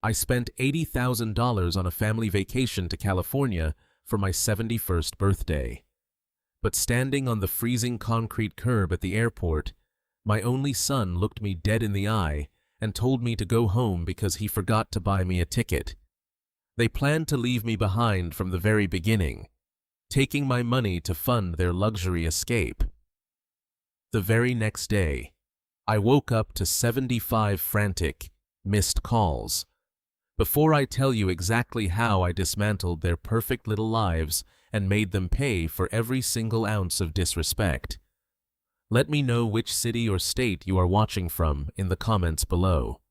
I spent $80,000 on a family vacation to California for my 71st birthday. But standing on the freezing concrete curb at the airport, my only son looked me dead in the eye and told me to go home because he forgot to buy me a ticket. They planned to leave me behind from the very beginning, taking my money to fund their luxury escape. The very next day, I woke up to 75 frantic, missed calls. Before I tell you exactly how I dismantled their perfect little lives and made them pay for every single ounce of disrespect, let me know which city or state you are watching from in the comments below.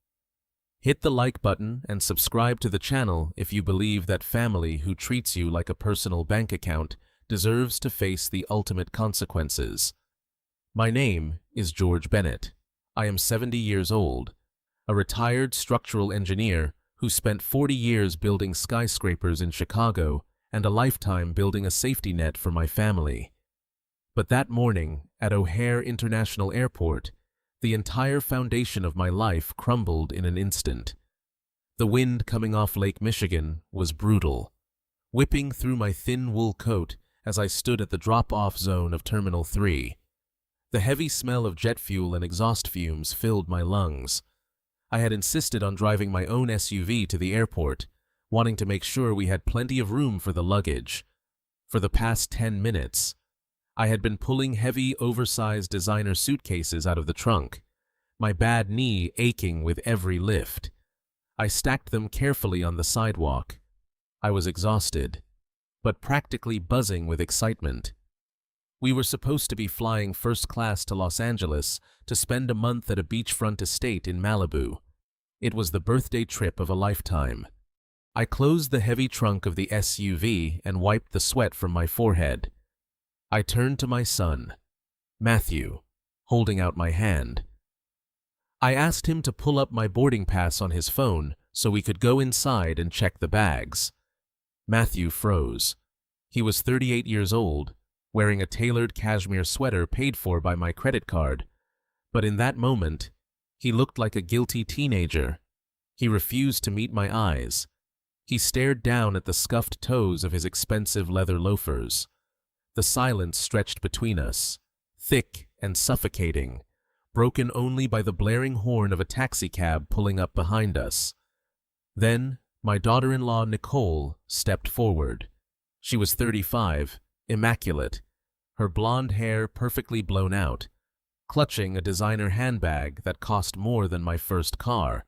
Hit the like button and subscribe to the channel if you believe that family who treats you like a personal bank account deserves to face the ultimate consequences. My name is George Bennett. I am 70 years old, a retired structural engineer who spent 40 years building skyscrapers in Chicago and a lifetime building a safety net for my family. But that morning, at O'Hare International Airport, the entire foundation of my life crumbled in an instant. The wind coming off Lake Michigan was brutal, whipping through my thin wool coat as I stood at the drop-off zone of Terminal 3. The heavy smell of jet fuel and exhaust fumes filled my lungs. I had insisted on driving my own SUV to the airport, wanting to make sure we had plenty of room for the luggage. For the past 10 minutes, I had been pulling heavy, oversized designer suitcases out of the trunk, my bad knee aching with every lift. I stacked them carefully on the sidewalk. I was exhausted, but practically buzzing with excitement. We were supposed to be flying first class to Los Angeles to spend a month at a beachfront estate in Malibu. It was the birthday trip of a lifetime. I closed the heavy trunk of the SUV and wiped the sweat from my forehead. I turned to my son, Matthew, holding out my hand. I asked him to pull up my boarding pass on his phone so we could go inside and check the bags. Matthew froze. He was 38 years old, wearing a tailored cashmere sweater paid for by my credit card. But in that moment, he looked like a guilty teenager. He refused to meet my eyes. He stared down at the scuffed toes of his expensive leather loafers. The silence stretched between us, thick and suffocating, broken only by the blaring horn of a taxicab pulling up behind us. Then, my daughter-in-law Nicole stepped forward. She was 35, immaculate, her blonde hair perfectly blown out, clutching a designer handbag that cost more than my first car.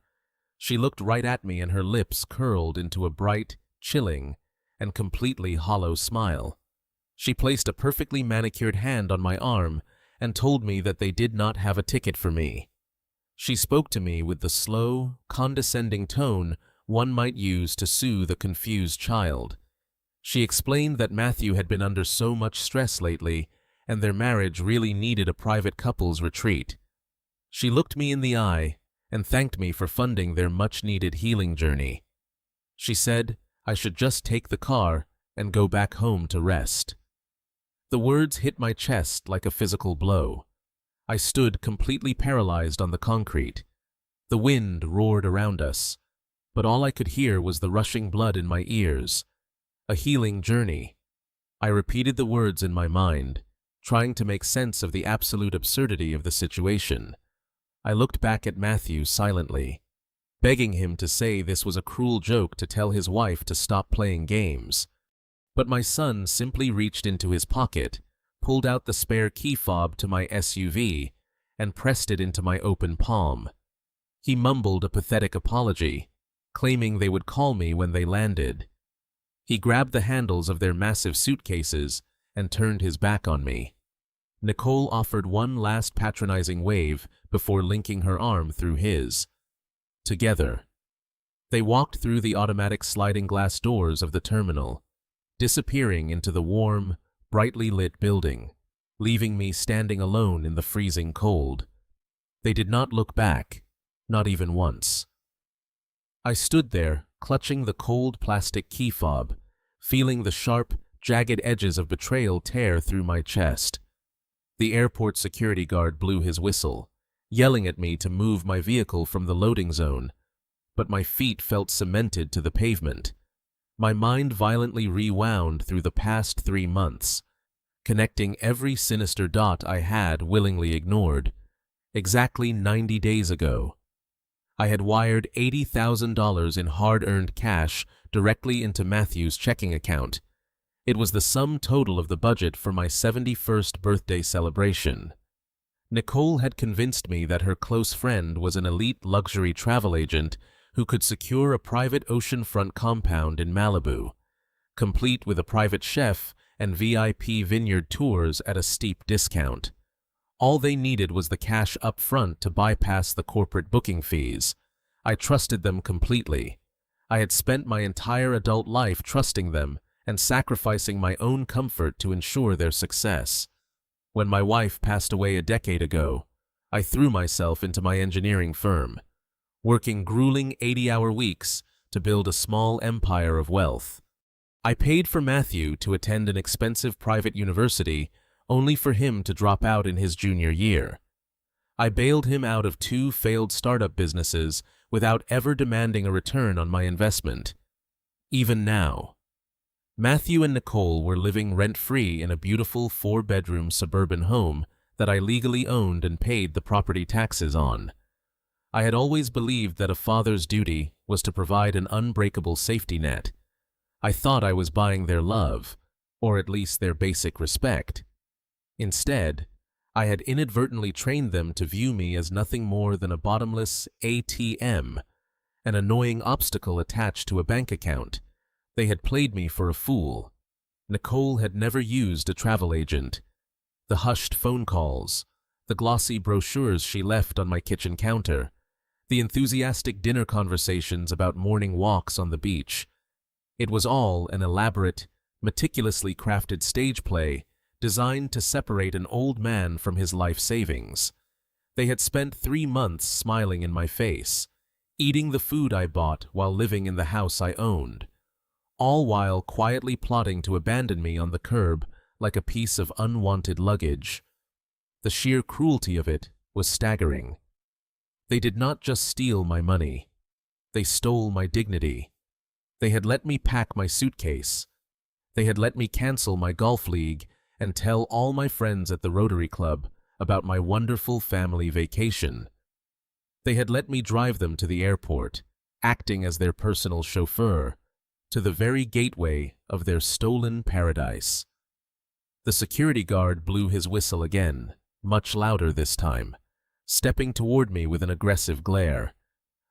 She looked right at me and her lips curled into a bright, chilling, and completely hollow smile. She placed a perfectly manicured hand on my arm and told me that they did not have a ticket for me. She spoke to me with the slow, condescending tone one might use to soothe a confused child. She explained that Matthew had been under so much stress lately, and their marriage really needed a private couples retreat. She looked me in the eye and thanked me for funding their much-needed healing journey. She said I should just take the car and go back home to rest. The words hit my chest like a physical blow. I stood completely paralyzed on the concrete. The wind roared around us, but all I could hear was the rushing blood in my ears. A healing journey. I repeated the words in my mind, trying to make sense of the absolute absurdity of the situation. I looked back at Matthew silently, begging him to say this was a cruel joke to tell his wife to stop playing games. But my son simply reached into his pocket, pulled out the spare key fob to my SUV, and pressed it into my open palm. He mumbled a pathetic apology, claiming they would call me when they landed. He grabbed the handles of their massive suitcases and turned his back on me. Nicole offered one last patronizing wave before linking her arm through his. Together, they walked through the automatic sliding glass doors of the terminal, disappearing into the warm, brightly lit building, leaving me standing alone in the freezing cold. They did not look back, not even once. I stood there, clutching the cold plastic key fob, feeling the sharp, jagged edges of betrayal tear through my chest. The airport security guard blew his whistle, yelling at me to move my vehicle from the loading zone. but my feet felt cemented to the pavement. My mind violently rewound through the past 3 months, connecting every sinister dot I had willingly ignored. Exactly 90 days ago, I had wired $80,000 in hard-earned cash directly into Matthew's checking account. It was the sum total of the budget for my 71st birthday celebration. Nicole had convinced me that her close friend was an elite luxury travel agent who could secure a private oceanfront compound in Malibu, complete with a private chef and VIP vineyard tours at a steep discount. All they needed was the cash up front to bypass the corporate booking fees. I trusted them completely. I had spent my entire adult life trusting them and sacrificing my own comfort to ensure their success. When my wife passed away a decade ago, I threw myself into my engineering firm, working grueling 80-hour weeks to build a small empire of wealth. I paid for Matthew to attend an expensive private university only for him to drop out in his junior year. I bailed him out of 2 failed startup businesses without ever demanding a return on my investment. Even now, Matthew and Nicole were living rent-free in a beautiful 4-bedroom suburban home that I legally owned and paid the property taxes on. I had always believed that a father's duty was to provide an unbreakable safety net. I thought I was buying their love, or at least their basic respect. Instead, I had inadvertently trained them to view me as nothing more than a bottomless ATM, an annoying obstacle attached to a bank account. They had played me for a fool. Nicole had never used a travel agent. The hushed phone calls, the glossy brochures she left on my kitchen counter, the enthusiastic dinner conversations about morning walks on the beach. It was all an elaborate, meticulously crafted stage play designed to separate an old man from his life savings. They had spent 3 months smiling in my face, eating the food I bought while living in the house I owned, all while quietly plotting to abandon me on the curb like a piece of unwanted luggage. The sheer cruelty of it was staggering. They did not just steal my money. They stole my dignity. They had let me pack my suitcase. They had let me cancel my golf league and tell all my friends at the Rotary Club about my wonderful family vacation. They had let me drive them to the airport, acting as their personal chauffeur, to the very gateway of their stolen paradise. The security guard blew his whistle again, much louder this time, stepping toward me with an aggressive glare.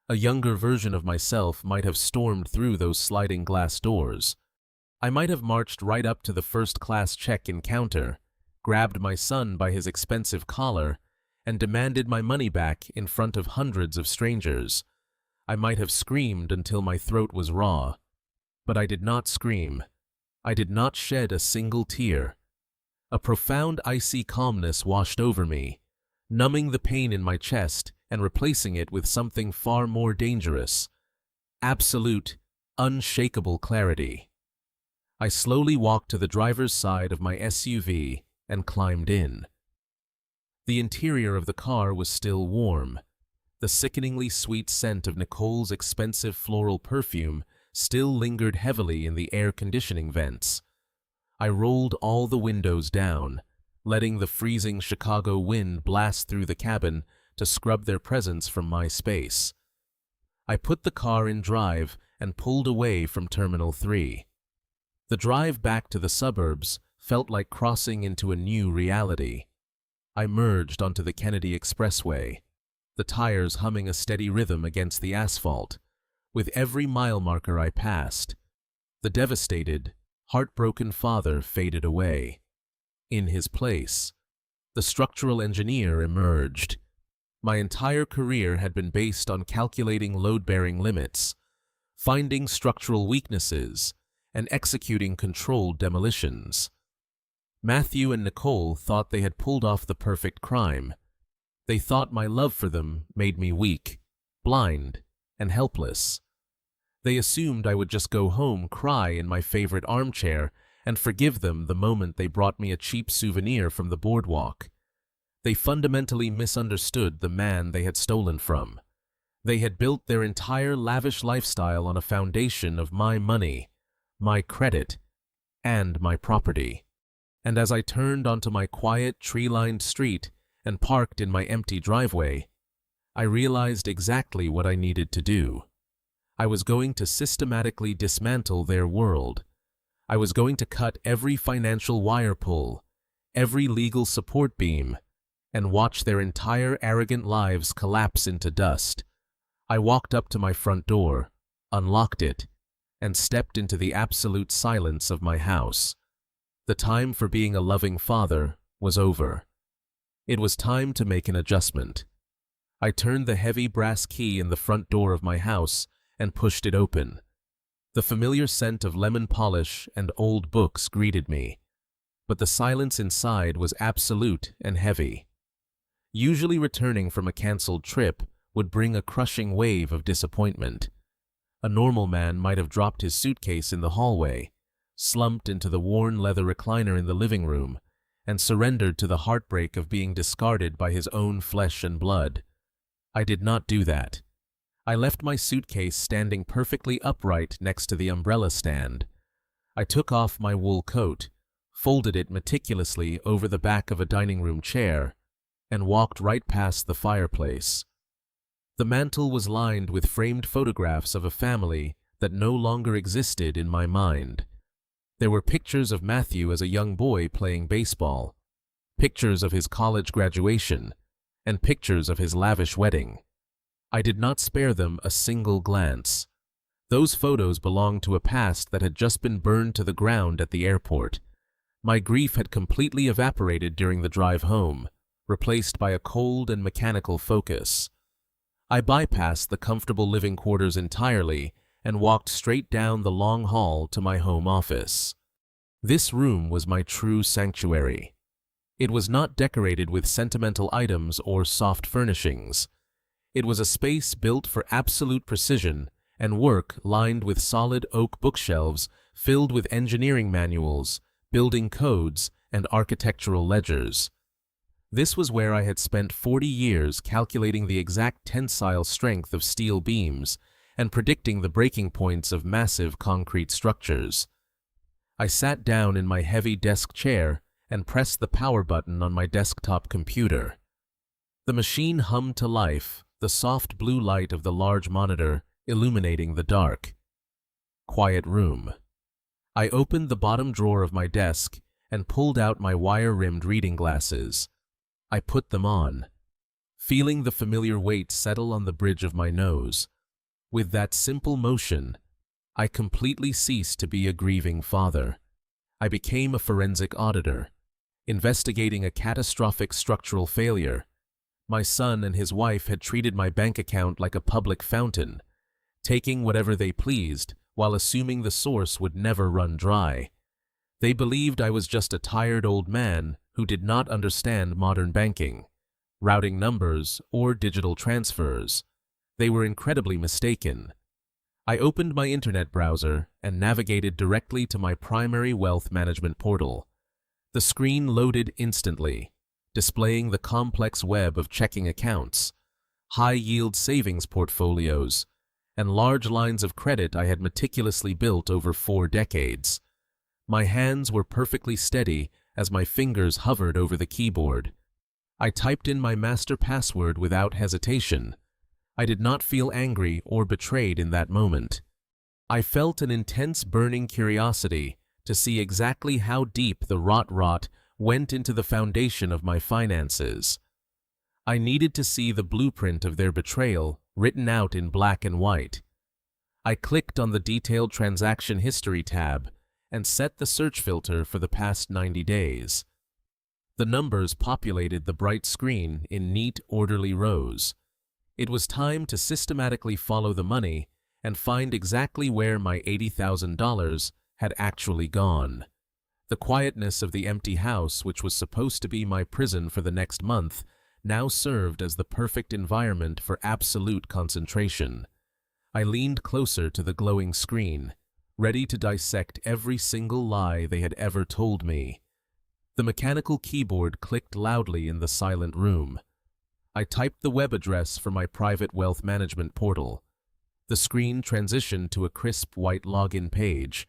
A younger version of myself might have stormed through those sliding glass doors. I might have marched right up to the first-class check-in counter, grabbed my son by his expensive collar, and demanded my money back in front of hundreds of strangers. I might have screamed until my throat was raw. But I did not scream. I did not shed a single tear. A profound icy calmness washed over me, numbing the pain in my chest and replacing it with something far more dangerous. Absolute, unshakable clarity. I slowly walked to the driver's side of my SUV and climbed in. The interior of the car was still warm. The sickeningly sweet scent of Nicole's expensive floral perfume still lingered heavily in the air conditioning vents. I rolled all the windows down, letting the freezing Chicago wind blast through the cabin to scrub their presence from my space. I put the car in drive and pulled away from Terminal 3. The drive back to the suburbs felt like crossing into a new reality. I merged onto the Kennedy Expressway, the tires humming a steady rhythm against the asphalt. With every mile marker I passed, the devastated, heartbroken father faded away. In his place, the structural engineer emerged. My entire career had been based on calculating load-bearing limits, finding structural weaknesses, and executing controlled demolitions. Matthew and Nicole thought they had pulled off the perfect crime. They thought my love for them made me weak, blind, and helpless. They assumed I would just go home, cry in my favorite armchair, and forgive them the moment they brought me a cheap souvenir from the boardwalk. They fundamentally misunderstood the man they had stolen from. They had built their entire lavish lifestyle on a foundation of my money, my credit, and my property. And as I turned onto my quiet, tree-lined street and parked in my empty driveway, I realized exactly what I needed to do. I was going to systematically dismantle their world. I was going to cut every financial wire pull, every legal support beam, and watch their entire arrogant lives collapse into dust. I walked up to my front door, unlocked it, and stepped into the absolute silence of my house. The time for being a loving father was over. It was time to make an adjustment. I turned the heavy brass key in the front door of my house and pushed it open. The familiar scent of lemon polish and old books greeted me, but the silence inside was absolute and heavy. Usually returning from a canceled trip would bring a crushing wave of disappointment. A normal man might have dropped his suitcase in the hallway, slumped into the worn leather recliner in the living room, and surrendered to the heartbreak of being discarded by his own flesh and blood. I did not do that. I left my suitcase standing perfectly upright next to the umbrella stand. I took off my wool coat, folded it meticulously over the back of a dining room chair, and walked right past the fireplace. The mantel was lined with framed photographs of a family that no longer existed in my mind. There were pictures of Matthew as a young boy playing baseball, pictures of his college graduation, and pictures of his lavish wedding. I did not spare them a single glance. Those photos belonged to a past that had just been burned to the ground at the airport. My grief had completely evaporated during the drive home, replaced by a cold and mechanical focus. I bypassed the comfortable living quarters entirely and walked straight down the long hall to my home office. This room was my true sanctuary. It was not decorated with sentimental items or soft furnishings. It was a space built for absolute precision and work lined with solid oak bookshelves filled with engineering manuals, building codes, and architectural ledgers. This was where I had spent 40 years calculating the exact tensile strength of steel beams and predicting the breaking points of massive concrete structures. I sat down in my heavy desk chair and pressed the power button on my desktop computer. The machine hummed to life, the soft blue light of the large monitor illuminating the dark. Quiet room. I opened the bottom drawer of my desk and pulled out my wire-rimmed reading glasses. I put them on, feeling the familiar weight settle on the bridge of my nose. With that simple motion, I completely ceased to be a grieving father. I became a forensic auditor, investigating a catastrophic structural failure. My son and his wife had treated my bank account like a public fountain, taking whatever they pleased while assuming the source would never run dry. They believed I was just a tired old man who did not understand modern banking, routing numbers, or digital transfers. They were incredibly mistaken. I opened my internet browser and navigated directly to my primary wealth management portal. The screen loaded instantly, displaying the complex web of checking accounts, high-yield savings portfolios, and large lines of credit I had meticulously built over 4 decades. My hands were perfectly steady as my fingers hovered over the keyboard. I typed in my master password without hesitation. I did not feel angry or betrayed in that moment. I felt an intense burning curiosity to see exactly how deep the rot went into the foundation of my finances. I needed to see the blueprint of their betrayal written out in black and white. I clicked on the detailed transaction history tab and set the search filter for the past 90 days. The numbers populated the bright screen in neat, orderly rows. It was time to systematically follow the money and find exactly where my $80,000 had actually gone. The quietness of the empty house, which was supposed to be my prison for the next month, now served as the perfect environment for absolute concentration. I leaned closer to the glowing screen, ready to dissect every single lie they had ever told me. The mechanical keyboard clicked loudly in the silent room. I typed the web address for my private wealth management portal. The screen transitioned to a crisp white login page.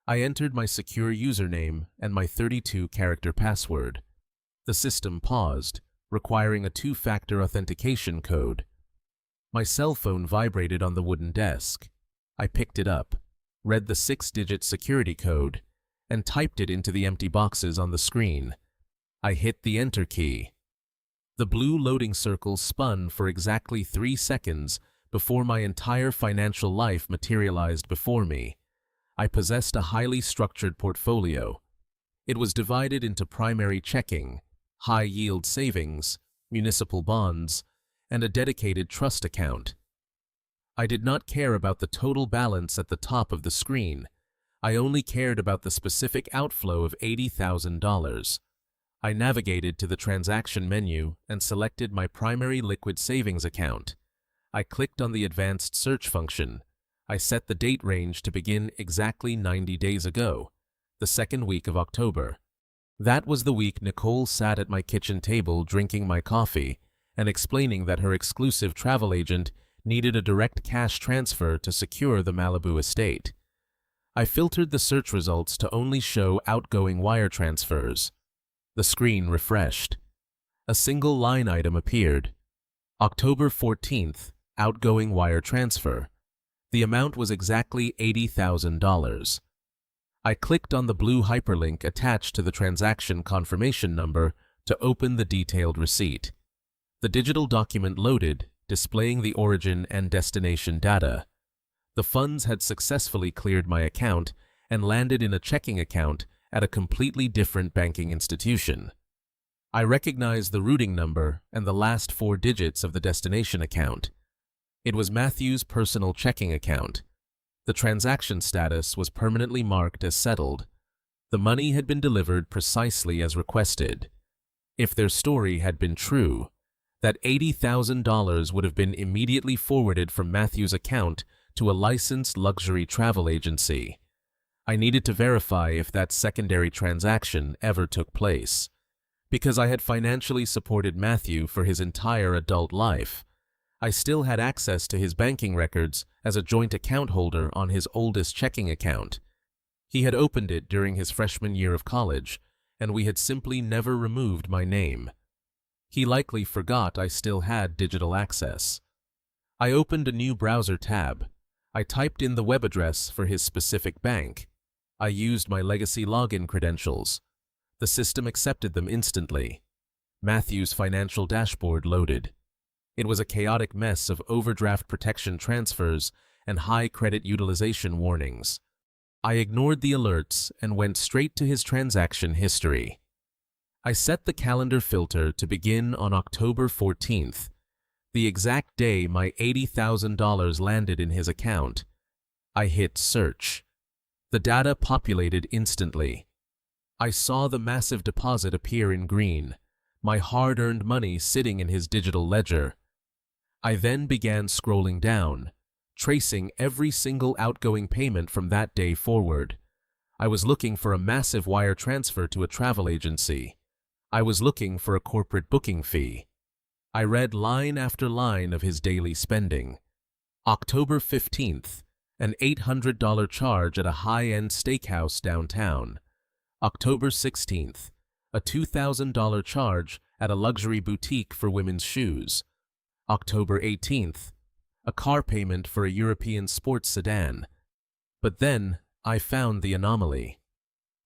I entered my secure username and my 32-character password. The system paused, requiring a two-factor authentication code. My cell phone vibrated on the wooden desk. I picked it up, read the 6-digit security code, and typed it into the empty boxes on the screen. I hit the Enter key. The blue loading circle spun for exactly 3 seconds before my entire financial life materialized before me. I possessed a highly structured portfolio. It was divided into primary checking, high-yield savings, municipal bonds, and a dedicated trust account. I did not care about the total balance at the top of the screen. I only cared about the specific outflow of $80,000. I navigated to the transaction menu and selected my primary liquid savings account. I clicked on the advanced search function. I set the date range to begin exactly 90 days ago, the second week of October. That was the week Nicole sat at my kitchen table drinking my coffee and explaining that her exclusive travel agent needed a direct cash transfer to secure the Malibu estate. I filtered the search results to only show outgoing wire transfers. The screen refreshed. A single line item appeared. October 14th, outgoing wire transfer. The amount was exactly $80,000. I clicked on the blue hyperlink attached to the transaction confirmation number to open the detailed receipt. The digital document loaded, displaying the origin and destination data. The funds had successfully cleared my account and landed in a checking account at a completely different banking institution. I recognized the routing number and the last 4 digits of the destination account. It was Matthew's personal checking account. The transaction status was permanently marked as settled. The money had been delivered precisely as requested. If their story had been true, that $80,000 would have been immediately forwarded from Matthew's account to a licensed luxury travel agency. I needed to verify if that secondary transaction ever took place. Because I had financially supported Matthew for his entire adult life, I still had access to his banking records as a joint account holder on his oldest checking account. He had opened it during his freshman year of college, and we had simply never removed my name. He likely forgot I still had digital access. I opened a new browser tab. I typed in the web address for his specific bank. I used my legacy login credentials. The system accepted them instantly. Matthew's financial dashboard loaded. It was a chaotic mess of overdraft protection transfers and high credit utilization warnings. I ignored the alerts and went straight to his transaction history. I set the calendar filter to begin on October 14th, the exact day my $80,000 landed in his account. I hit search. The data populated instantly. I saw the massive deposit appear in green, my hard-earned money sitting in his digital ledger. I then began scrolling down, tracing every single outgoing payment from that day forward. I was looking for a massive wire transfer to a travel agency. I was looking for a corporate booking fee. I read line after line of his daily spending. October 15th, an $800 charge at a high-end steakhouse downtown. October 16th, a $2,000 charge at a luxury boutique for women's shoes. October 18th, a car payment for a European sports sedan. But then I found the anomaly.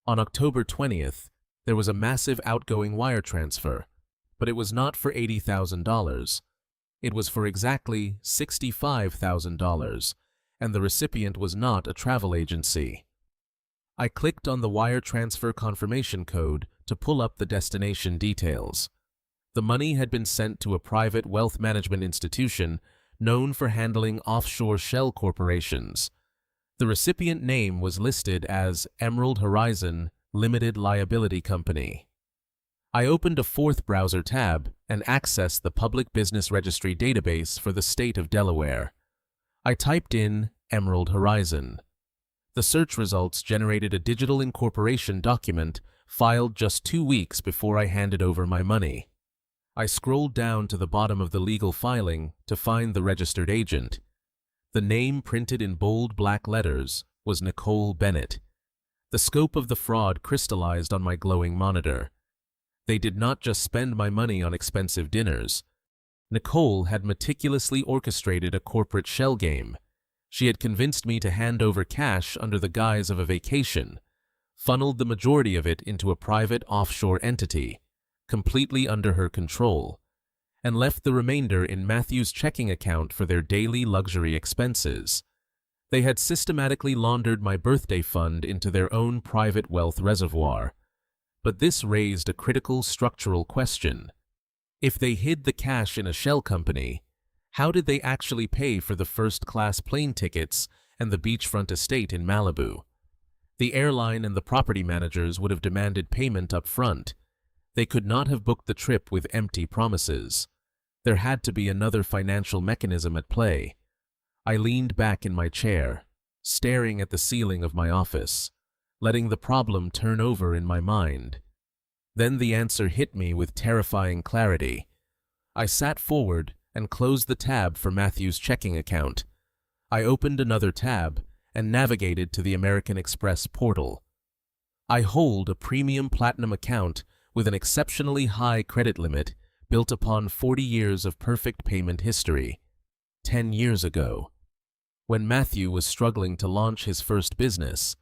On October 20th, there was a massive outgoing wire transfer, but it was not for $80,000. It was for exactly $65,000, and the recipient was not a travel agency. I clicked on the wire transfer confirmation code to pull up the destination details. The money had been sent to a private wealth management institution known for handling offshore shell corporations. The recipient name was listed as Emerald Horizon Limited Liability Company. I opened a fourth browser tab and accessed the Public Business Registry database for the state of Delaware. I typed in Emerald Horizon. The search results generated a digital incorporation document filed just 2 weeks before I handed over my money. I scrolled down to the bottom of the legal filing to find the registered agent. The name printed in bold black letters was Nicole Bennett. The scope of the fraud crystallized on my glowing monitor. They did not just spend my money on expensive dinners. Nicole had meticulously orchestrated a corporate shell game. She had convinced me to hand over cash under the guise of a vacation, funneled the majority of it into a private offshore entity, completely under her control, and left the remainder in Matthew's checking account for their daily luxury expenses. They had systematically laundered my birthday fund into their own private wealth reservoir. But this raised a critical structural question. If they hid the cash in a shell company, how did they actually pay for the first-class plane tickets and the beachfront estate in Malibu? The airline and the property managers would have demanded payment up front. They could not have booked the trip with empty promises. There had to be another financial mechanism at play. I leaned back in my chair, staring at the ceiling of my office, letting the problem turn over in my mind. Then the answer hit me with terrifying clarity. I sat forward and closed the tab for Matthew's checking account. I opened another tab and navigated to the American Express portal. I hold a premium platinum account with an exceptionally high credit limit built upon 40 years of perfect payment history. 10 years ago, when Matthew was struggling to launch his first business,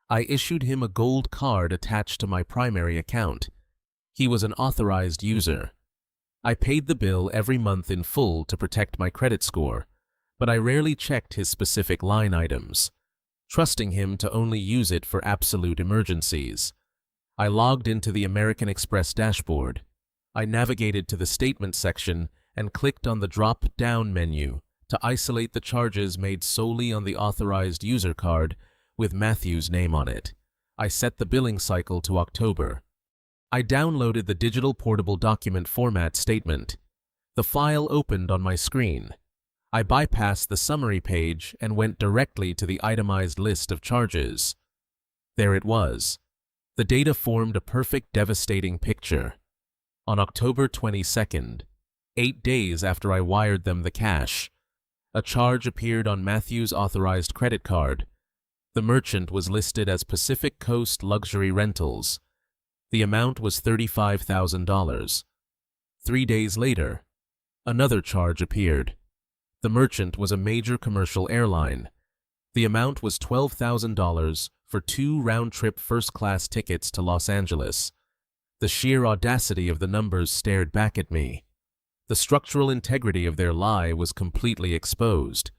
I issued him a gold card attached to my primary account. He was an authorized user. I paid the bill every month in full to protect my credit score, but I rarely checked his specific line items, trusting him to only use it for absolute emergencies. I logged into the American Express dashboard. I navigated to the statement section and clicked on the drop-down menu to isolate the charges made solely on the authorized user card with Matthew's name on it. I set the billing cycle to October. I downloaded the digital portable document format statement. The file opened on my screen. I bypassed the summary page and went directly to the itemized list of charges. There it was. The data formed a perfect, devastating picture. On October 22nd, 8 days after I wired them the cash, a charge appeared on Matthew's authorized credit card. The merchant was listed as Pacific Coast Luxury Rentals. The amount was $35,000. 3 days later, another charge appeared. The merchant was a major commercial airline. The amount was $12,000 for 2 round-trip first-class tickets to Los Angeles. The sheer audacity of the numbers stared back at me. The structural integrity of their lie was completely exposed.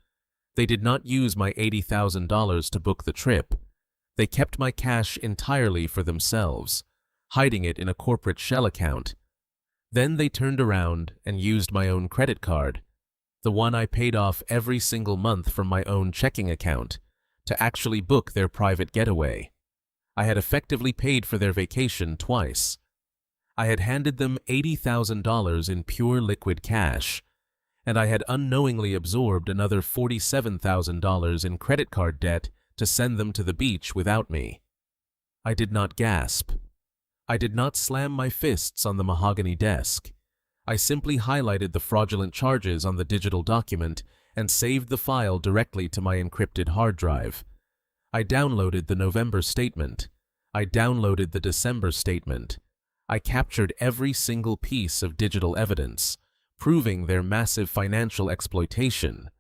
They did not use my $80,000 to book the trip. They kept my cash entirely for themselves, hiding it in a corporate shell account. Then they turned around and used my own credit card, the one I paid off every single month from my own checking account, to actually book their private getaway. I had effectively paid for their vacation twice. I had handed them $80,000 in pure liquid cash, and I had unknowingly absorbed another $47,000 in credit card debt to send them to the beach without me. I did not gasp. I did not slam my fists on the mahogany desk. I simply highlighted the fraudulent charges on the digital document and saved the file directly to my encrypted hard drive. I downloaded the November statement. I downloaded the December statement. I captured every single piece of digital evidence, proving their massive financial exploitation.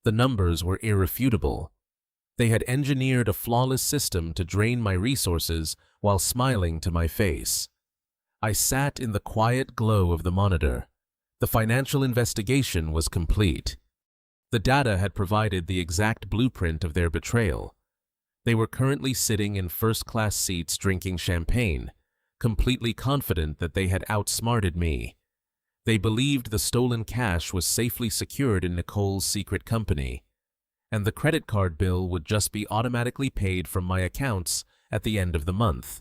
The numbers were irrefutable. They had engineered a flawless system to drain my resources while smiling to my face. I sat in the quiet glow of the monitor. The financial investigation was complete. The data had provided the exact blueprint of their betrayal. They were currently sitting in first-class seats drinking champagne, completely confident that they had outsmarted me. They believed the stolen cash was safely secured in Nicole's secret company, and the credit card bill would just be automatically paid from my accounts at the end of the month,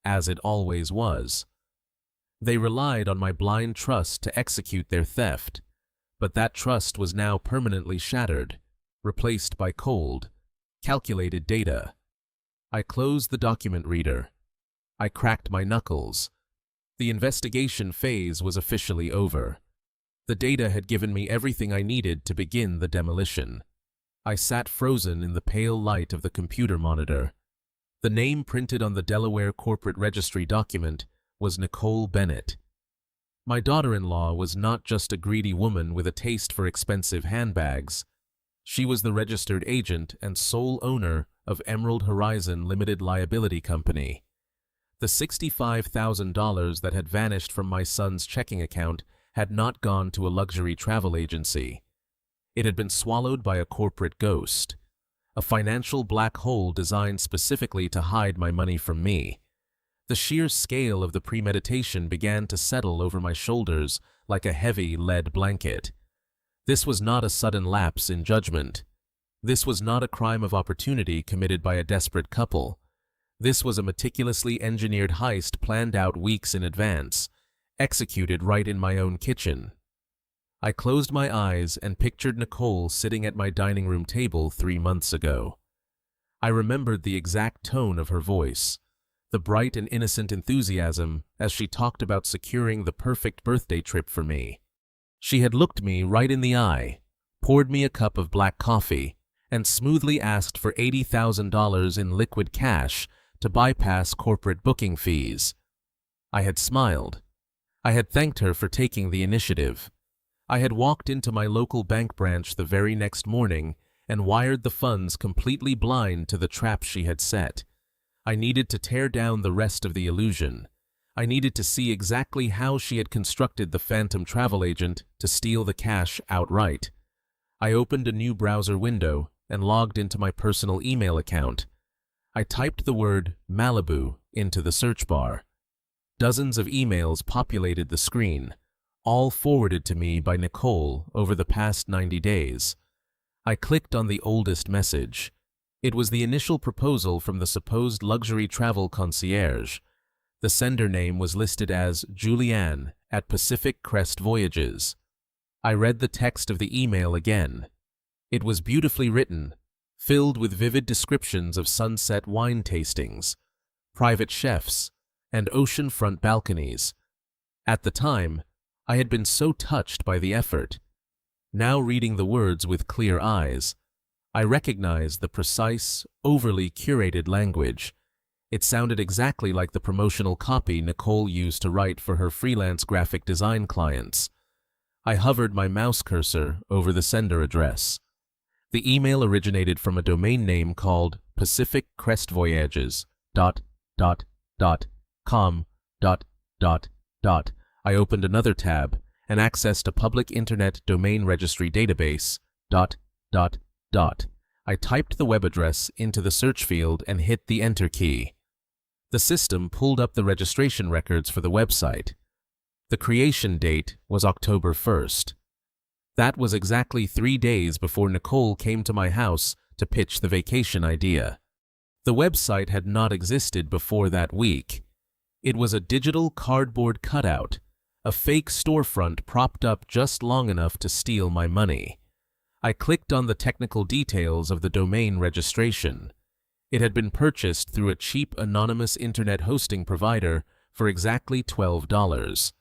as it always was. They relied on my blind trust to execute their theft, but that trust was now permanently shattered, replaced by cold, calculated data. I closed the document reader. I cracked my knuckles. The investigation phase was officially over. The data had given me everything I needed to begin the demolition. I sat frozen in the pale light of the computer monitor. The name printed on the Delaware Corporate Registry document was Nicole Bennett. My daughter-in-law was not just a greedy woman with a taste for expensive handbags. She was the registered agent and sole owner of Emerald Horizon Limited Liability Company. The $65,000 that had vanished from my son's checking account had not gone to a luxury travel agency. It had been swallowed by a corporate ghost, a financial black hole designed specifically to hide my money from me. The sheer scale of the premeditation began to settle over my shoulders like a heavy lead blanket. This was not a sudden lapse in judgment. This was not a crime of opportunity committed by a desperate couple. This was a meticulously engineered heist planned out weeks in advance, executed right in my own kitchen. I closed my eyes and pictured Nicole sitting at my dining room table 3 months ago. I remembered the exact tone of her voice, the bright and innocent enthusiasm as she talked about securing the perfect birthday trip for me. She had looked me right in the eye, poured me a cup of black coffee, and smoothly asked for $80,000 in liquid cash to bypass corporate booking fees. I had smiled. I had thanked her for taking the initiative. I had walked into my local bank branch the very next morning and wired the funds completely blind to the trap she had set. I needed to tear down the rest of the illusion. I needed to see exactly how she had constructed the phantom travel agent to steal the cash outright. I opened a new browser window and logged into my personal email account. I typed the word Malibu into the search bar. Dozens of emails populated the screen, all forwarded to me by Nicole over the past 90 days. I clicked on the oldest message. It was the initial proposal from the supposed luxury travel concierge. The sender name was listed as Julianne at Pacific Crest Voyages. I read the text of the email again. It was beautifully written, filled with vivid descriptions of sunset wine tastings, private chefs, and oceanfront balconies. At the time, I had been so touched by the effort. Now reading the words with clear eyes, I recognized the precise, overly curated language. It sounded exactly like the promotional copy Nicole used to write for her freelance graphic design clients. I hovered my mouse cursor over the sender address. The email originated from a domain name called pacificcrestvoyages.com. I opened another tab and accessed a public internet domain registry database. I typed the web address into the search field and hit the enter key. The system pulled up the registration records for the website. The creation date was October 1st. That was exactly 3 days before Nicole came to my house to pitch the vacation idea. The website had not existed before that week. It was a digital cardboard cutout, a fake storefront propped up just long enough to steal my money. I clicked on the technical details of the domain registration. It had been purchased through a cheap anonymous internet hosting provider for exactly $12.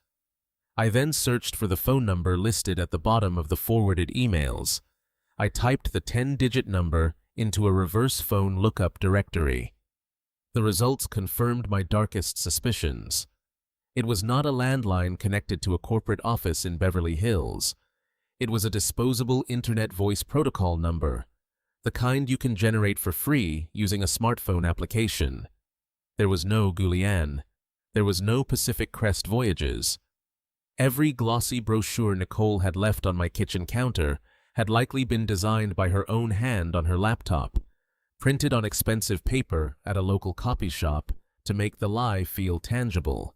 I then searched for the phone number listed at the bottom of the forwarded emails. I typed the 10-digit number into a reverse phone lookup directory. The results confirmed my darkest suspicions. It was not a landline connected to a corporate office in Beverly Hills. It was a disposable internet voice protocol number, the kind you can generate for free using a smartphone application. There was no Julianne. There was no Pacific Crest Voyages. Every glossy brochure Nicole had left on my kitchen counter had likely been designed by her own hand on her laptop, printed on expensive paper at a local copy shop to make the lie feel tangible.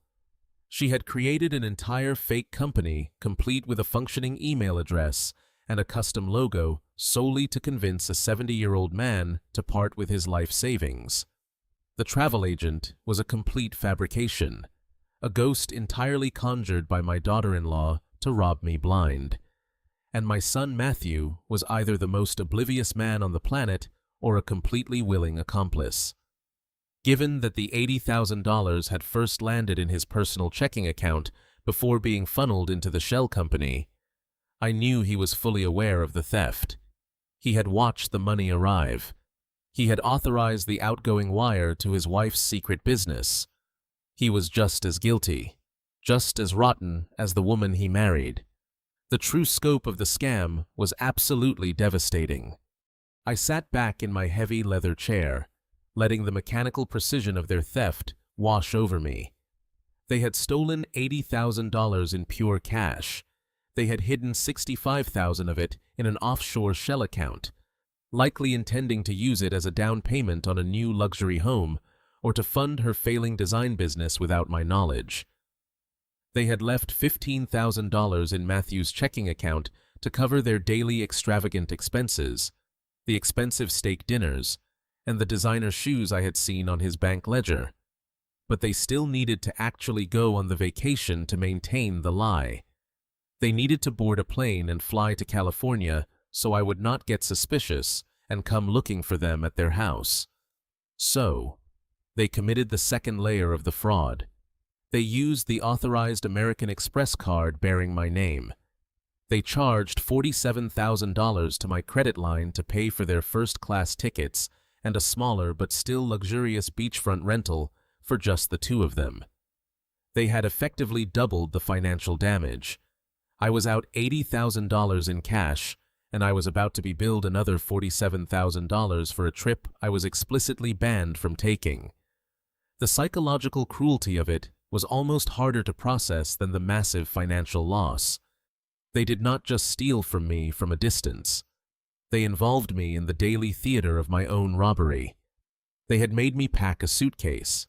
She had created an entire fake company complete with a functioning email address and a custom logo solely to convince a 70-year-old man to part with his life savings. The travel agent was a complete fabrication, a ghost entirely conjured by my daughter-in-law to rob me blind. And my son Matthew was either the most oblivious man on the planet or a completely willing accomplice. Given that the $80,000 had first landed in his personal checking account before being funneled into the shell company, I knew he was fully aware of the theft. He had watched the money arrive. He had authorized the outgoing wire to his wife's secret business. He was just as guilty, just as rotten as the woman he married. The true scope of the scam was absolutely devastating. I sat back in my heavy leather chair, letting the mechanical precision of their theft wash over me. They had stolen $80,000 in pure cash. They had hidden $65,000 of it in an offshore shell account, likely intending to use it as a down payment on a new luxury home or to fund her failing design business without my knowledge. They had left $15,000 in Matthew's checking account to cover their daily extravagant expenses, the expensive steak dinners, and the designer shoes I had seen on his bank ledger. But they still needed to actually go on the vacation to maintain the lie. They needed to board a plane and fly to California so I would not get suspicious and come looking for them at their house. So, they committed the second layer of the fraud. They used the authorized American Express card bearing my name. They charged $47,000 to my credit line to pay for their first-class tickets and a smaller but still luxurious beachfront rental for just the two of them. They had effectively doubled the financial damage. I was out $80,000 in cash, and I was about to be billed another $47,000 for a trip I was explicitly banned from taking. The psychological cruelty of it was almost harder to process than the massive financial loss. They did not just steal from me from a distance. They involved me in the daily theater of my own robbery. They had made me pack a suitcase.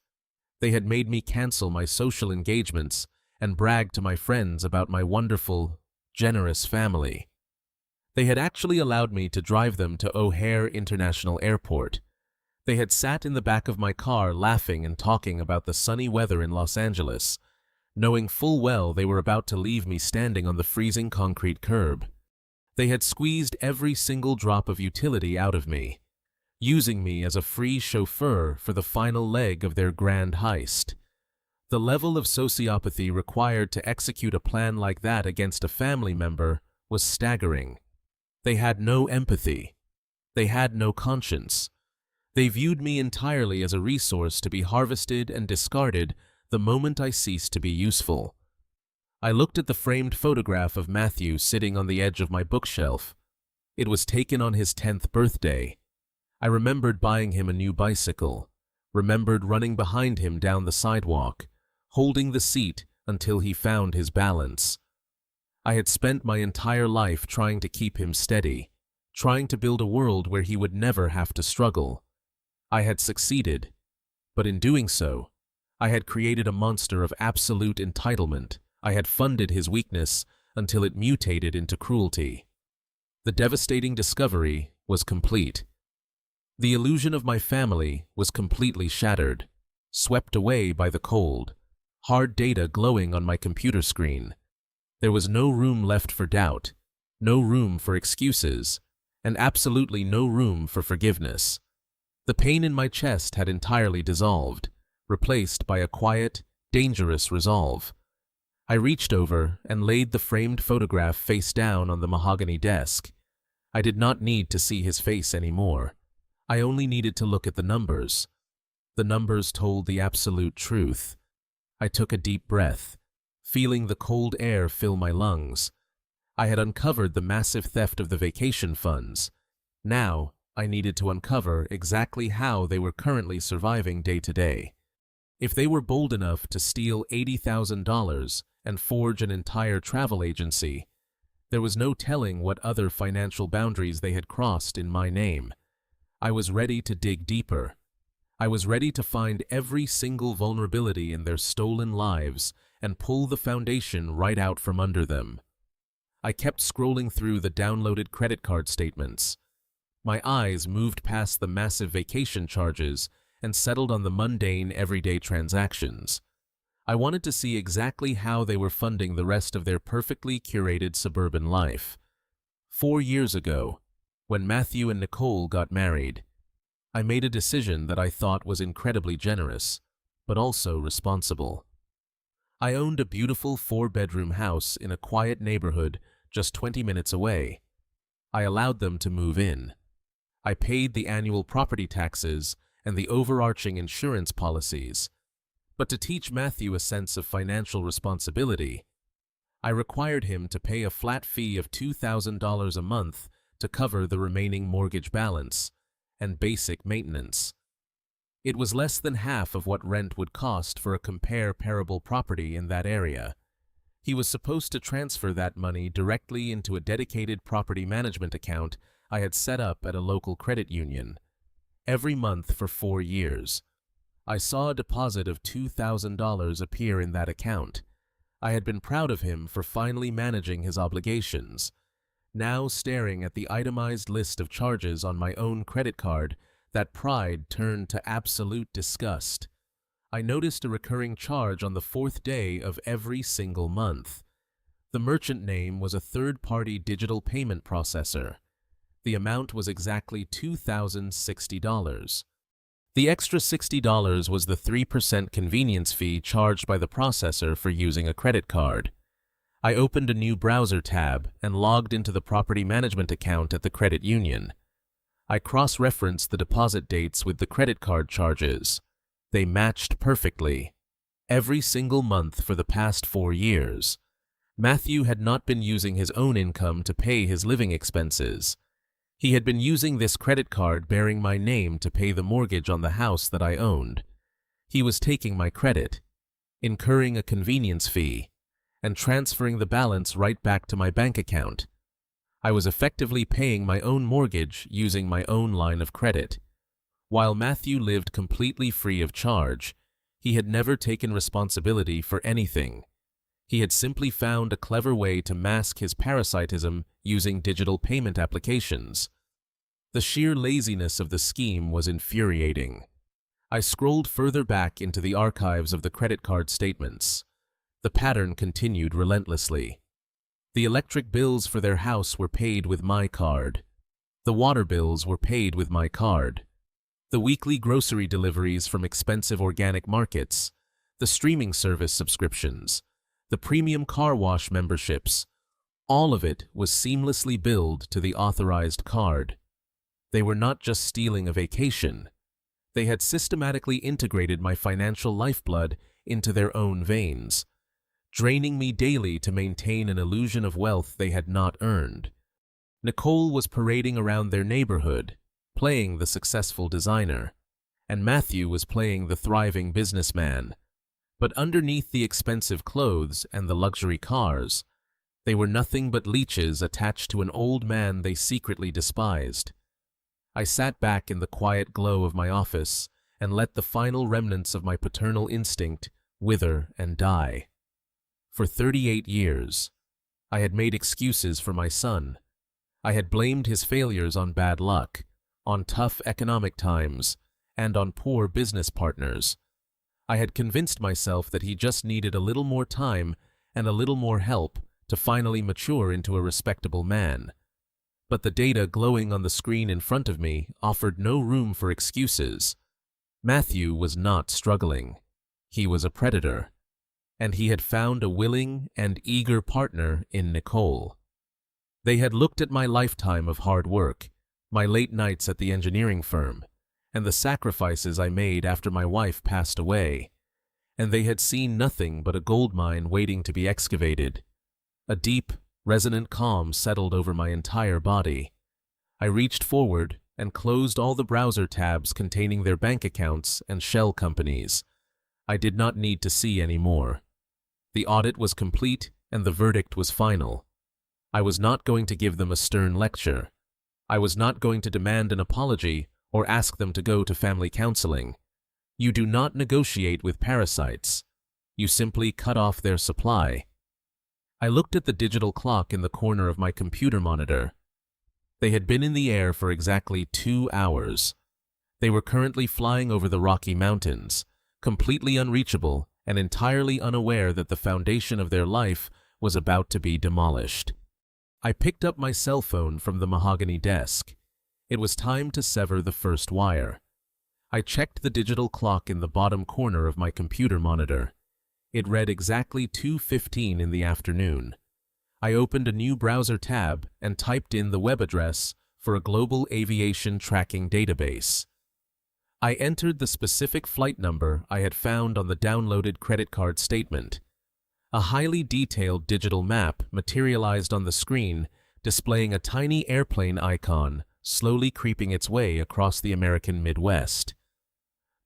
They had made me cancel my social engagements and brag to my friends about my wonderful, generous family. They had actually allowed me to drive them to O'Hare International Airport. They had sat in the back of my car laughing and talking about the sunny weather in Los Angeles, knowing full well they were about to leave me standing on the freezing concrete curb. They had squeezed every single drop of utility out of me, using me as a free chauffeur for the final leg of their grand heist. The level of sociopathy required to execute a plan like that against a family member was staggering. They had no empathy. They had no conscience. They viewed me entirely as a resource to be harvested and discarded the moment I ceased to be useful. I looked at the framed photograph of Matthew sitting on the edge of my bookshelf. It was taken on his 10th birthday. I remembered buying him a new bicycle, remembered running behind him down the sidewalk, holding the seat until he found his balance. I had spent my entire life trying to keep him steady, trying to build a world where he would never have to struggle. I had succeeded, but in doing so, I had created a monster of absolute entitlement. I had funded his weakness until it mutated into cruelty. The devastating discovery was complete. The illusion of my family was completely shattered, swept away by the cold, hard data glowing on my computer screen. There was no room left for doubt, no room for excuses, and absolutely no room for forgiveness. The pain in my chest had entirely dissolved, replaced by a quiet, dangerous resolve. I reached over and laid the framed photograph face down on the mahogany desk. I did not need to see his face anymore. I only needed to look at the numbers. The numbers told the absolute truth. I took a deep breath, feeling the cold air fill my lungs. I had uncovered the massive theft of the vacation funds. Now, I needed to uncover exactly how they were currently surviving day to day. If they were bold enough to steal $80,000 and forge an entire travel agency, there was no telling what other financial boundaries they had crossed in my name. I was ready to dig deeper. I was ready to find every single vulnerability in their stolen lives and pull the foundation right out from under them. I kept scrolling through the downloaded credit card statements. My eyes moved past the massive vacation charges and settled on the mundane, everyday transactions. I wanted to see exactly how they were funding the rest of their perfectly curated suburban life. 4 years ago, when Matthew and Nicole got married, I made a decision that I thought was incredibly generous, but also responsible. I owned a beautiful 4-bedroom house in a quiet neighborhood just 20 minutes away. I allowed them to move in. I paid the annual property taxes and the overarching insurance policies. But to teach Matthew a sense of financial responsibility, I required him to pay a flat fee of $2,000 a month to cover the remaining mortgage balance and basic maintenance. It was less than half of what rent would cost for a comparable property in that area. He was supposed to transfer that money directly into a dedicated property management account I had set up at a local credit union. Every month for 4 years. I saw a deposit of $2,000 appear in that account. I had been proud of him for finally managing his obligations. Now, staring at the itemized list of charges on my own credit card, that pride turned to absolute disgust. I noticed a recurring charge on the 4th day of every single month. The merchant name was a third-party digital payment processor. The amount was exactly $2,060. The extra $60 was the 3% convenience fee charged by the processor for using a credit card. I opened a new browser tab and logged into the property management account at the credit union. I cross-referenced the deposit dates with the credit card charges. They matched perfectly. Every single month for the past 4 years. Matthew had not been using his own income to pay his living expenses. He had been using this credit card bearing my name to pay the mortgage on the house that I owned. He was taking my credit, incurring a convenience fee, and transferring the balance right back to my bank account. I was effectively paying my own mortgage using my own line of credit. While Matthew lived completely free of charge, he had never taken responsibility for anything. He had simply found a clever way to mask his parasitism using digital payment applications. The sheer laziness of the scheme was infuriating. I scrolled further back into the archives of the credit card statements. The pattern continued relentlessly. The electric bills for their house were paid with my card. The water bills were paid with my card. The weekly grocery deliveries from expensive organic markets, the streaming service subscriptions, the premium car wash memberships, all of it was seamlessly billed to the authorized card. They were not just stealing a vacation. They had systematically integrated my financial lifeblood into their own veins, draining me daily to maintain an illusion of wealth they had not earned. Nicole was parading around their neighborhood, playing the successful designer, and Matthew was playing the thriving businessman. But underneath the expensive clothes and the luxury cars, they were nothing but leeches attached to an old man they secretly despised. I sat back in the quiet glow of my office and let the final remnants of my paternal instinct wither and die. For 38 years, I had made excuses for my son. I had blamed his failures on bad luck, on tough economic times, and on poor business partners. I had convinced myself that he just needed a little more time and a little more help to finally mature into a respectable man. But the data glowing on the screen in front of me offered no room for excuses. Matthew was not struggling. He was a predator. And he had found a willing and eager partner in Nicole. They had looked at my lifetime of hard work, my late nights at the engineering firm, and the sacrifices I made after my wife passed away, and they had seen nothing but a gold mine waiting to be excavated. A deep, resonant calm settled over my entire body. I reached forward and closed all the browser tabs containing their bank accounts and shell companies. I did not need to see any more. The audit was complete and the verdict was final. I was not going to give them a stern lecture. I was not going to demand an apology or ask them to go to family counseling. You do not negotiate with parasites. You simply cut off their supply. I looked at the digital clock in the corner of my computer monitor. They had been in the air for exactly 2 hours. They were currently flying over the Rocky Mountains, completely unreachable and entirely unaware that the foundation of their life was about to be demolished. I picked up my cell phone from the mahogany desk. It was time to sever the first wire. I checked the digital clock in the bottom corner of my computer monitor. It read exactly 2:15 in the afternoon. I opened a new browser tab and typed in the web address for a global aviation tracking database. I entered the specific flight number I had found on the downloaded credit card statement. A highly detailed digital map materialized on the screen, displaying a tiny airplane icon slowly creeping its way across the American Midwest.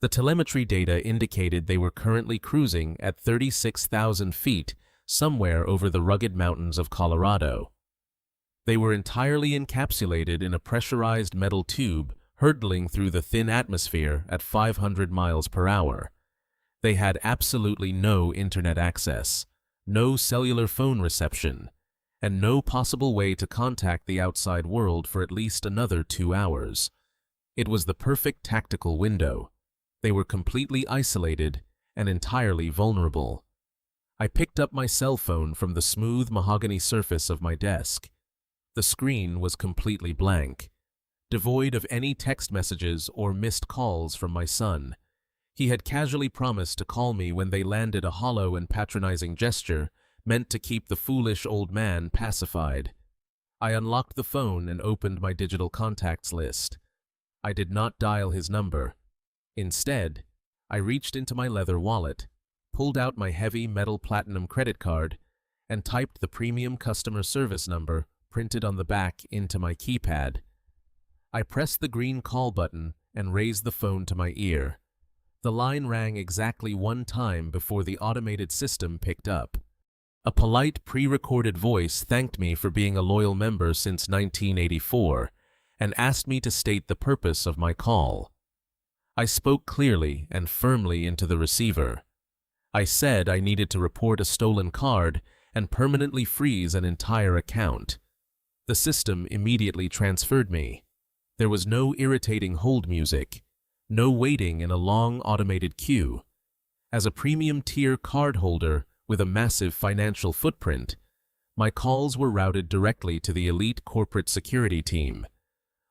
The telemetry data indicated they were currently cruising at 36,000 feet somewhere over the rugged mountains of Colorado. They were entirely encapsulated in a pressurized metal tube hurtling through the thin atmosphere at 500 miles per hour. They had absolutely no internet access, no cellular phone reception, and no possible way to contact the outside world for at least another 2 hours. It was the perfect tactical window. They were completely isolated and entirely vulnerable. I picked up my cell phone from the smooth mahogany surface of my desk. The screen was completely blank, devoid of any text messages or missed calls from my son. He had casually promised to call me when they landed, a hollow and patronizing gesture meant to keep the foolish old man pacified. I unlocked the phone and opened my digital contacts list. I did not dial his number. Instead, I reached into my leather wallet, pulled out my heavy metal platinum credit card, and typed the premium customer service number printed on the back into my keypad. I pressed the green call button and raised the phone to my ear. The line rang exactly one time before the automated system picked up. A polite, pre-recorded voice thanked me for being a loyal member since 1984 and asked me to state the purpose of my call. I spoke clearly and firmly into the receiver. I said I needed to report a stolen card and permanently freeze an entire account. The system immediately transferred me. There was no irritating hold music, no waiting in a long automated queue. As a premium tier card holder with a massive financial footprint, my calls were routed directly to the elite corporate security team.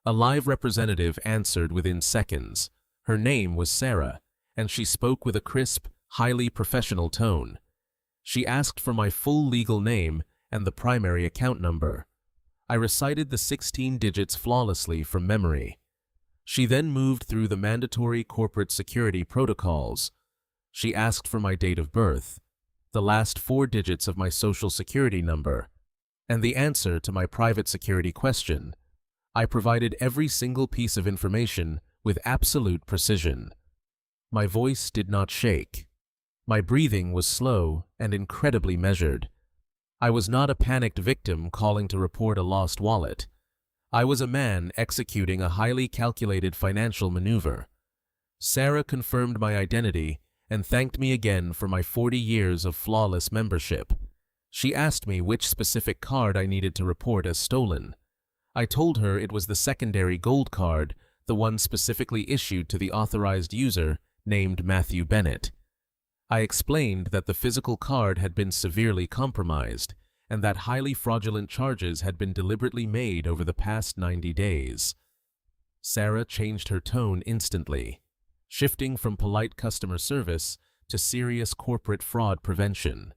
A live representative answered within seconds. Her name was Sarah, and she spoke with a crisp, highly professional tone. She asked for my full legal name and the primary account number. I recited the 16 digits flawlessly from memory. She then moved through the mandatory corporate security protocols. She asked for my date of birth, the last 4 digits of my social security number, and the answer to my private security question. I provided every single piece of information with absolute precision. My voice did not shake. My breathing was slow and incredibly measured. I was not a panicked victim calling to report a lost wallet. I was a man executing a highly calculated financial maneuver. Sarah confirmed my identity and thanked me again for my 40 years of flawless membership. She asked me which specific card I needed to report as stolen. I told her it was the secondary gold card, the one specifically issued to the authorized user named Matthew Bennett. I explained that the physical card had been severely compromised and that highly fraudulent charges had been deliberately made over the past 90 days. Sarah changed her tone instantly, shifting from polite customer service to serious corporate fraud prevention.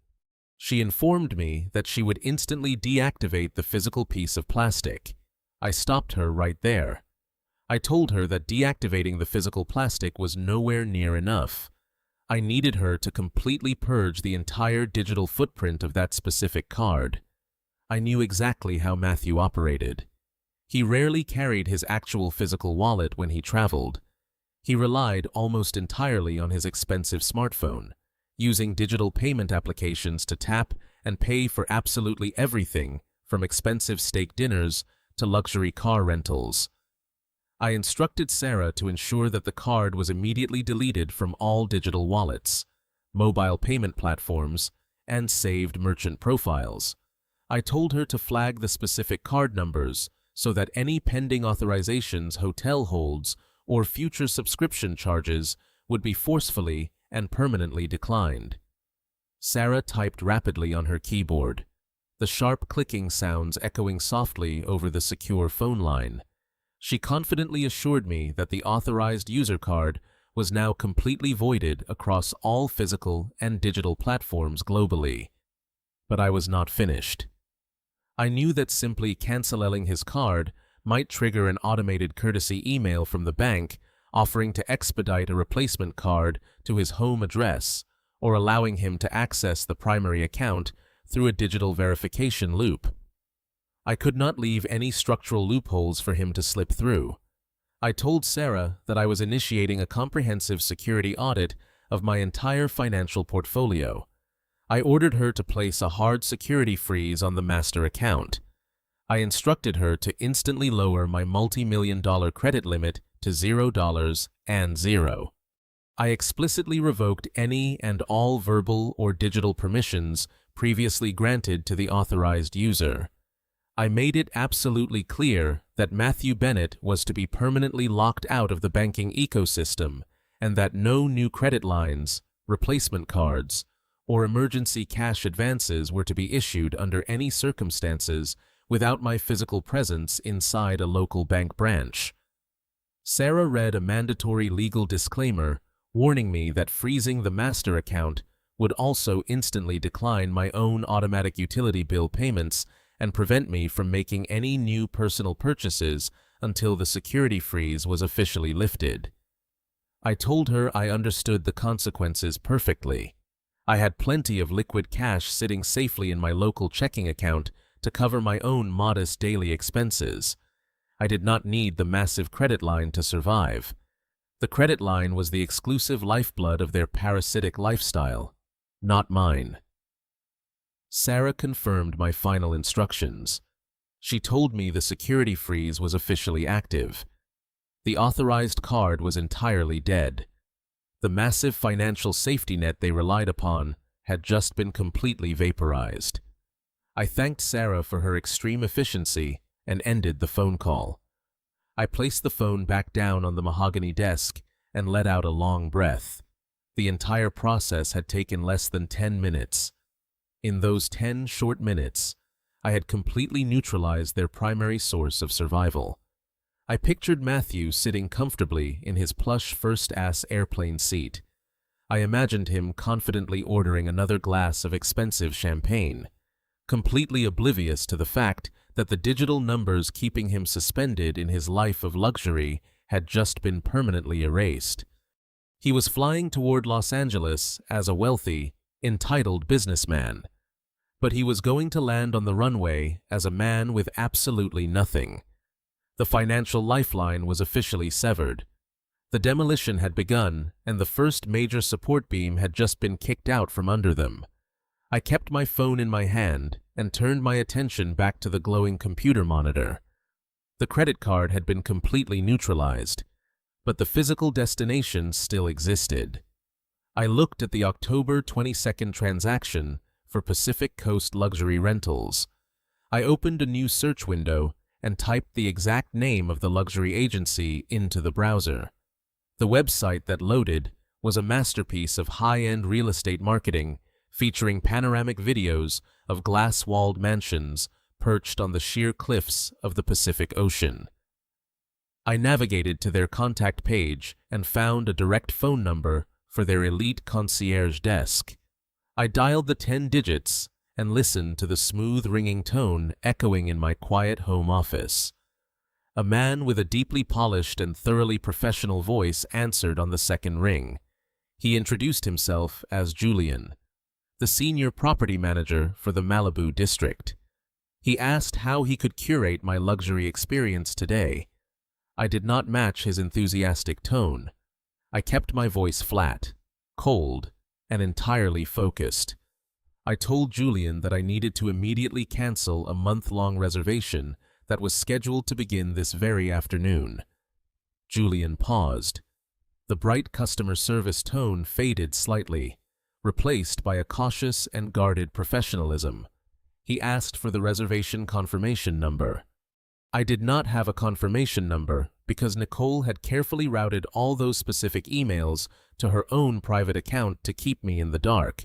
She informed me that she would instantly deactivate the physical piece of plastic. I stopped her right there. I told her that deactivating the physical plastic was nowhere near enough. I needed her to completely purge the entire digital footprint of that specific card. I knew exactly how Matthew operated. He rarely carried his actual physical wallet when he traveled. He relied almost entirely on his expensive smartphone, using digital payment applications to tap and pay for absolutely everything from expensive steak dinners to luxury car rentals. I instructed Sarah to ensure that the card was immediately deleted from all digital wallets, mobile payment platforms, and saved merchant profiles. I told her to flag the specific card numbers so that any pending authorizations hotel holds or future subscription charges would be forcefully and permanently declined. Sarah typed rapidly on her keyboard, the sharp clicking sounds echoing softly over the secure phone line. She confidently assured me that the authorized user card was now completely voided across all physical and digital platforms globally. But I was not finished. I knew that simply canceling his card might trigger an automated courtesy email from the bank offering to expedite a replacement card to his home address or allowing him to access the primary account through a digital verification loop. I could not leave any structural loopholes for him to slip through. I told Sarah that I was initiating a comprehensive security audit of my entire financial portfolio. I ordered her to place a hard security freeze on the master account. I instructed her to instantly lower my multi-million-dollar credit limit to $0 and zero. I explicitly revoked any and all verbal or digital permissions previously granted to the authorized user. I made it absolutely clear that Matthew Bennett was to be permanently locked out of the banking ecosystem and that no new credit lines, replacement cards, or emergency cash advances were to be issued under any circumstances without my physical presence inside a local bank branch. Sarah read a mandatory legal disclaimer warning me that freezing the master account would also instantly decline my own automatic utility bill payments and prevent me from making any new personal purchases until the security freeze was officially lifted. I told her I understood the consequences perfectly. I had plenty of liquid cash sitting safely in my local checking account to cover my own modest daily expenses. I did not need the massive credit line to survive. The credit line was the exclusive lifeblood of their parasitic lifestyle, not mine. Sarah confirmed my final instructions. She told me the security freeze was officially active. The authorized card was entirely dead. The massive financial safety net they relied upon had just been completely vaporized. I thanked Sarah for her extreme efficiency and ended the phone call. I placed the phone back down on the mahogany desk and let out a long breath. The entire process had taken less than 10 minutes. In those 10 short minutes, I had completely neutralized their primary source of survival. I pictured Matthew sitting comfortably in his plush first-class airplane seat. I imagined him confidently ordering another glass of expensive champagne, completely oblivious to the fact that the digital numbers keeping him suspended in his life of luxury had just been permanently erased. He was flying toward Los Angeles as a wealthy, entitled businessman, but he was going to land on the runway as a man with absolutely nothing. The financial lifeline was officially severed. The demolition had begun, and the first major support beam had just been kicked out from under them. I kept my phone in my hand and turned my attention back to the glowing computer monitor. The credit card had been completely neutralized, but the physical destination still existed. I looked at the October 22nd transaction for Pacific Coast Luxury Rentals. I opened a new search window and typed the exact name of the luxury agency into the browser. The website that loaded was a masterpiece of high-end real estate marketing featuring panoramic videos of glass-walled mansions perched on the sheer cliffs of the Pacific Ocean. I navigated to their contact page and found a direct phone number for their elite concierge desk. I dialed the 10 digits and listened to the smooth ringing tone echoing in my quiet home office. A man with a deeply polished and thoroughly professional voice answered on the second ring. He introduced himself as Julian, the senior property manager for the Malibu district. He asked how he could curate my luxury experience today. I did not match his enthusiastic tone. I kept my voice flat, cold, and entirely focused. I told Julian that I needed to immediately cancel a month-long reservation that was scheduled to begin this very afternoon. Julian paused. The bright customer service tone faded slightly, replaced by a cautious and guarded professionalism. He asked for the reservation confirmation number. I did not have a confirmation number because Nicole had carefully routed all those specific emails to her own private account to keep me in the dark.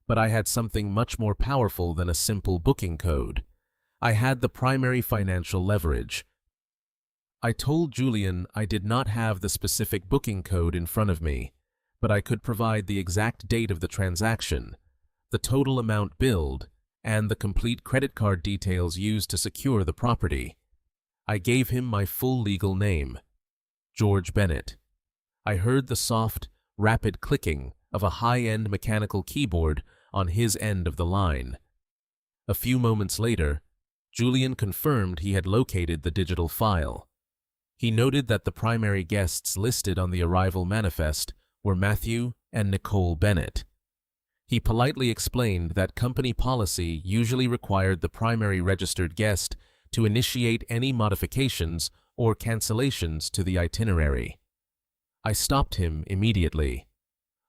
But I had something much more powerful than a simple booking code. I had the primary financial leverage. I told Julian I did not have the specific booking code in front of me, but I could provide the exact date of the transaction, the total amount billed, and the complete credit card details used to secure the property. I gave him my full legal name, George Bennett. I heard the soft, rapid clicking of a high-end mechanical keyboard on his end of the line. A few moments later, Julian confirmed he had located the digital file. He noted that the primary guests listed on the arrival manifest were Matthew and Nicole Bennett. He politely explained that company policy usually required the primary registered guest to initiate any modifications or cancellations to the itinerary. I stopped him immediately.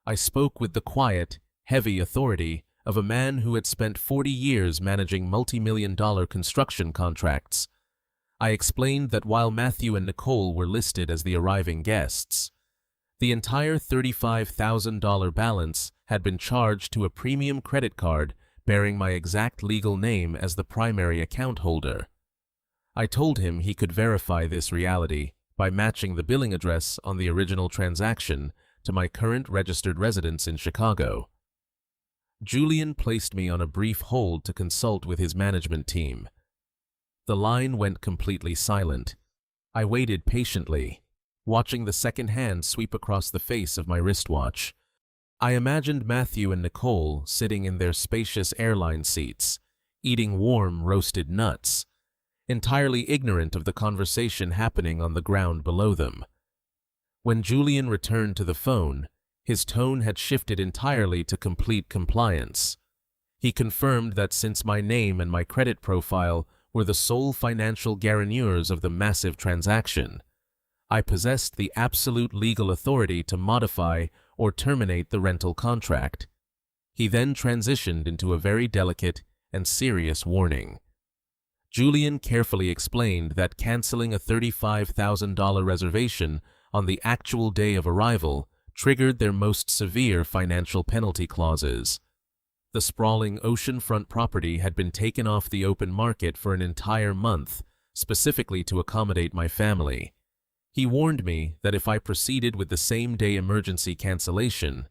I spoke with the quiet, heavy authority of a man who had spent 40 years managing multi-million-dollar construction contracts. I explained that while Matthew and Nicole were listed as the arriving guests, the entire $35,000 balance had been charged to a premium credit card bearing my exact legal name as the primary account holder. I told him he could verify this reality by matching the billing address on the original transaction to my current registered residence in Chicago. Julian placed me on a brief hold to consult with his management team. The line went completely silent. I waited patiently, watching the second hand sweep across the face of my wristwatch. I imagined Matthew and Nicole sitting in their spacious airline seats, eating warm roasted nuts, entirely ignorant of the conversation happening on the ground below them. When Julian returned to the phone, his tone had shifted entirely to complete compliance. He confirmed that since my name and my credit profile were the sole financial guarantors of the massive transaction, I possessed the absolute legal authority to modify or terminate the rental contract. He then transitioned into a very delicate and serious warning. Julian carefully explained that canceling a $35,000 reservation on the actual day of arrival triggered their most severe financial penalty clauses. The sprawling oceanfront property had been taken off the open market for an entire month, specifically to accommodate my family. He warned me that if I proceeded with the same-day emergency cancellation,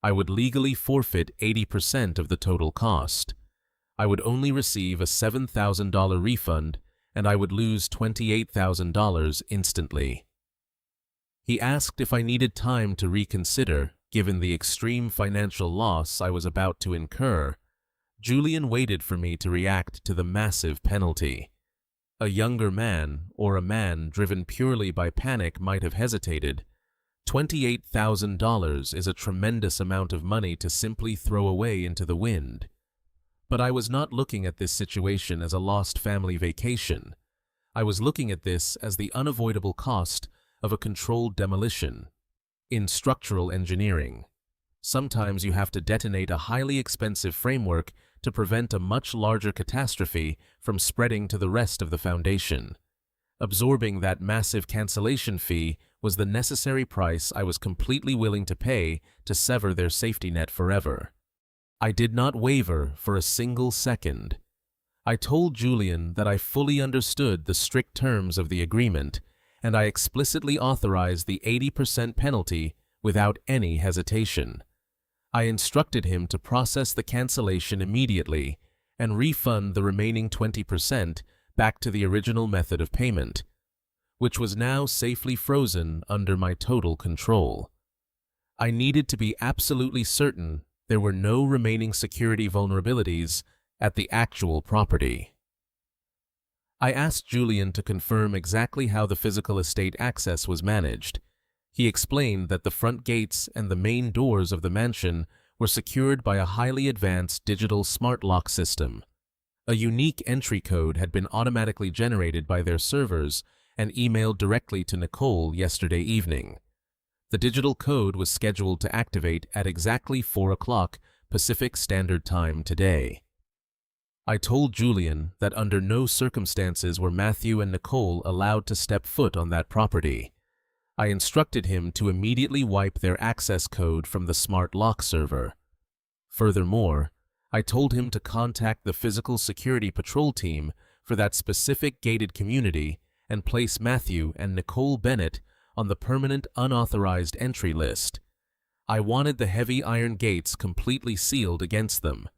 I would legally forfeit 80% of the total cost. I would only receive a $7,000 refund, and I would lose $28,000 instantly. He asked if I needed time to reconsider, given the extreme financial loss I was about to incur. Julian waited for me to react to the massive penalty. A younger man, or a man driven purely by panic, might have hesitated. $28,000 is a tremendous amount of money to simply throw away into the wind. But I was not looking at this situation as a lost family vacation. I was looking at this as the unavoidable cost of a controlled demolition. In structural engineering, sometimes you have to detonate a highly expensive framework to prevent a much larger catastrophe from spreading to the rest of the foundation. Absorbing that massive cancellation fee was the necessary price I was completely willing to pay to sever their safety net forever. I did not waver for a single second. I told Julian that I fully understood the strict terms of the agreement, and I explicitly authorized the 80% penalty without any hesitation. I instructed him to process the cancellation immediately and refund the remaining 20% back to the original method of payment, which was now safely frozen under my total control. I needed to be absolutely certain there were no remaining security vulnerabilities at the actual property. I asked Julian to confirm exactly how the physical estate access was managed. He explained that the front gates and the main doors of the mansion were secured by a highly advanced digital smart lock system. A unique entry code had been automatically generated by their servers and emailed directly to Nicole yesterday evening. The digital code was scheduled to activate at exactly 4 o'clock Pacific Standard Time today. I told Julian that under no circumstances were Matthew and Nicole allowed to step foot on that property. I instructed him to immediately wipe their access code from the smart lock server. Furthermore, I told him to contact the physical security patrol team for that specific gated community and place Matthew and Nicole Bennett on the permanent unauthorized entry list. I wanted the heavy iron gates completely sealed against them.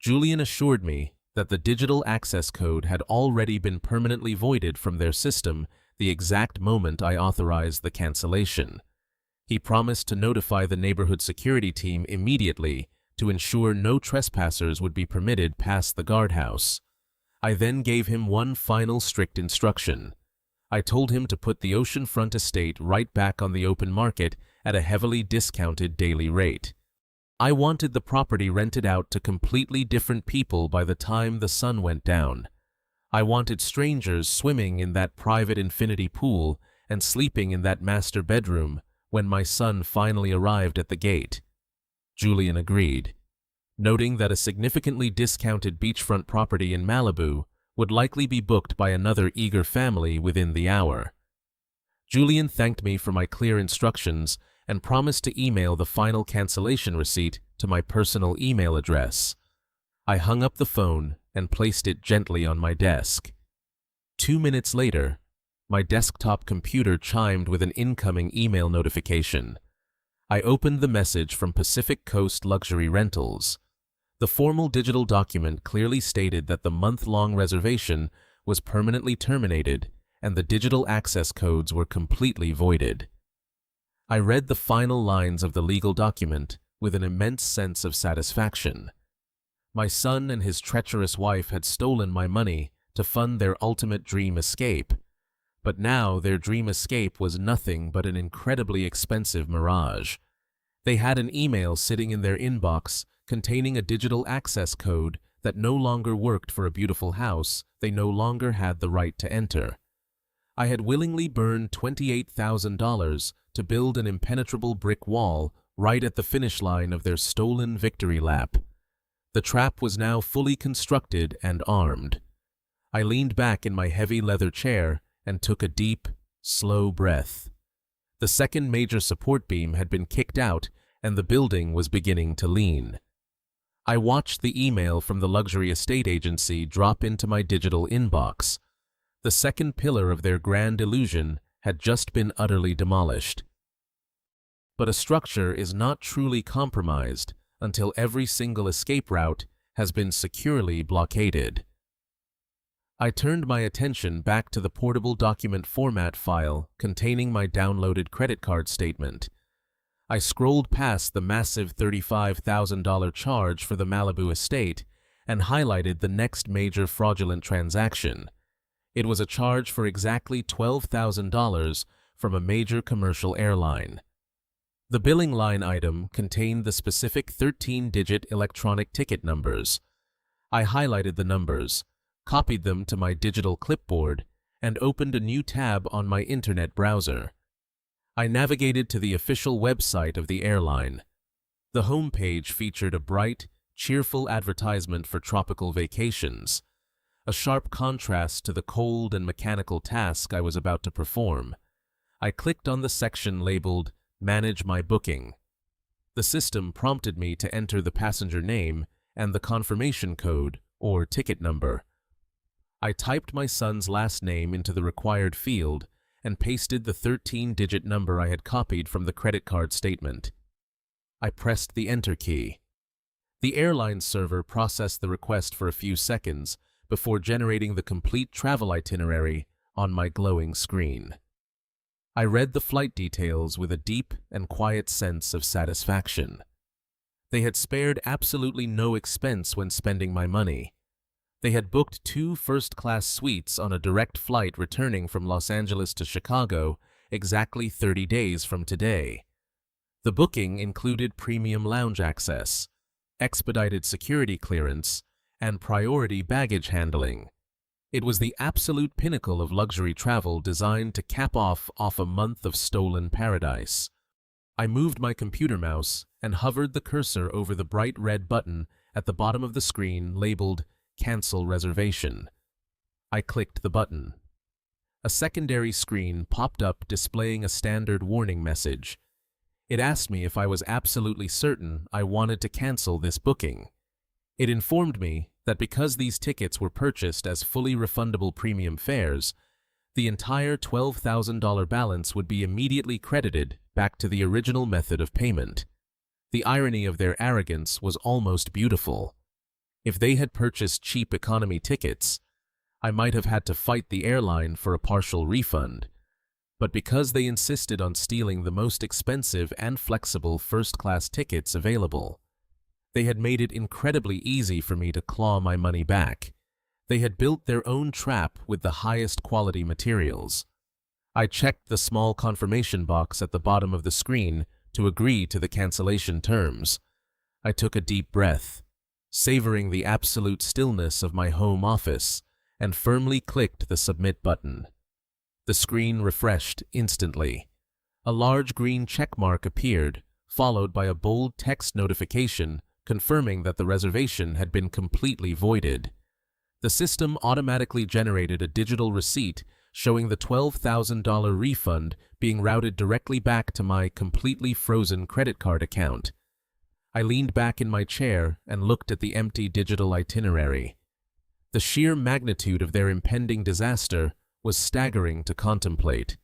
Julian assured me that the digital access code had already been permanently voided from their system the exact moment I authorized the cancellation. He promised to notify the neighborhood security team immediately to ensure no trespassers would be permitted past the guardhouse. I then gave him one final strict instruction. I told him to put the oceanfront estate right back on the open market at a heavily discounted daily rate. I wanted the property rented out to completely different people by the time the sun went down. I wanted strangers swimming in that private infinity pool and sleeping in that master bedroom when my son finally arrived at the gate. Julian agreed, noting that a significantly discounted beachfront property in Malibu would likely be booked by another eager family within the hour. Julian thanked me for my clear instructions and promised to email the final cancellation receipt to my personal email address. I hung up the phone and placed it gently on my desk. 2 minutes later, my desktop computer chimed with an incoming email notification. I opened the message from Pacific Coast Luxury Rentals. The formal digital document clearly stated that the month-long reservation was permanently terminated and the digital access codes were completely voided. I read the final lines of the legal document with an immense sense of satisfaction. My son and his treacherous wife had stolen my money to fund their ultimate dream escape, but now their dream escape was nothing but an incredibly expensive mirage. They had an email sitting in their inbox containing a digital access code that no longer worked for a beautiful house they no longer had the right to enter. I had willingly burned $28,000 to build an impenetrable brick wall right at the finish line of their stolen victory lap. The trap was now fully constructed and armed. I leaned back in my heavy leather chair and took a deep, slow breath. The second major support beam had been kicked out and the building was beginning to lean. I watched the email from the luxury estate agency drop into my digital inbox. The second pillar of their grand illusion had just been utterly demolished. But a structure is not truly compromised until every single escape route has been securely blockaded. I turned my attention back to the portable document format file containing my downloaded credit card statement. I scrolled past the massive $35,000 charge for the Malibu estate and highlighted the next major fraudulent transaction. It was a charge for exactly $12,000 from a major commercial airline. The billing line item contained the specific 13-digit electronic ticket numbers. I highlighted the numbers, copied them to my digital clipboard, and opened a new tab on my internet browser. I navigated to the official website of the airline. The homepage featured a bright, cheerful advertisement for tropical vacations, a sharp contrast to the cold and mechanical task I was about to perform. I clicked on the section labeled Manage My Booking. The system prompted me to enter the passenger name and the confirmation code, or ticket number. I typed my son's last name into the required field and pasted the 13-digit number I had copied from the credit card statement. I pressed the Enter key. The airline server processed the request for a few seconds before generating the complete travel itinerary on my glowing screen. I read the flight details with a deep and quiet sense of satisfaction. They had spared absolutely no expense when spending my money. They had booked 2 first-class suites on a direct flight returning from Los Angeles to Chicago exactly 30 days from today. The booking included premium lounge access, expedited security clearance, and priority baggage handling. It was the absolute pinnacle of luxury travel designed to cap off a month of stolen paradise. I moved my computer mouse and hovered the cursor over the bright red button at the bottom of the screen labeled Cancel Reservation. I clicked the button. A secondary screen popped up displaying a standard warning message. It asked me if I was absolutely certain I wanted to cancel this booking. It informed me that because these tickets were purchased as fully refundable premium fares, The entire $12,000 balance would be immediately credited back to the original method of payment. The irony of their arrogance was almost beautiful. If they had purchased cheap economy tickets, I might have had to fight the airline for a partial refund. But because they insisted on stealing the most expensive and flexible first-class tickets available, they had made it incredibly easy for me to claw my money back. They had built their own trap with the highest quality materials. I checked the small confirmation box at the bottom of the screen to agree to the cancellation terms. I took a deep breath, savoring the absolute stillness of my home office, and firmly clicked the submit button. The screen refreshed instantly. A large green check mark appeared, followed by a bold text notification confirming that the reservation had been completely voided. The system automatically generated a digital receipt showing the $12,000 refund being routed directly back to my completely frozen credit card account. I leaned back in my chair and looked at the empty digital itinerary. The sheer magnitude of their impending disaster was staggering to contemplate.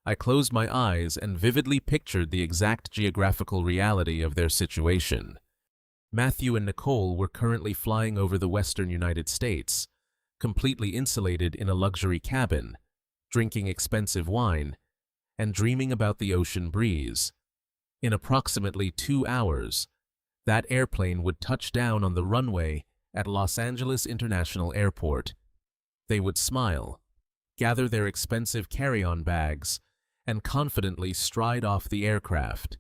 I closed my eyes and vividly pictured the exact geographical reality of their situation. Matthew and Nicole were currently flying over the western United States, completely insulated in a luxury cabin, drinking expensive wine, and dreaming about the ocean breeze. In approximately 2 hours, that airplane would touch down on the runway at Los Angeles International Airport. They would smile, gather their expensive carry-on bags, and confidently stride off the aircraft.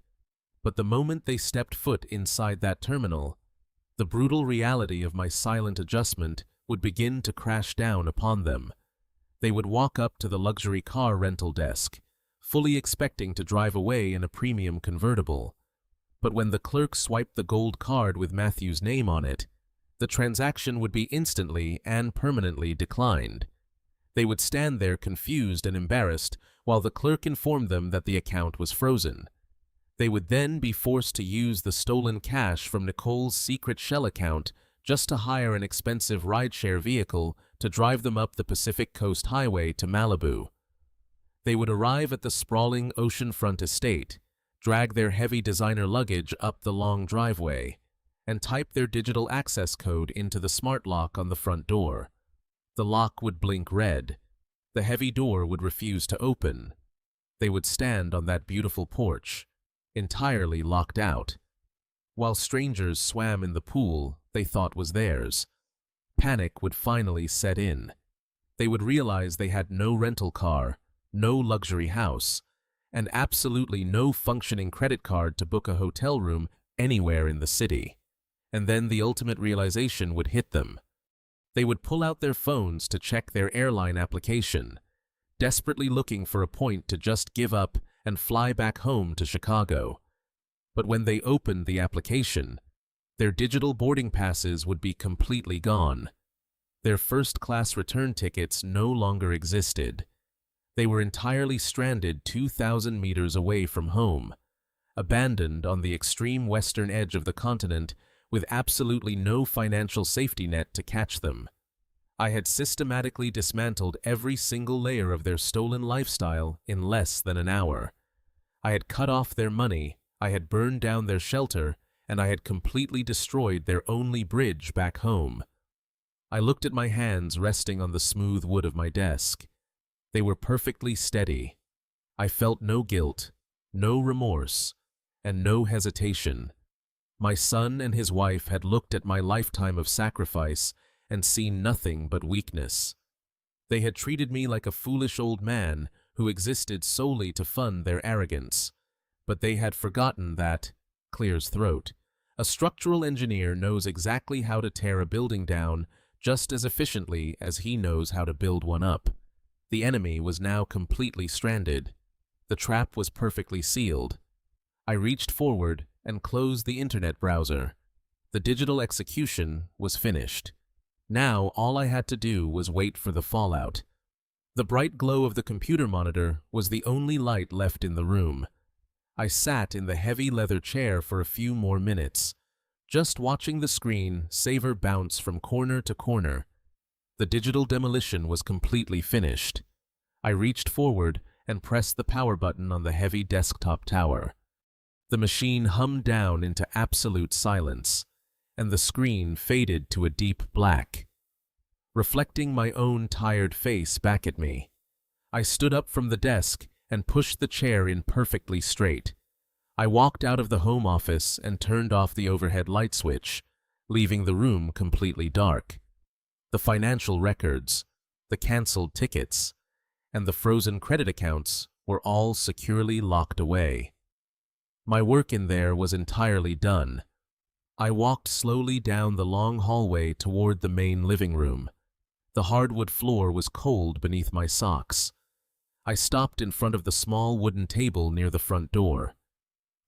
But the moment they stepped foot inside that terminal, the brutal reality of my silent adjustment would begin to crash down upon them. They would walk up to the luxury car rental desk, fully expecting to drive away in a premium convertible. But when the clerk swiped the gold card with Matthew's name on it, the transaction would be instantly and permanently declined. They would stand there confused and embarrassed while the clerk informed them that the account was frozen. They would then be forced to use the stolen cash from Nicole's secret shell account just to hire an expensive rideshare vehicle to drive them up the Pacific Coast Highway to Malibu. They would arrive at the sprawling oceanfront estate, drag their heavy designer luggage up the long driveway, and type their digital access code into the smart lock on the front door. The lock would blink red. The heavy door would refuse to open. They would stand on that beautiful porch, entirely locked out, while strangers swam in the pool they thought was theirs. Panic would finally set in. They would realize they had no rental car, no luxury house, and absolutely no functioning credit card to book a hotel room anywhere in the city. And then the ultimate realization would hit them. They would pull out their phones to check their airline application, desperately looking for a point to just give up and fly back home to Chicago. But when they opened the application, their digital boarding passes would be completely gone. Their first-class return tickets no longer existed. They were entirely stranded 2,000 meters away from home, abandoned on the extreme western edge of the continent with absolutely no financial safety net to catch them. I had systematically dismantled every single layer of their stolen lifestyle in less than an hour. I had cut off their money, I had burned down their shelter, and I had completely destroyed their only bridge back home. I looked at my hands resting on the smooth wood of my desk. They were perfectly steady. I felt no guilt, no remorse, and no hesitation. My son and his wife had looked at my lifetime of sacrifice and seen nothing but weakness. They had treated me like a foolish old man who existed solely to fund their arrogance. But they had forgotten that, clears throat, a structural engineer knows exactly how to tear a building down just as efficiently as he knows how to build one up. The enemy was now completely stranded. The trap was perfectly sealed. I reached forward and closed the internet browser. The digital execution was finished. Now all I had to do was wait for the fallout. The bright glow of the computer monitor was the only light left in the room. I sat in the heavy leather chair for a few more minutes, just watching the screen savor bounce from corner to corner. The digital demolition was completely finished. I reached forward and pressed the power button on the heavy desktop tower. The machine hummed down into absolute silence, and the screen faded to a deep black. Reflecting my own tired face back at me, I stood up from the desk and pushed the chair in perfectly straight. I walked out of the home office and turned off the overhead light switch, leaving the room completely dark. The financial records, the canceled tickets, and the frozen credit accounts were all securely locked away. My work in there was entirely done. I walked slowly down the long hallway toward the main living room. The hardwood floor was cold beneath my socks. I stopped in front of the small wooden table near the front door.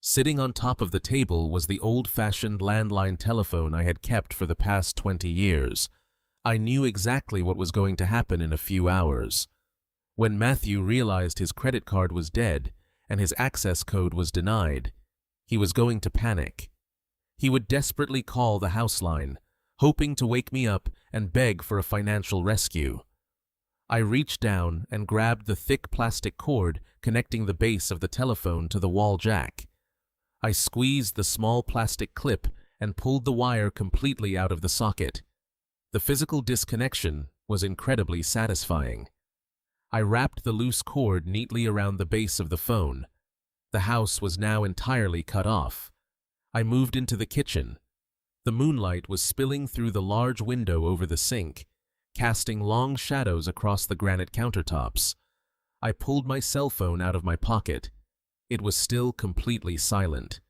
Sitting on top of the table was the old-fashioned landline telephone I had kept for the past 20 years. I knew exactly what was going to happen in a few hours. When Matthew realized his credit card was dead and his access code was denied, he was going to panic. He would desperately call the house line, hoping to wake me up and beg for a financial rescue. I reached down and grabbed the thick plastic cord connecting the base of the telephone to the wall jack. I squeezed the small plastic clip and pulled the wire completely out of the socket. The physical disconnection was incredibly satisfying. I wrapped the loose cord neatly around the base of the phone. The house was now entirely cut off. I moved into the kitchen. The moonlight was spilling through the large window over the sink, casting long shadows across the granite countertops. I pulled my cell phone out of my pocket. It was still completely silent.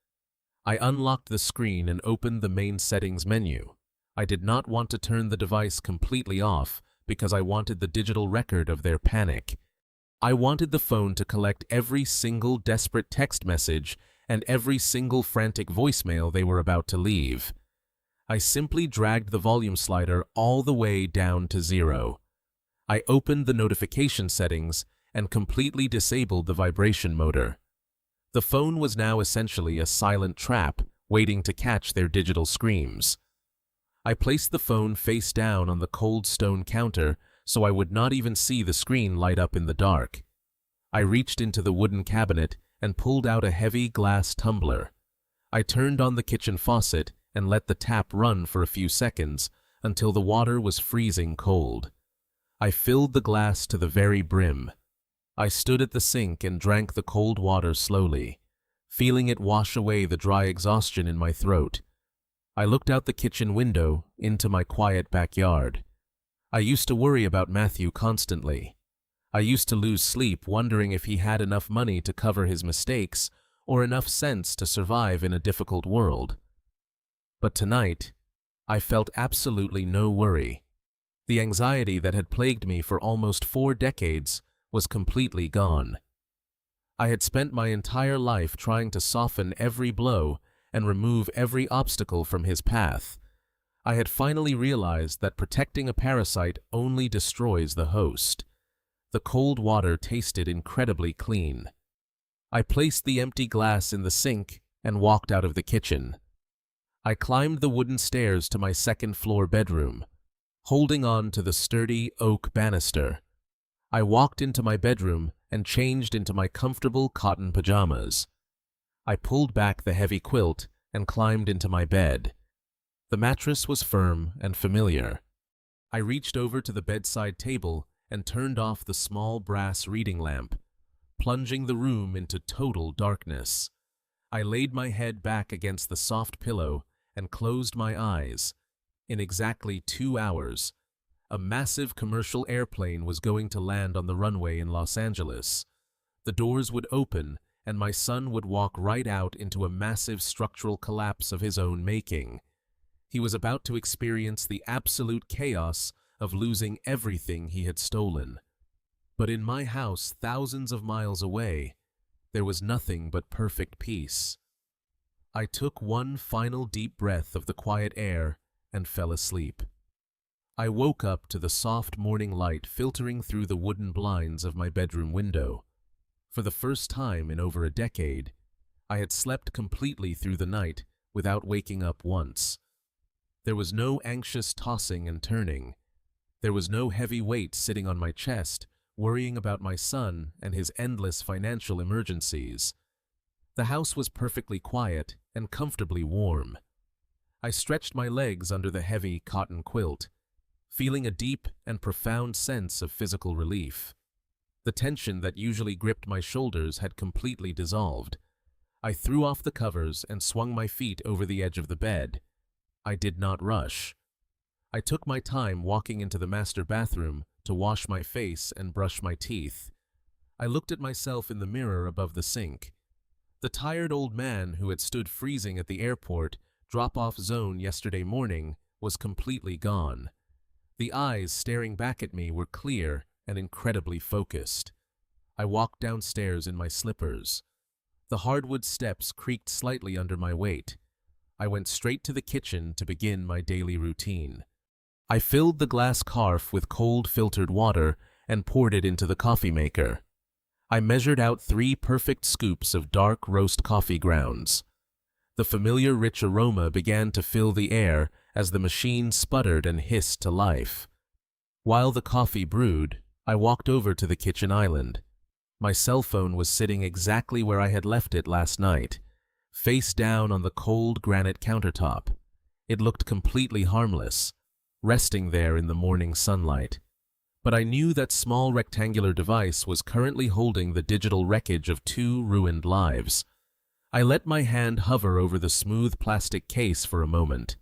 I unlocked the screen and opened the main settings menu. I did not want to turn the device completely off because I wanted the digital record of their panic. I wanted the phone to collect every single desperate text message and every single frantic voicemail they were about to leave. I simply dragged the volume slider all the way down to 0. I opened the notification settings and completely disabled the vibration motor. The phone was now essentially a silent trap waiting to catch their digital screams. I placed the phone face down on the cold stone counter so I would not even see the screen light up in the dark. I reached into the wooden cabinet and pulled out a heavy glass tumbler. I turned on the kitchen faucet and let the tap run for a few seconds until the water was freezing cold. I filled the glass to the very brim. I stood at the sink and drank the cold water slowly, feeling it wash away the dry exhaustion in my throat. I looked out the kitchen window into my quiet backyard. I used to worry about Matthew constantly. I used to lose sleep wondering if he had enough money to cover his mistakes or enough sense to survive in a difficult world. But tonight, I felt absolutely no worry. The anxiety that had plagued me for almost 4 decades was completely gone. I had spent my entire life trying to soften every blow and remove every obstacle from his path. I had finally realized that protecting a parasite only destroys the host. The cold water tasted incredibly clean. I placed the empty glass in the sink and walked out of the kitchen. I climbed the wooden stairs to my second-floor bedroom, holding on to the sturdy oak banister. I walked into my bedroom and changed into my comfortable cotton pajamas. I pulled back the heavy quilt and climbed into my bed. The mattress was firm and familiar. I reached over to the bedside table and turned off the small brass reading lamp, plunging the room into total darkness. I laid my head back against the soft pillow and closed my eyes. In exactly 2 hours, a massive commercial airplane was going to land on the runway in Los Angeles. The doors would open, and my son would walk right out into a massive structural collapse of his own making. He was about to experience the absolute chaos of losing everything he had stolen. But in my house, thousands of miles away, there was nothing but perfect peace. I took one final deep breath of the quiet air and fell asleep. I woke up to the soft morning light filtering through the wooden blinds of my bedroom window. For the first time in over a decade, I had slept completely through the night without waking up once. There was no anxious tossing and turning. There was no heavy weight sitting on my chest, worrying about my son and his endless financial emergencies. The house was perfectly quiet and comfortably warm. I stretched my legs under the heavy cotton quilt, feeling a deep and profound sense of physical relief. The tension that usually gripped my shoulders had completely dissolved. I threw off the covers and swung my feet over the edge of the bed. I did not rush. I took my time walking into the master bathroom to wash my face and brush my teeth. I looked at myself in the mirror above the sink. The tired old man who had stood freezing at the airport drop-off zone yesterday morning was completely gone. The eyes staring back at me were clear and incredibly focused. I walked downstairs in my slippers. The hardwood steps creaked slightly under my weight. I went straight to the kitchen to begin my daily routine. I filled the glass carafe with cold filtered water and poured it into the coffee maker. I measured out 3 perfect scoops of dark roast coffee grounds. The familiar rich aroma began to fill the air as the machine sputtered and hissed to life. While the coffee brewed, I walked over to the kitchen island. My cell phone was sitting exactly where I had left it last night, face down on the cold granite countertop. It looked completely harmless, resting there in the morning sunlight. But I knew that small rectangular device was currently holding the digital wreckage of 2 ruined lives. I let my hand hover over the smooth plastic case for a moment.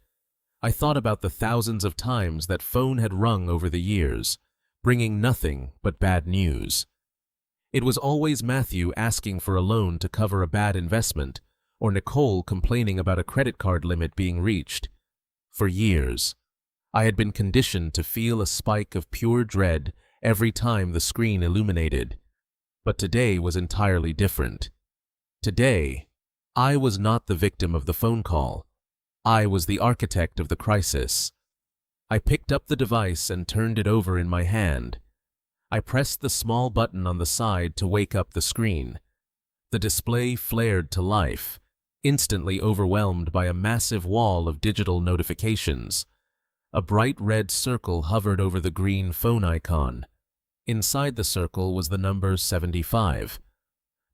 I thought about the thousands of times that phone had rung over the years, bringing nothing but bad news. It was always Matthew asking for a loan to cover a bad investment, or Nicole complaining about a credit card limit being reached. For years, I had been conditioned to feel a spike of pure dread every time the screen illuminated. But today was entirely different. Today, I was not the victim of the phone call. I was the architect of the crisis. I picked up the device and turned it over in my hand. I pressed the small button on the side to wake up the screen. The display flared to life, instantly overwhelmed by a massive wall of digital notifications. A bright red circle hovered over the green phone icon. Inside the circle was the number 75.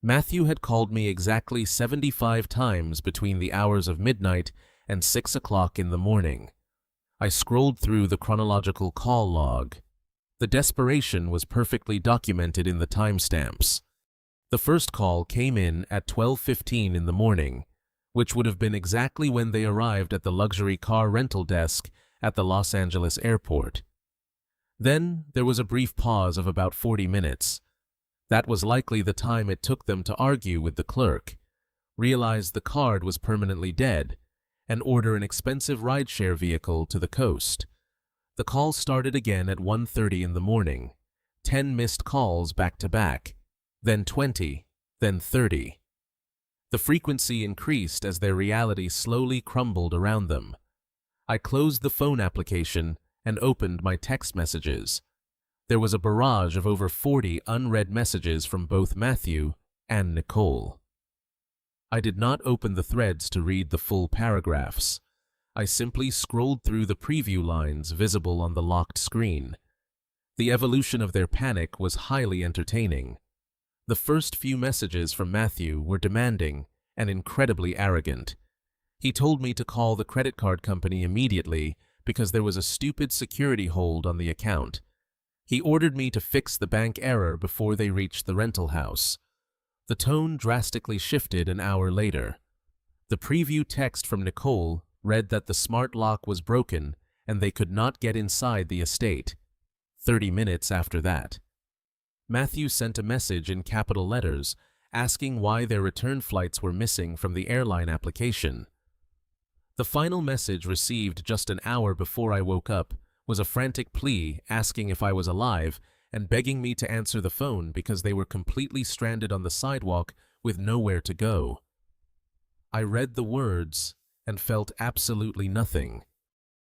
Matthew had called me exactly 75 times between the hours of midnight and 6 o'clock in the morning. I scrolled through the chronological call log. The desperation was perfectly documented in the timestamps. The first call came in at 12:15 in the morning, which would have been exactly when they arrived at the luxury car rental desk at the Los Angeles airport. Then there was a brief pause of about 40 minutes. That was likely the time it took them to argue with the clerk, realize the card was permanently dead, and order an expensive rideshare vehicle to the coast. The call started again at 1:30 in the morning, 10 missed calls back to back, then 20, then 30. The frequency increased as their reality slowly crumbled around them. I closed the phone application and opened my text messages. There was a barrage of over 40 unread messages from both Matthew and Nicole. I did not open the threads to read the full paragraphs. I simply scrolled through the preview lines visible on the locked screen. The evolution of their panic was highly entertaining. The first few messages from Matthew were demanding and incredibly arrogant. He told me to call the credit card company immediately because there was a stupid security hold on the account. He ordered me to fix the bank error before they reached the rental house. The tone drastically shifted an hour later. The preview text from Nicole read that the smart lock was broken and they could not get inside the estate. 30 minutes after that, Matthew sent a message in capital letters asking why their return flights were missing from the airline application. The final message received just an hour before I woke up was a frantic plea asking if I was alive and begging me to answer the phone because they were completely stranded on the sidewalk with nowhere to go. I read the words and felt absolutely nothing.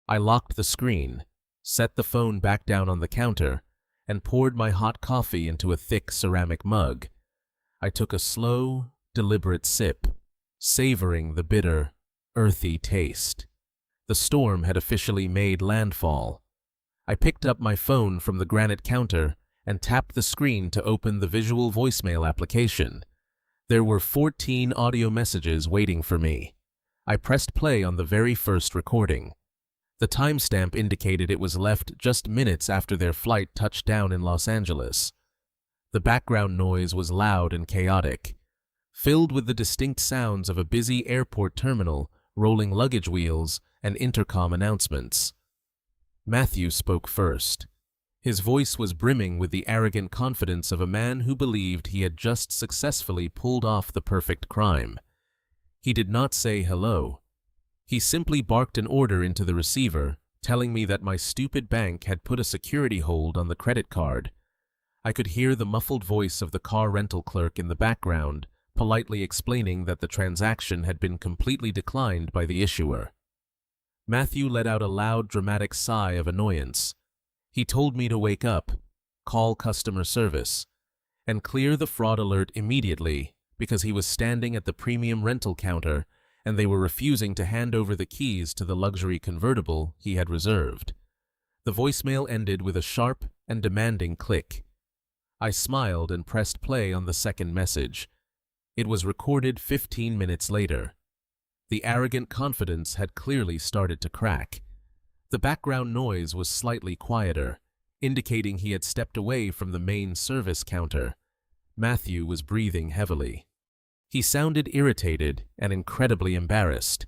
I locked the screen, set the phone back down on the counter, and poured my hot coffee into a thick ceramic mug. I took a slow, deliberate sip, savoring the bitter, earthy taste. The storm had officially made landfall. I picked up my phone from the granite counter and tapped the screen to open the visual voicemail application. There were 14 audio messages waiting for me. I pressed play on the very first recording. The timestamp indicated it was left just minutes after their flight touched down in Los Angeles. The background noise was loud and chaotic, filled with the distinct sounds of a busy airport terminal, rolling luggage wheels, and intercom announcements. Matthew spoke first. His voice was brimming with the arrogant confidence of a man who believed he had just successfully pulled off the perfect crime. He did not say hello. He simply barked an order into the receiver, telling me that my stupid bank had put a security hold on the credit card. I could hear the muffled voice of the car rental clerk in the background, politely explaining that the transaction had been completely declined by the issuer. Matthew let out a loud, dramatic sigh of annoyance. He told me to wake up, call customer service, and clear the fraud alert immediately because he was standing at the premium rental counter and they were refusing to hand over the keys to the luxury convertible he had reserved. The voicemail ended with a sharp and demanding click. I smiled and pressed play on the second message. It was recorded 15 minutes later. The arrogant confidence had clearly started to crack. The background noise was slightly quieter, indicating he had stepped away from the main service counter. Matthew was breathing heavily. He sounded irritated and incredibly embarrassed.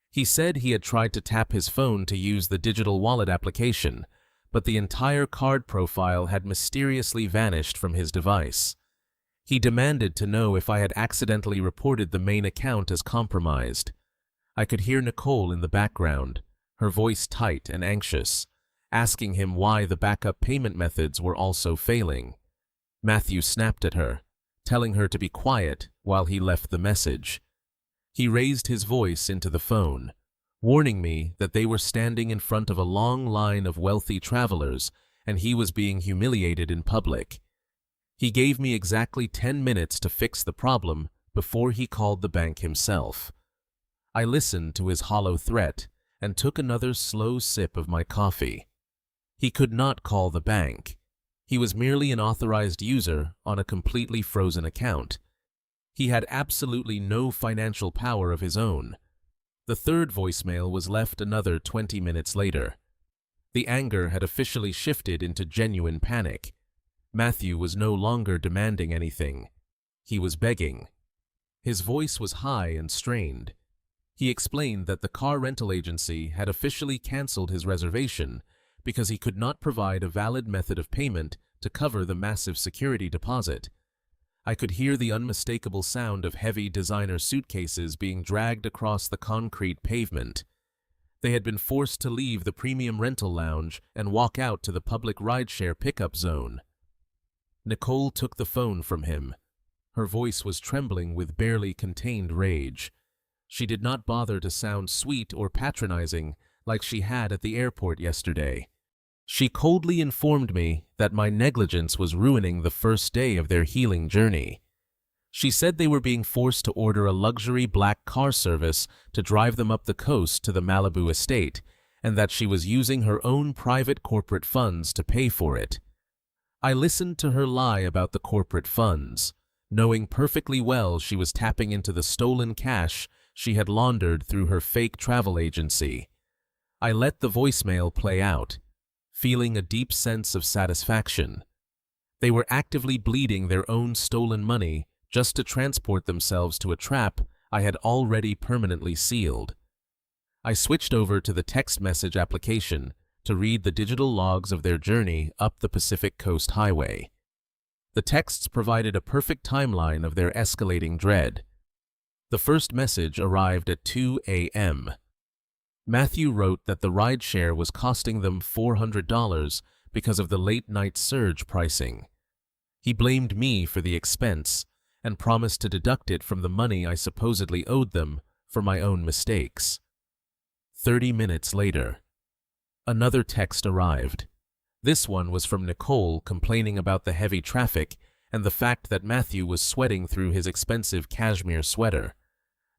He said he had tried to tap his phone to use the digital wallet application, but the entire card profile had mysteriously vanished from his device. He demanded to know if I had accidentally reported the main account as compromised. I could hear Nicole in the background, her voice tight and anxious, asking him why the backup payment methods were also failing. Matthew snapped at her, telling her to be quiet while he left the message. He raised his voice into the phone, warning me that they were standing in front of a long line of wealthy travelers and he was being humiliated in public. He gave me exactly 10 minutes to fix the problem before he called the bank himself. I listened to his hollow threat and took another slow sip of my coffee. He could not call the bank. He was merely an authorized user on a completely frozen account. He had absolutely no financial power of his own. The third voicemail was left another 20 minutes later. The anger had officially shifted into genuine panic. Matthew was no longer demanding anything. He was begging. His voice was high and strained. He explained that the car rental agency had officially canceled his reservation because he could not provide a valid method of payment to cover the massive security deposit. I could hear the unmistakable sound of heavy designer suitcases being dragged across the concrete pavement. They had been forced to leave the premium rental lounge and walk out to the public rideshare pickup zone. Nicole took the phone from him. Her voice was trembling with barely contained rage. She did not bother to sound sweet or patronizing like she had at the airport yesterday. She coldly informed me that my negligence was ruining the first day of their healing journey. She said they were being forced to order a luxury black car service to drive them up the coast to the Malibu estate, and that she was using her own private corporate funds to pay for it. I listened to her lie about the corporate funds, knowing perfectly well she was tapping into the stolen cash she had laundered through her fake travel agency. I let the voicemail play out, feeling a deep sense of satisfaction. They were actively bleeding their own stolen money just to transport themselves to a trap I had already permanently sealed. I switched over to the text message application to read the digital logs of their journey up the Pacific Coast Highway. The texts provided a perfect timeline of their escalating dread. The first message arrived at 2 a.m. Matthew wrote that the rideshare was costing them $400 because of the late-night surge pricing. He blamed me for the expense and promised to deduct it from the money I supposedly owed them for my own mistakes. 30 minutes later, another text arrived. This one was from Nicole complaining about the heavy traffic and the fact that Matthew was sweating through his expensive cashmere sweater.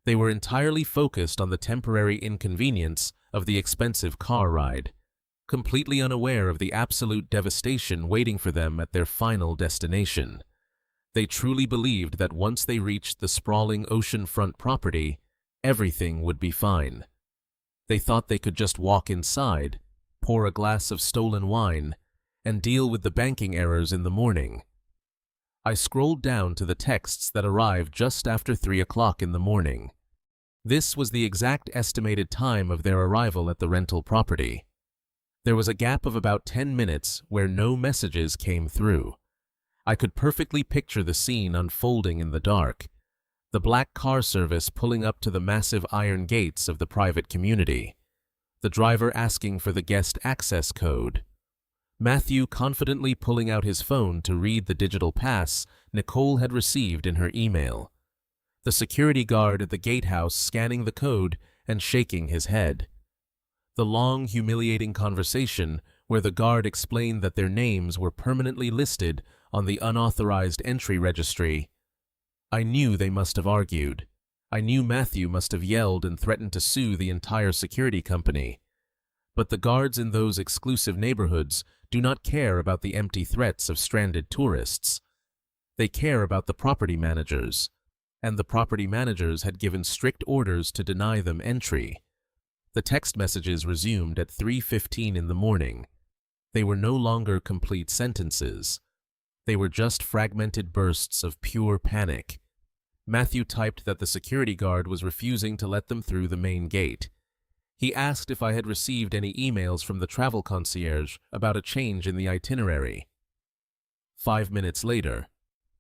They were entirely focused on the temporary inconvenience of the expensive car ride. completely unaware of the absolute devastation waiting for them at their final destination. They truly believed that once they reached the sprawling oceanfront property, everything would be fine. They thought they could just walk inside, pour a glass of stolen wine, and deal with the banking errors in the morning. I scrolled down to the texts that arrived just after 3 o'clock in the morning. This was the exact estimated time of their arrival at the rental property. There was a gap of about 10 minutes where no messages came through. I could perfectly picture the scene unfolding in the dark. The black car service pulling up to the massive iron gates of the private community. The driver asking for the guest access code. Matthew confidently pulling out his phone to read the digital pass Nicole had received in her email. The security guard at the gatehouse scanning the code and shaking his head. The long, humiliating conversation where the guard explained that their names were permanently listed on the unauthorized entry registry. I knew they must have argued. I knew Matthew must have yelled and threatened to sue the entire security company. But the guards in those exclusive neighborhoods do not care about the empty threats of stranded tourists. They care about the property managers, and the property managers had given strict orders to deny them entry. The text messages resumed at 3:15 in the morning. They were no longer complete sentences. They were just fragmented bursts of pure panic. Matthew typed that the security guard was refusing to let them through the main gate. He asked if I had received any emails from the travel concierge about a change in the itinerary. 5 minutes later,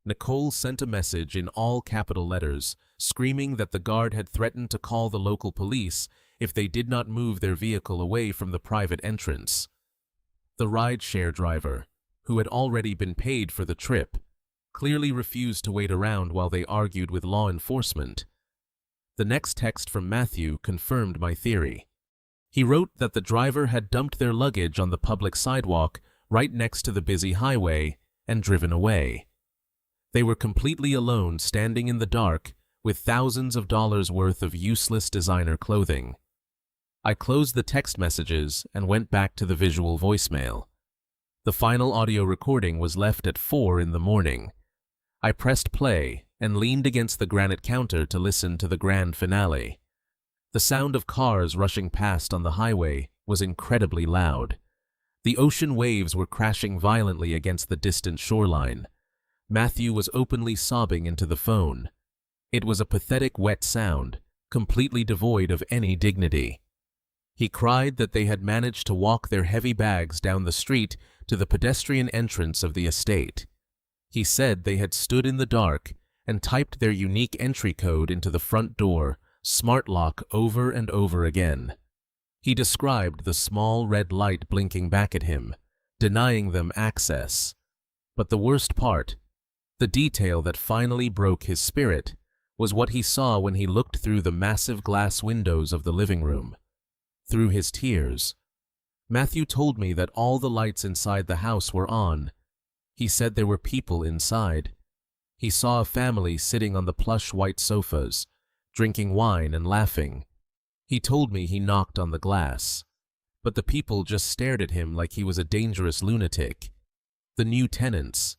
Nicole sent a message in all capital letters, screaming that the guard had threatened to call the local police if they did not move their vehicle away from the private entrance. The ride-share driver, who had already been paid for the trip, clearly refused to wait around while they argued with law enforcement. The next text from Matthew confirmed my theory. He wrote that the driver had dumped their luggage on the public sidewalk right next to the busy highway and driven away. They were completely alone, standing in the dark with thousands of dollars worth of useless designer clothing. I closed the text messages and went back to the visual voicemail. The final audio recording was left at 4 in the morning. I pressed play and leaned against the granite counter to listen to the grand finale. The sound of cars rushing past on the highway was incredibly loud. The ocean waves were crashing violently against the distant shoreline. Matthew was openly sobbing into the phone. It was a pathetic, wet sound, completely devoid of any dignity. He cried that they had managed to walk their heavy bags down the street to the pedestrian entrance of the estate. He said they had stood in the dark and typed their unique entry code into the front door, smart lock, over and over again. He described the small red light blinking back at him, denying them access. But the worst part, the detail that finally broke his spirit, was what he saw when he looked through the massive glass windows of the living room. Through his tears, Matthew told me that all the lights inside the house were on. He said there were people inside. He saw a family sitting on the plush white sofas, drinking wine and laughing. He told me he knocked on the glass, but the people just stared at him like he was a dangerous lunatic. The new tenants,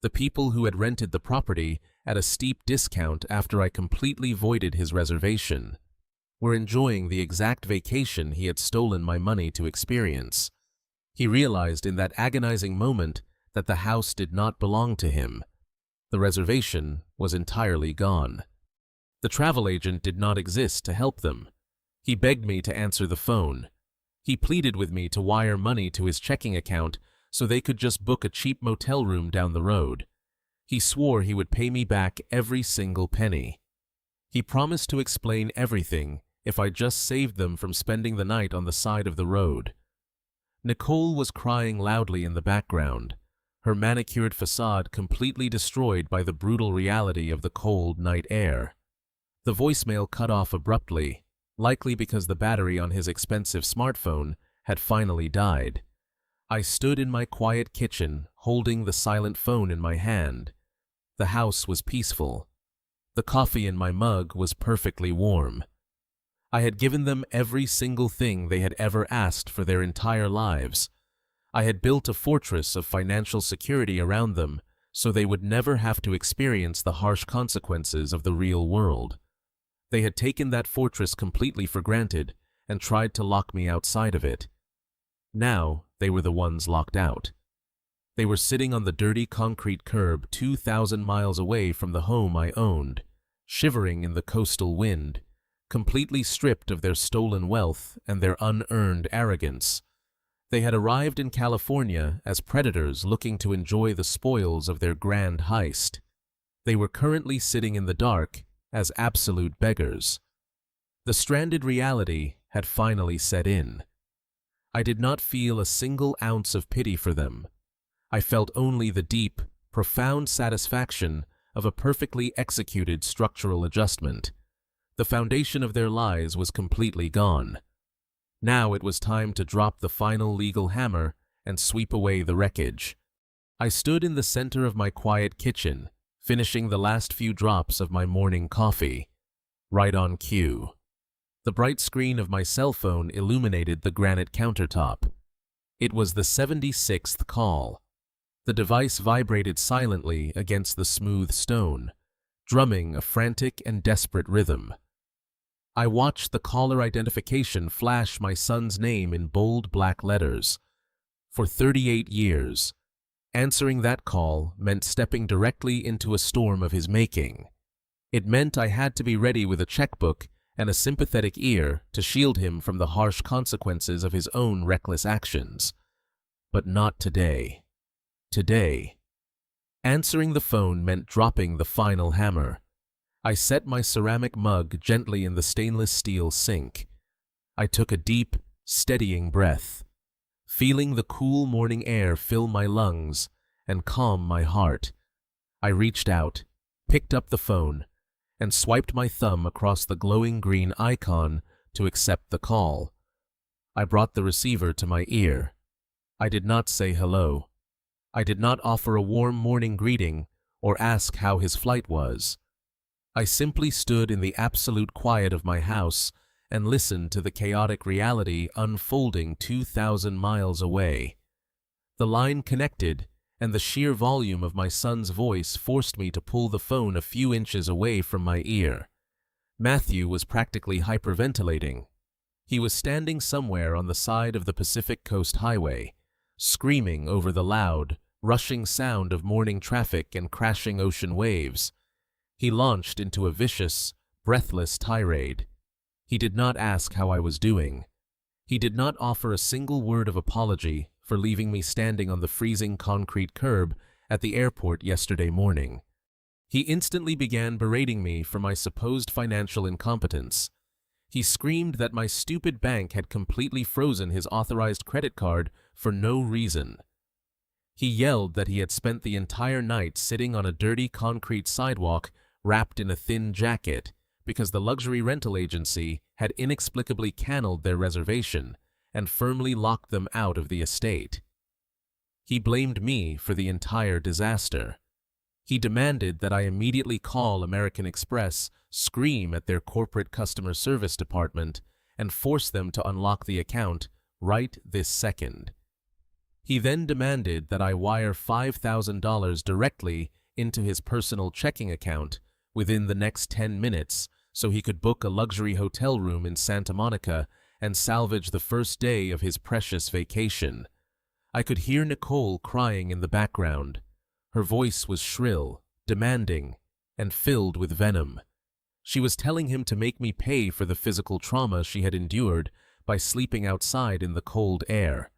the people who had rented the property at a steep discount after I completely voided his reservation, were enjoying the exact vacation he had stolen my money to experience. He realized in that agonizing moment that the house did not belong to him. The reservation was entirely gone. The travel agent did not exist to help them. He begged me to answer the phone. He pleaded with me to wire money to his checking account so they could just book a cheap motel room down the road. He swore he would pay me back every single penny. He promised to explain everything if I just saved them from spending the night on the side of the road. Nicole was crying loudly in the background, her manicured facade completely destroyed by the brutal reality of the cold night air. The voicemail cut off abruptly, likely because the battery on his expensive smartphone had finally died. I stood in my quiet kitchen, holding the silent phone in my hand. The house was peaceful. The coffee in my mug was perfectly warm. I had given them every single thing they had ever asked for their entire lives. I had built a fortress of financial security around them so they would never have to experience the harsh consequences of the real world. They had taken that fortress completely for granted and tried to lock me outside of it. Now they were the ones locked out. They were sitting on the dirty concrete curb 2,000 miles away from the home I owned, shivering in the coastal wind, completely stripped of their stolen wealth and their unearned arrogance. They had arrived in California as predators looking to enjoy the spoils of their grand heist. They were currently sitting in the dark as absolute beggars. The stranded reality had finally set in. I did not feel a single ounce of pity for them. I felt only the deep, profound satisfaction of a perfectly executed structural adjustment. The foundation of their lies was completely gone. Now it was time to drop the final legal hammer and sweep away the wreckage. I stood in the center of my quiet kitchen, finishing the last few drops of my morning coffee. Right on cue. The bright screen of my cell phone illuminated the granite countertop. It was the 76th call. The device vibrated silently against the smooth stone, drumming a frantic and desperate rhythm. I watched the caller identification flash my son's name in bold black letters. For 38 years, answering that call meant stepping directly into a storm of his making. It meant I had to be ready with a checkbook and a sympathetic ear to shield him from the harsh consequences of his own reckless actions. But not today. Today, answering the phone meant dropping the final hammer. I set my ceramic mug gently in the stainless steel sink. I took a deep, steadying breath, feeling the cool morning air fill my lungs and calm my heart. I reached out, picked up the phone, and swiped my thumb across the glowing green icon to accept the call. I brought the receiver to my ear. I did not say hello. I did not offer a warm morning greeting or ask how his flight was. I simply stood in the absolute quiet of my house and listened to the chaotic reality unfolding 2,000 miles away. The line connected, and the sheer volume of my son's voice forced me to pull the phone a few inches away from my ear. Matthew was practically hyperventilating. He was standing somewhere on the side of the Pacific Coast Highway, screaming over the loud, rushing sound of morning traffic and crashing ocean waves. He launched into a vicious, breathless tirade. He did not ask how I was doing. He did not offer a single word of apology for leaving me standing on the freezing concrete curb at the airport yesterday morning. He instantly began berating me for my supposed financial incompetence. He screamed that my stupid bank had completely frozen his authorized credit card for no reason. He yelled that he had spent the entire night sitting on a dirty concrete sidewalk wrapped in a thin jacket because the luxury rental agency had inexplicably canceled their reservation and firmly locked them out of the estate. He blamed me for the entire disaster. He demanded that I immediately call American Express, scream at their corporate customer service department, and force them to unlock the account right this second. He then demanded that I wire $5,000 directly into his personal checking account within the next 10 minutes so he could book a luxury hotel room in Santa Monica and salvage the first day of his precious vacation. I could hear Nicole crying in the background. Her voice was shrill, demanding, and filled with venom. She was telling him to make me pay for the physical trauma she had endured by sleeping outside in the cold air.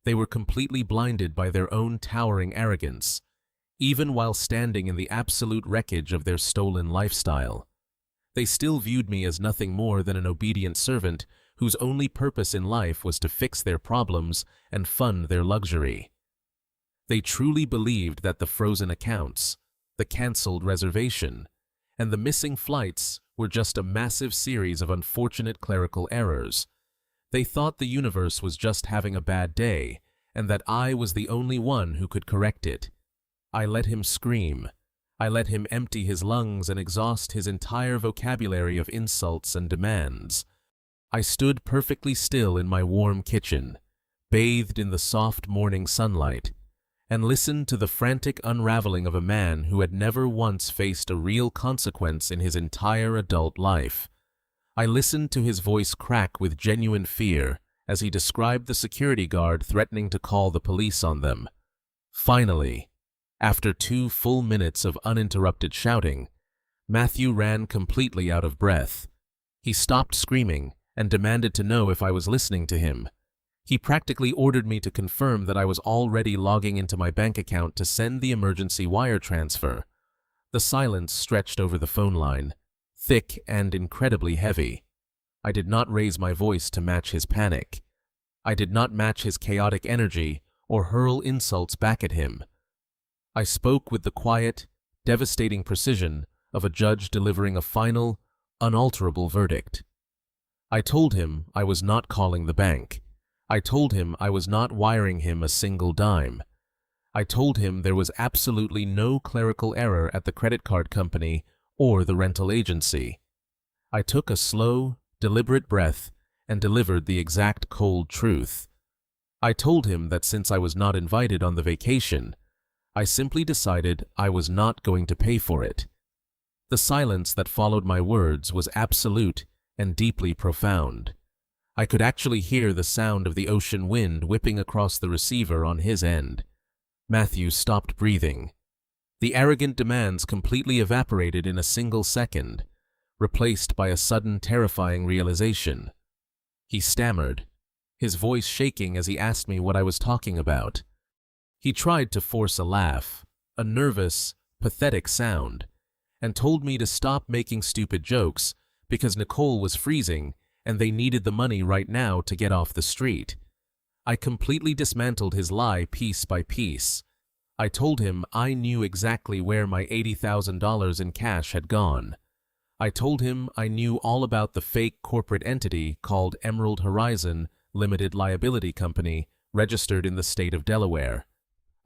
They were completely blinded by their own towering arrogance, even while standing in the absolute wreckage of their stolen lifestyle. They still viewed me as nothing more than an obedient servant whose only purpose in life was to fix their problems and fund their luxury. They truly believed that the frozen accounts, the canceled reservation, and the missing flights were just a massive series of unfortunate clerical errors. They thought the universe was just having a bad day, and that I was the only one who could correct it. I let him scream. I let him empty his lungs and exhaust his entire vocabulary of insults and demands, I stood perfectly still in my warm kitchen, bathed in the soft morning sunlight, and listened to the frantic unraveling of a man who had never once faced a real consequence in his entire adult life. I listened to his voice crack with genuine fear as he described the security guard threatening to call the police on them. Finally, after 2 full minutes of uninterrupted shouting, Matthew ran completely out of breath. He stopped screaming and demanded to know if I was listening to him. He practically ordered me to confirm that I was already logging into my bank account to send the emergency wire transfer. The silence stretched over the phone line, thick and incredibly heavy. I did not raise my voice to match his panic. I did not match his chaotic energy or hurl insults back at him. I spoke with the quiet, devastating precision of a judge delivering a final, unalterable verdict. I told him I was not calling the bank. I told him I was not wiring him a single dime. I told him there was absolutely no clerical error at the credit card company or the rental agency. I took a slow, deliberate breath and delivered the exact cold truth. I told him that since I was not invited on the vacation, I simply decided I was not going to pay for it. The silence that followed my words was absolute and deeply profound. I could actually hear the sound of the ocean wind whipping across the receiver on his end. Matthew stopped breathing. The arrogant demands completely evaporated in a single second, replaced by a sudden terrifying realization. He stammered, his voice shaking as he asked me what I was talking about. He tried to force a laugh, a nervous, pathetic sound, and told me to stop making stupid jokes because Nicole was freezing and they needed the money right now to get off the street. I completely dismantled his lie piece by piece. I told him I knew exactly where my $80,000 in cash had gone. I told him I knew all about the fake corporate entity called Emerald Horizon Limited Liability Company, registered in the state of Delaware.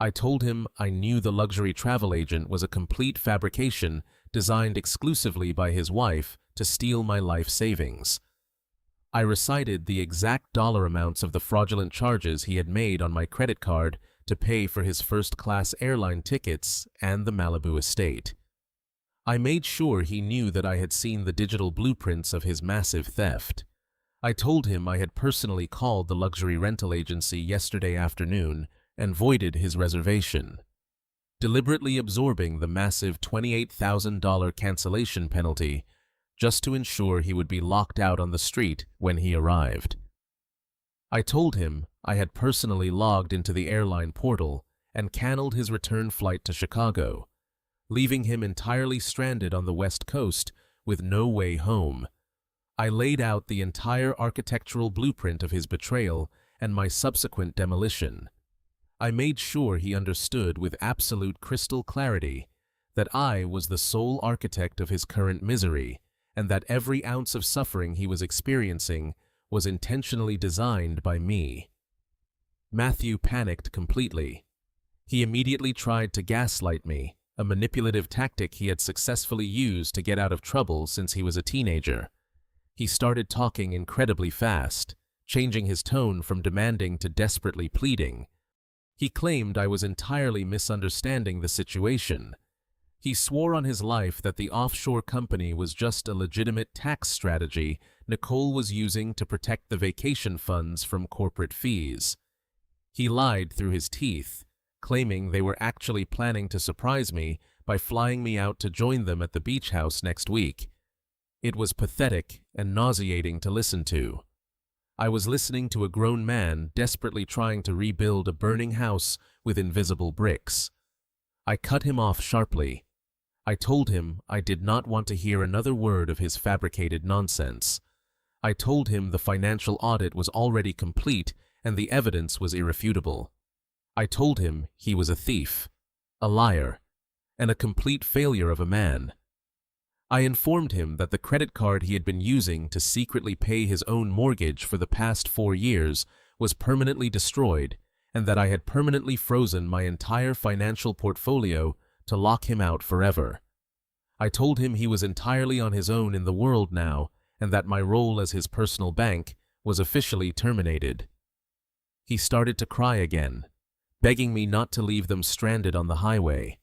I told him I knew the luxury travel agent was a complete fabrication designed exclusively by his wife to steal my life savings. I recited the exact dollar amounts of the fraudulent charges he had made on my credit card to pay for his first-class airline tickets and the Malibu estate. I made sure he knew that I had seen the digital blueprints of his massive theft. I told him I had personally called the luxury rental agency yesterday afternoon and voided his reservation, deliberately absorbing the massive $28,000 cancellation penalty just to ensure he would be locked out on the street when he arrived. I told him I had personally logged into the airline portal and canceled his return flight to Chicago, leaving him entirely stranded on the West Coast with no way home. I laid out the entire architectural blueprint of his betrayal and my subsequent demolition. I made sure he understood with absolute crystal clarity that I was the sole architect of his current misery, and that every ounce of suffering he was experiencing was intentionally designed by me. Matthew panicked completely. He immediately tried to gaslight me, a manipulative tactic he had successfully used to get out of trouble since he was a teenager. He started talking incredibly fast, changing his tone from demanding to desperately pleading. He claimed I was entirely misunderstanding the situation. He swore on his life that the offshore company was just a legitimate tax strategy Nicole was using to protect the vacation funds from corporate fees. He lied through his teeth, claiming they were actually planning to surprise me by flying me out to join them at the beach house next week. It was pathetic and nauseating to listen to. I was listening to a grown man desperately trying to rebuild a burning house with invisible bricks. I cut him off sharply. I told him I did not want to hear another word of his fabricated nonsense. I told him the financial audit was already complete and the evidence was irrefutable. I told him he was a thief, a liar, and a complete failure of a man. I informed him that the credit card he had been using to secretly pay his own mortgage for the past 4 years was permanently destroyed and that I had permanently frozen my entire financial portfolio to lock him out forever. I told him he was entirely on his own in the world now and that my role as his personal bank was officially terminated. He started to cry again, begging me not to leave them stranded on the highway.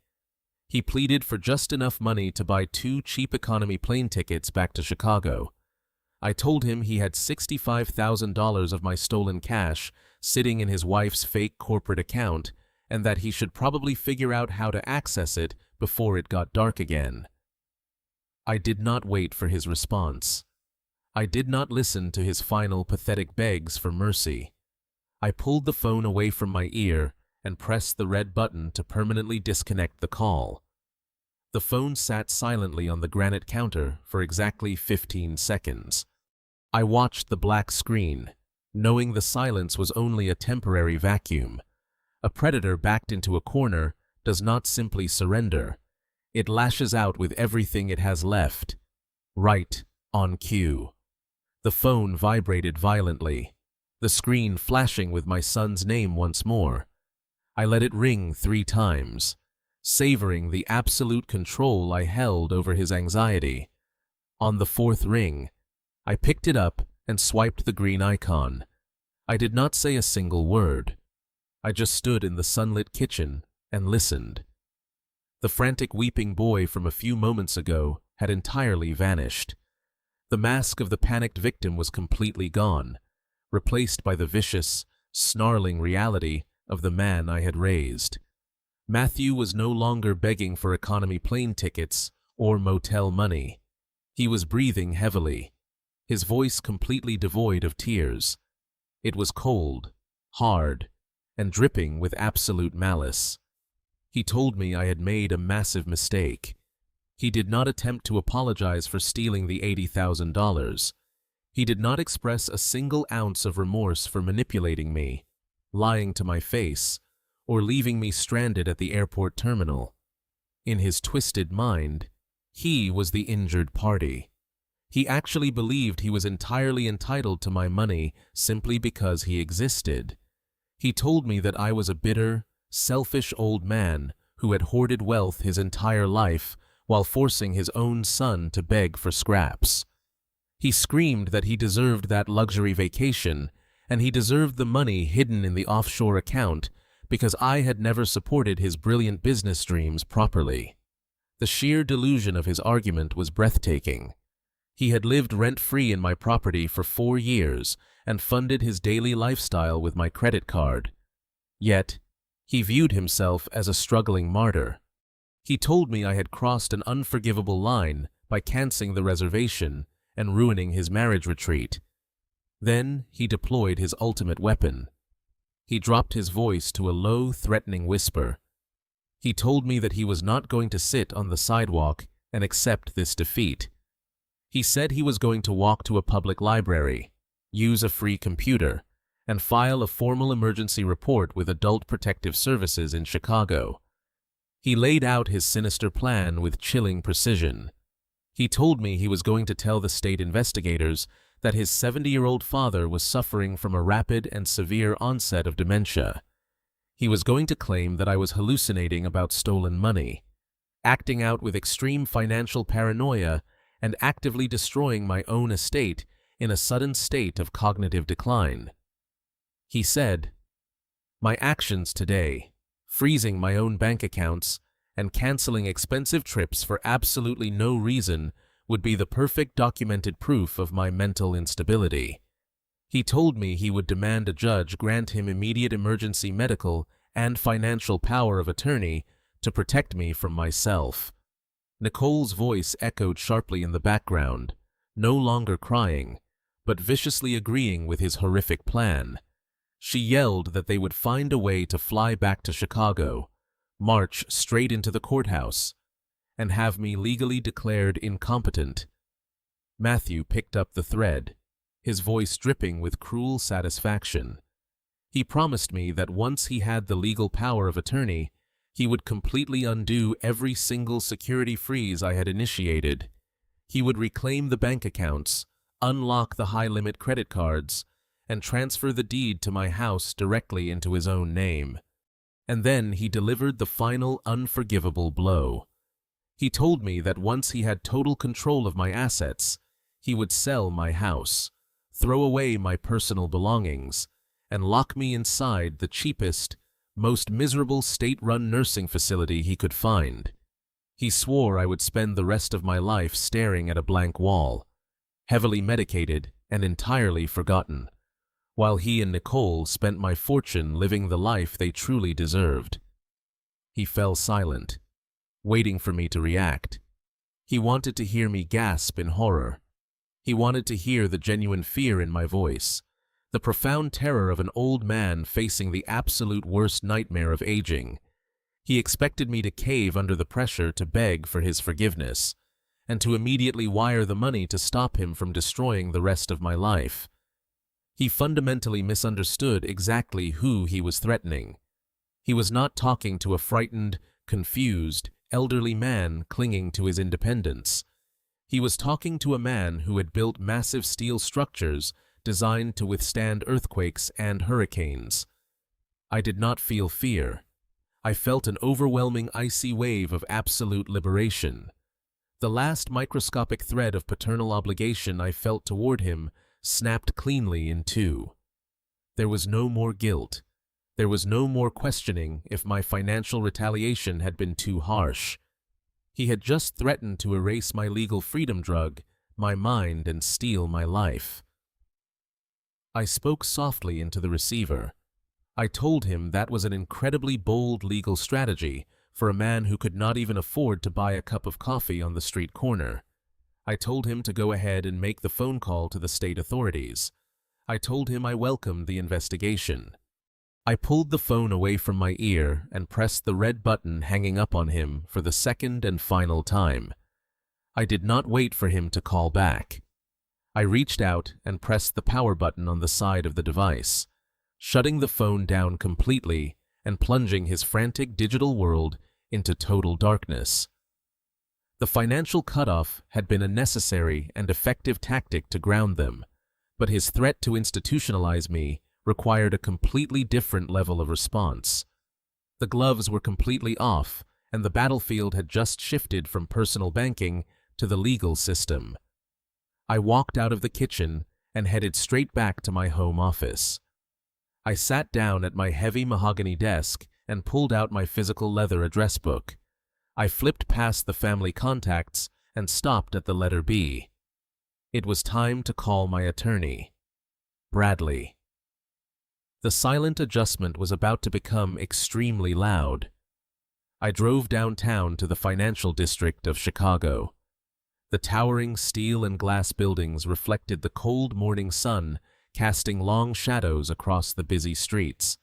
He pleaded for just enough money to buy 2 cheap economy plane tickets back to Chicago. I told him he had $65,000 of my stolen cash sitting in his wife's fake corporate account, and that he should probably figure out how to access it before it got dark again. I did not wait for his response. I did not listen to his final pathetic begs for mercy. I pulled the phone away from my ear and pressed the red button to permanently disconnect the call. The phone sat silently on the granite counter for exactly 15 seconds. I watched the black screen, knowing the silence was only a temporary vacuum. A predator backed into a corner does not simply surrender. It lashes out with everything it has left. Right on cue. The phone vibrated violently, the screen flashing with my son's name once more. I let it ring 3 times, savoring the absolute control I held over his anxiety. On the 4th ring, I picked it up and swiped the green icon. I did not say a single word. I just stood in the sunlit kitchen and listened. The frantic weeping boy from a few moments ago had entirely vanished. The mask of the panicked victim was completely gone, replaced by the vicious, snarling reality of the man I had raised. Matthew was no longer begging for economy plane tickets or motel money. He was breathing heavily, his voice completely devoid of tears. It was cold, hard, and dripping with absolute malice. He told me I had made a massive mistake. He did not attempt to apologize for stealing the $80,000. He did not express a single ounce of remorse for manipulating me, lying to my face, or leaving me stranded at the airport terminal. In his twisted mind, he was the injured party. He actually believed he was entirely entitled to my money simply because he existed. He told me that I was a bitter, selfish old man who had hoarded wealth his entire life while forcing his own son to beg for scraps. He screamed that he deserved that luxury vacation, and he deserved the money hidden in the offshore account because I had never supported his brilliant business dreams properly. The sheer delusion of his argument was breathtaking. He had lived rent-free in my property for 4 years and funded his daily lifestyle with my credit card. Yet, he viewed himself as a struggling martyr. He told me I had crossed an unforgivable line by canceling the reservation and ruining his marriage retreat. Then he deployed his ultimate weapon. He dropped his voice to a low, threatening whisper. He told me that he was not going to sit on the sidewalk and accept this defeat. He said he was going to walk to a public library, use a free computer, and file a formal emergency report with Adult Protective Services in Chicago. He laid out his sinister plan with chilling precision. He told me he was going to tell the state investigators that his 70-year-old father was suffering from a rapid and severe onset of dementia. He was going to claim that I was hallucinating about stolen money, acting out with extreme financial paranoia, and actively destroying my own estate in a sudden state of cognitive decline. He said, "My actions today, freezing my own bank accounts and canceling expensive trips for absolutely no reason, would be the perfect documented proof of my mental instability." He told me he would demand a judge grant him immediate emergency medical and financial power of attorney to protect me from myself. Nicole's voice echoed sharply in the background, no longer crying, but viciously agreeing with his horrific plan. She yelled that they would find a way to fly back to Chicago, march straight into the courthouse, and have me legally declared incompetent. Matthew picked up the thread, his voice dripping with cruel satisfaction. He promised me that once he had the legal power of attorney, he would completely undo every single security freeze I had initiated. He would reclaim the bank accounts, unlock the high-limit credit cards, and transfer the deed to my house directly into his own name. And then he delivered the final unforgivable blow. He told me that once he had total control of my assets, He would sell my house, throw away my personal belongings, and lock me inside the cheapest, most miserable state-run nursing facility he could find. He swore I would spend the rest of my life staring at a blank wall, heavily medicated and entirely forgotten, while he and Nicole spent my fortune living the life they truly deserved. He fell silent, waiting for me to react. He wanted to hear me gasp in horror. He wanted to hear the genuine fear in my voice, the profound terror of an old man facing the absolute worst nightmare of aging. He expected me to cave under the pressure to beg for his forgiveness, and to immediately wire the money to stop him from destroying the rest of my life. He fundamentally misunderstood exactly who he was threatening. He was not talking to a frightened, confused, elderly man clinging to his independence. He was talking to a man who had built massive steel structures designed to withstand earthquakes and hurricanes. I did not feel fear. I felt an overwhelming icy wave of absolute liberation. The last microscopic thread of paternal obligation I felt toward him snapped cleanly in two. There was no more guilt. There was no more questioning if my financial retaliation had been too harsh. He had just threatened to erase my legal freedom drug, my mind, and steal my life. I spoke softly into the receiver. I told him that was an incredibly bold legal strategy for a man who could not even afford to buy a cup of coffee on the street corner. I told him to go ahead and make the phone call to the state authorities. I told him I welcomed the investigation. I pulled the phone away from my ear and pressed the red button hanging up on him for the second and final time. I did not wait for him to call back. I reached out and pressed the power button on the side of the device, shutting the phone down completely and plunging his frantic digital world into total darkness. The financial cutoff had been a necessary and effective tactic to ground them, but his threat to institutionalize me required a completely different level of response. The gloves were completely off, and the battlefield had just shifted from personal banking to the legal system. I walked out of the kitchen and headed straight back to my home office. I sat down at my heavy mahogany desk and pulled out my physical leather address book. I flipped past the family contacts and stopped at the letter B. It was time to call my attorney, Bradley. The silent adjustment was about to become extremely loud. I drove downtown to the financial district of Chicago. The towering steel and glass buildings reflected the cold morning sun, casting long shadows across the busy streets.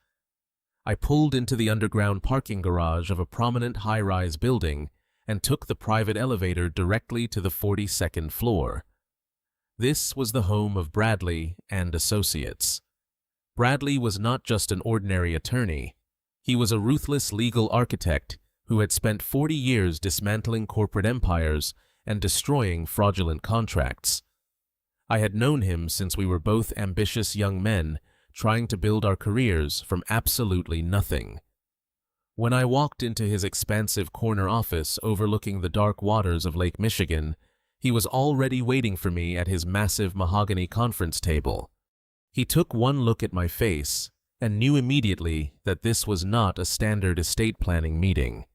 I pulled into the underground parking garage of a prominent high-rise building and took the private elevator directly to the 42nd floor. This was the home of Bradley and Associates. Bradley was not just an ordinary attorney. He was a ruthless legal architect who had spent 40 years dismantling corporate empires and destroying fraudulent contracts. I had known him since we were both ambitious young men trying to build our careers from absolutely nothing. When I walked into his expansive corner office overlooking the dark waters of Lake Michigan, he was already waiting for me at his massive mahogany conference table. He took one look at my face and knew immediately that this was not a standard estate planning meeting.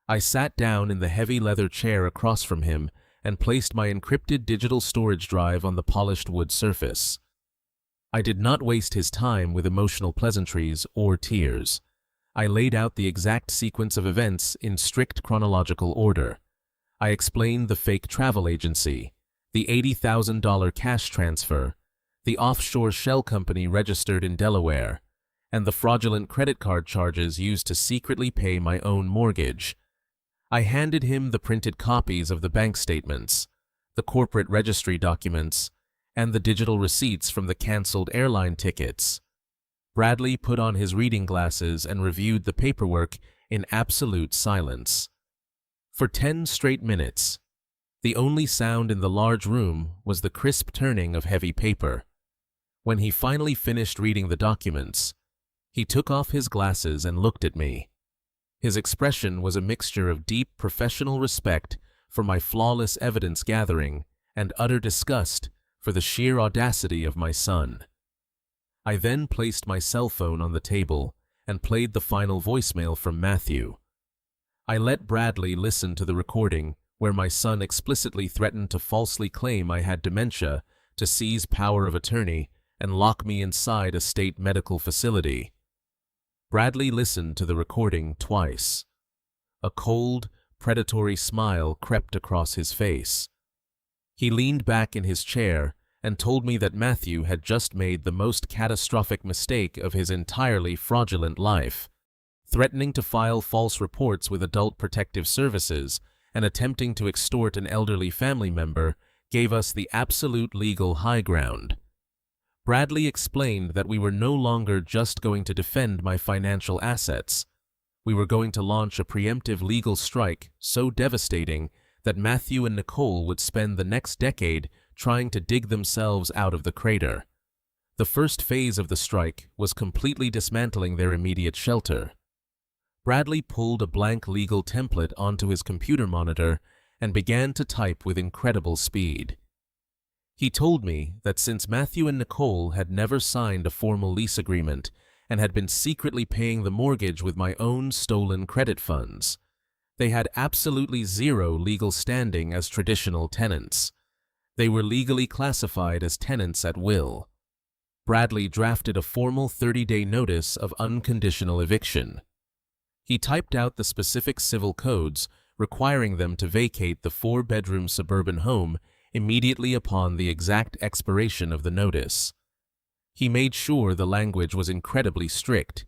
I sat down in the heavy leather chair across from him and placed my encrypted digital storage drive on the polished wood surface. I did not waste his time with emotional pleasantries or tears. I laid out the exact sequence of events in strict chronological order. I explained the fake travel agency, the $80,000 cash transfer, the offshore shell company registered in Delaware, and the fraudulent credit card charges used to secretly pay my own mortgage. I handed him the printed copies of the bank statements, the corporate registry documents, and the digital receipts from the canceled airline tickets. Bradley put on his reading glasses and reviewed the paperwork in absolute silence. For 10 straight minutes, the only sound in the large room was the crisp turning of heavy paper. When he finally finished reading the documents, he took off his glasses and looked at me. His expression was a mixture of deep professional respect for my flawless evidence gathering and utter disgust for the sheer audacity of my son. I then placed my cell phone on the table and played the final voicemail from Matthew. I let Bradley listen to the recording where my son explicitly threatened to falsely claim I had dementia, to seize power of attorney, and lock me inside a state medical facility. Bradley listened to the recording twice. A cold, predatory smile crept across his face. He leaned back in his chair and told me that Matthew had just made the most catastrophic mistake of his entirely fraudulent life, threatening to file false reports with Adult Protective Services and attempting to extort an elderly family member gave us the absolute legal high ground. Bradley explained that we were no longer just going to defend my financial assets. We were going to launch a preemptive legal strike so devastating that Matthew and Nicole would spend the next decade trying to dig themselves out of the crater. The first phase of the strike was completely dismantling their immediate shelter. Bradley pulled a blank legal template onto his computer monitor and began to type with incredible speed. He told me that since Matthew and Nicole had never signed a formal lease agreement and had been secretly paying the mortgage with my own stolen credit funds, they had absolutely zero legal standing as traditional tenants. They were legally classified as tenants at will. Bradley drafted a formal 30-day notice of unconditional eviction. He typed out the specific civil codes requiring them to vacate the 4-bedroom suburban home immediately upon the exact expiration of the notice. He made sure the language was incredibly strict.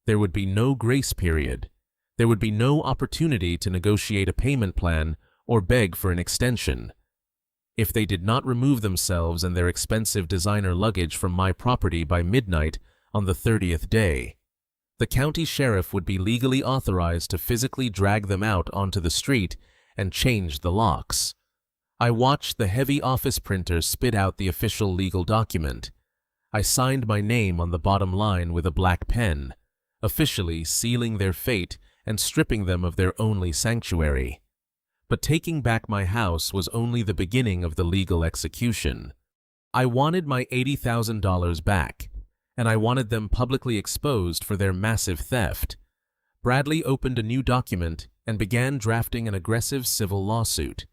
There would be no grace period. There would be no opportunity to negotiate a payment plan or beg for an extension. If they did not remove themselves and their expensive designer luggage from my property by midnight on the 30th day, the county sheriff would be legally authorized to physically drag them out onto the street and change the locks. I watched the heavy office printer spit out the official legal document. I signed my name on the bottom line with a black pen, officially sealing their fate and stripping them of their only sanctuary. But taking back my house was only the beginning of the legal execution. I wanted my $80,000 back, and I wanted them publicly exposed for their massive theft. Bradley opened a new document and began drafting an aggressive civil lawsuit.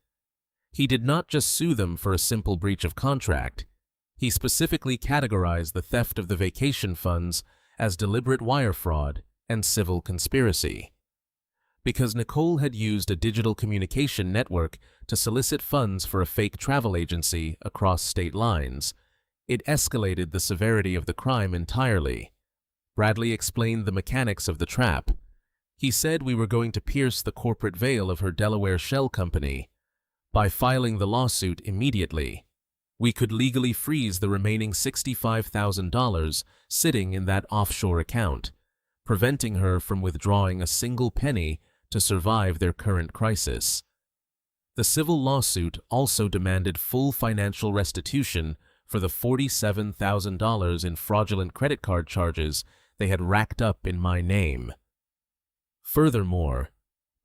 He did not just sue them for a simple breach of contract. He specifically categorized the theft of the vacation funds as deliberate wire fraud and civil conspiracy. Because Nicole had used a digital communication network to solicit funds for a fake travel agency across state lines, it escalated the severity of the crime entirely. Bradley explained the mechanics of the trap. He said we were going to pierce the corporate veil of her Delaware shell company. By filing the lawsuit immediately, we could legally freeze the remaining $65,000 sitting in that offshore account, preventing her from withdrawing a single penny to survive their current crisis. The civil lawsuit also demanded full financial restitution for the $47,000 in fraudulent credit card charges they had racked up in my name. Furthermore,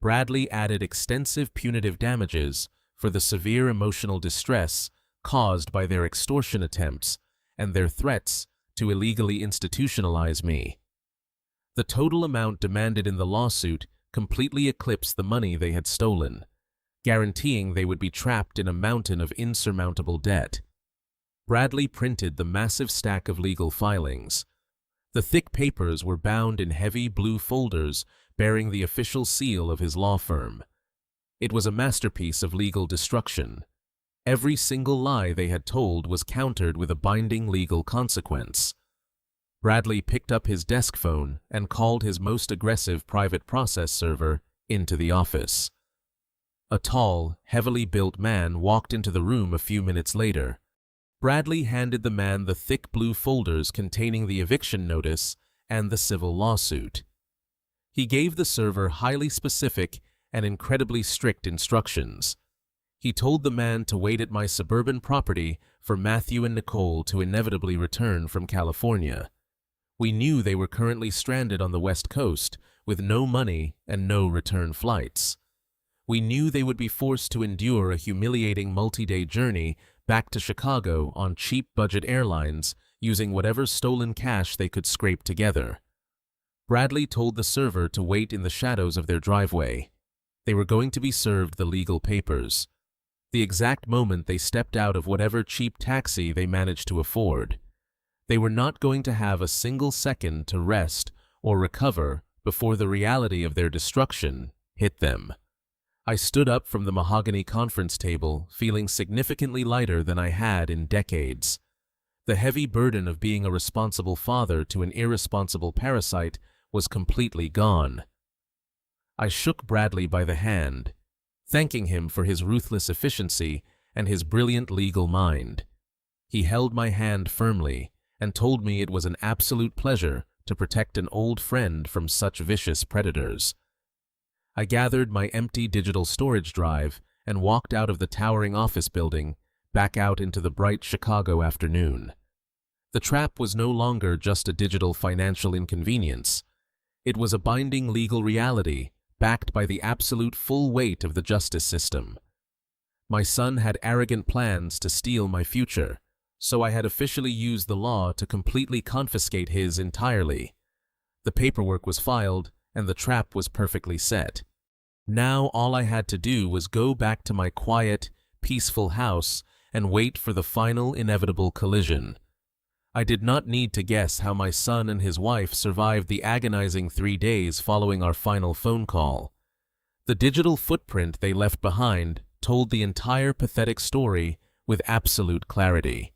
Bradley added extensive punitive damages for the severe emotional distress caused by their extortion attempts and their threats to illegally institutionalize me. The total amount demanded in the lawsuit completely eclipsed the money they had stolen, guaranteeing they would be trapped in a mountain of insurmountable debt. Bradley printed the massive stack of legal filings. The thick papers were bound in heavy blue folders bearing the official seal of his law firm. It was a masterpiece of legal destruction. Every single lie they had told was countered with a binding legal consequence. Bradley picked up his desk phone and called his most aggressive private process server into the office. A tall, heavily built man walked into the room a few minutes later. Bradley handed the man the thick blue folders containing the eviction notice and the civil lawsuit. He gave the server highly specific and incredibly strict instructions. He told the man to wait at my suburban property for Matthew and Nicole to inevitably return from California. We knew they were currently stranded on the West Coast with no money and no return flights. we knew they would be forced to endure a humiliating multi-day journey back to Chicago on cheap budget airlines using whatever stolen cash they could scrape together. Bradley told the server to wait in the shadows of their driveway. They were going to be served the legal papers. The exact moment they stepped out of whatever cheap taxi they managed to afford. They were not going to have a single second to rest or recover before the reality of their destruction hit them. I stood up from the mahogany conference table, feeling significantly lighter than I had in decades. The heavy burden of being a responsible father to an irresponsible parasite was completely gone. I shook Bradley by the hand, thanking him for his ruthless efficiency and his brilliant legal mind. He held my hand firmly and told me it was an absolute pleasure to protect an old friend from such vicious predators. I gathered my empty digital storage drive and walked out of the towering office building, back out into the bright Chicago afternoon. The trap was no longer just a digital financial inconvenience. It was a binding legal reality, backed by the absolute full weight of the justice system. My son had arrogant plans to steal my future, so I had officially used the law to completely confiscate his entirely. The paperwork was filed, and the trap was perfectly set. Now all I had to do was go back to my quiet, peaceful house and wait for the final inevitable collision. I did not need to guess how my son and his wife survived the agonizing 3 days following our final phone call. The digital footprint they left behind told the entire pathetic story with absolute clarity.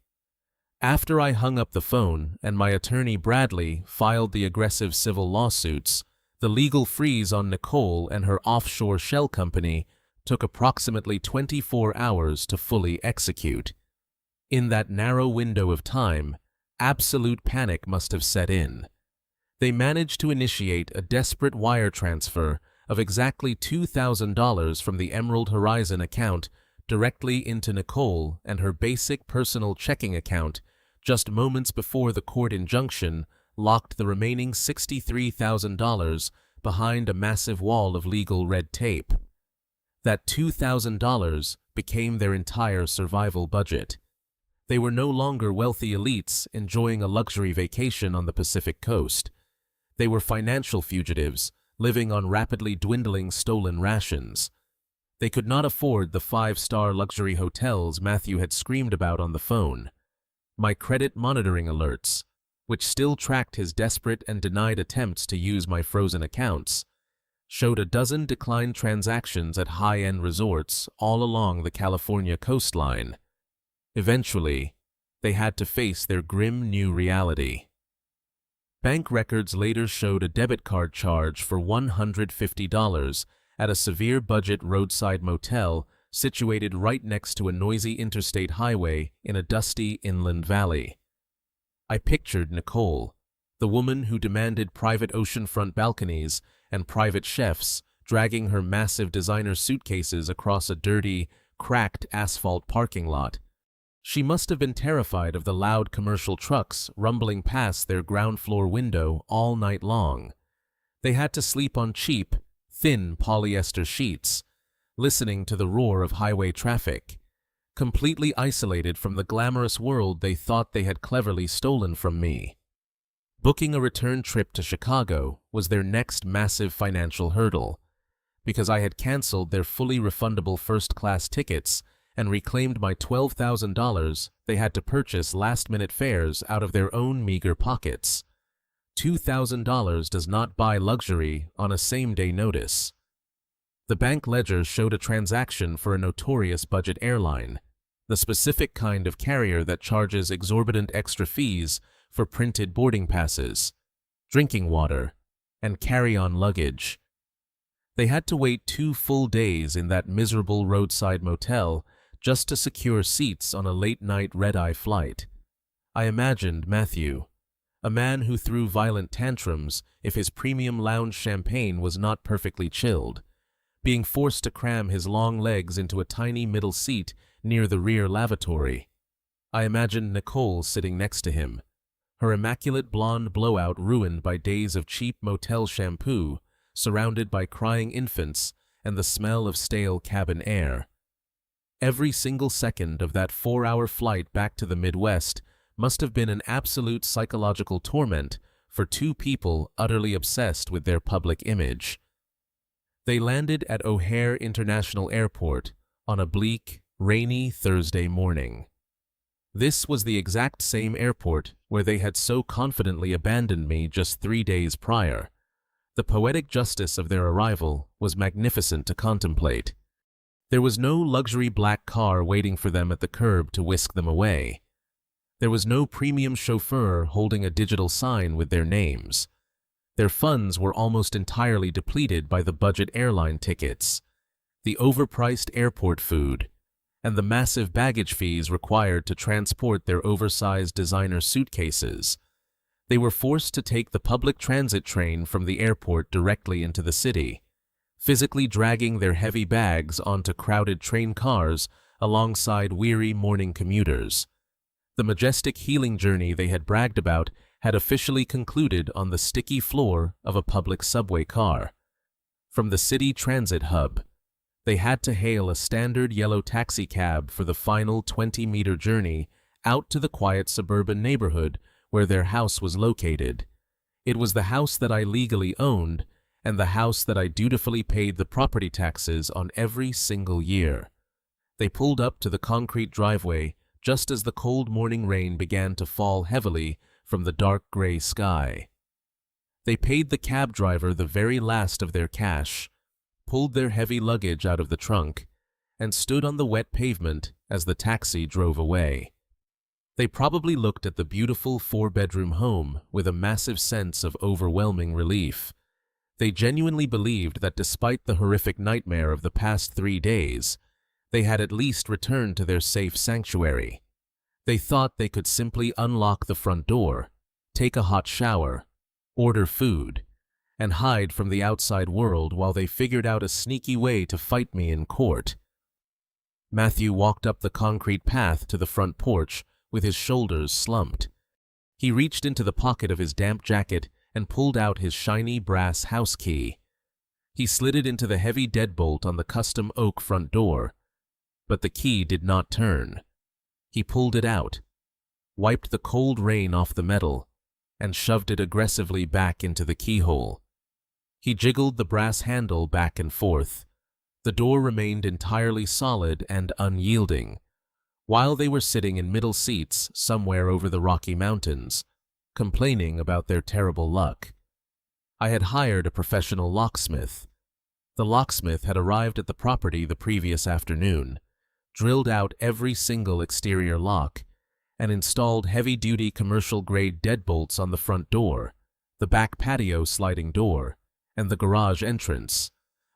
After I hung up the phone and my attorney Bradley filed the aggressive civil lawsuits, the legal freeze on Nicole and her offshore shell company took approximately 24 hours to fully execute. In that narrow window of time, absolute panic must have set in. They managed to initiate a desperate wire transfer of exactly $2,000 from the Emerald Horizon account directly into Nicole and her basic personal checking account just moments before the court injunction locked the remaining $63,000 behind a massive wall of legal red tape. That $2,000 became their entire survival budget. They were no longer wealthy elites enjoying a luxury vacation on the Pacific coast. They were financial fugitives living on rapidly dwindling stolen rations. They could not afford the 5-star luxury hotels Matthew had screamed about on the phone. My credit monitoring alerts, which still tracked his desperate and denied attempts to use my frozen accounts, showed a dozen declined transactions at high-end resorts all along the California coastline. Eventually, they had to face their grim new reality. Bank records later showed a debit card charge for $150 at a severe budget roadside motel situated right next to a noisy interstate highway in a dusty inland valley. I pictured Nicole, the woman who demanded private oceanfront balconies and private chefs, dragging her massive designer suitcases across a dirty, cracked asphalt parking lot. She must have been terrified of the loud commercial trucks rumbling past their ground floor window all night long. They had to sleep on cheap, thin polyester sheets, listening to the roar of highway traffic, completely isolated from the glamorous world they thought they had cleverly stolen from me. Booking a return trip to Chicago was their next massive financial hurdle, because I had canceled their fully refundable first-class tickets and reclaimed my $12,000 they had to purchase last-minute fares out of their own meager pockets. $2,000 does not buy luxury on a same-day notice. The bank ledger showed a transaction for a notorious budget airline, the specific kind of carrier that charges exorbitant extra fees for printed boarding passes, drinking water, and carry-on luggage. They had to wait 2 full days in that miserable roadside motel just to secure seats on a late-night red-eye flight. I imagined Matthew, a man who threw violent tantrums if his premium lounge champagne was not perfectly chilled, being forced to cram his long legs into a tiny middle seat near the rear lavatory. I imagined Nicole sitting next to him, her immaculate blonde blowout ruined by days of cheap motel shampoo, surrounded by crying infants and the smell of stale cabin air. Every single second of that 4-hour flight back to the Midwest must have been an absolute psychological torment for two people utterly obsessed with their public image. They landed at O'Hare International Airport on a bleak, rainy Thursday morning. This was the exact same airport where they had so confidently abandoned me just 3 days prior. The poetic justice of their arrival was magnificent to contemplate. There was no luxury black car waiting for them at the curb to whisk them away. There was no premium chauffeur holding a digital sign with their names. Their funds were almost entirely depleted by the budget airline tickets, the overpriced airport food, and the massive baggage fees required to transport their oversized designer suitcases. They were forced to take the public transit train from the airport directly into the city, physically dragging their heavy bags onto crowded train cars alongside weary morning commuters. The majestic healing journey they had bragged about had officially concluded on the sticky floor of a public subway car. From the city transit hub, they had to hail a standard yellow taxi cab for the final 20-meter journey out to the quiet suburban neighborhood where their house was located. It was the house that I legally owned and the house that I dutifully paid the property taxes on every single year. They pulled up to the concrete driveway just as the cold morning rain began to fall heavily from the dark gray sky. They paid the cab driver the very last of their cash, pulled their heavy luggage out of the trunk, and stood on the wet pavement as the taxi drove away. They probably looked at the beautiful 4-bedroom home with a massive sense of overwhelming relief. They genuinely believed that despite the horrific nightmare of the past 3 days, they had at least returned to their safe sanctuary. They thought they could simply unlock the front door, take a hot shower, order food, and hide from the outside world while they figured out a sneaky way to fight me in court. Matthew walked up the concrete path to the front porch with his shoulders slumped. He reached into the pocket of his damp jacket and pulled out his shiny brass house key. He slid it into the heavy deadbolt on the custom oak front door, but the key did not turn. He pulled it out, wiped the cold rain off the metal, and shoved it aggressively back into the keyhole. He jiggled the brass handle back and forth. The door remained entirely solid and unyielding, while they were sitting in middle seats somewhere over the Rocky Mountains, complaining about their terrible luck. I had hired a professional locksmith. The locksmith had arrived at the property the previous afternoon, drilled out every single exterior lock, and installed heavy-duty commercial-grade deadbolts on the front door, the back patio sliding door, and the garage entrance.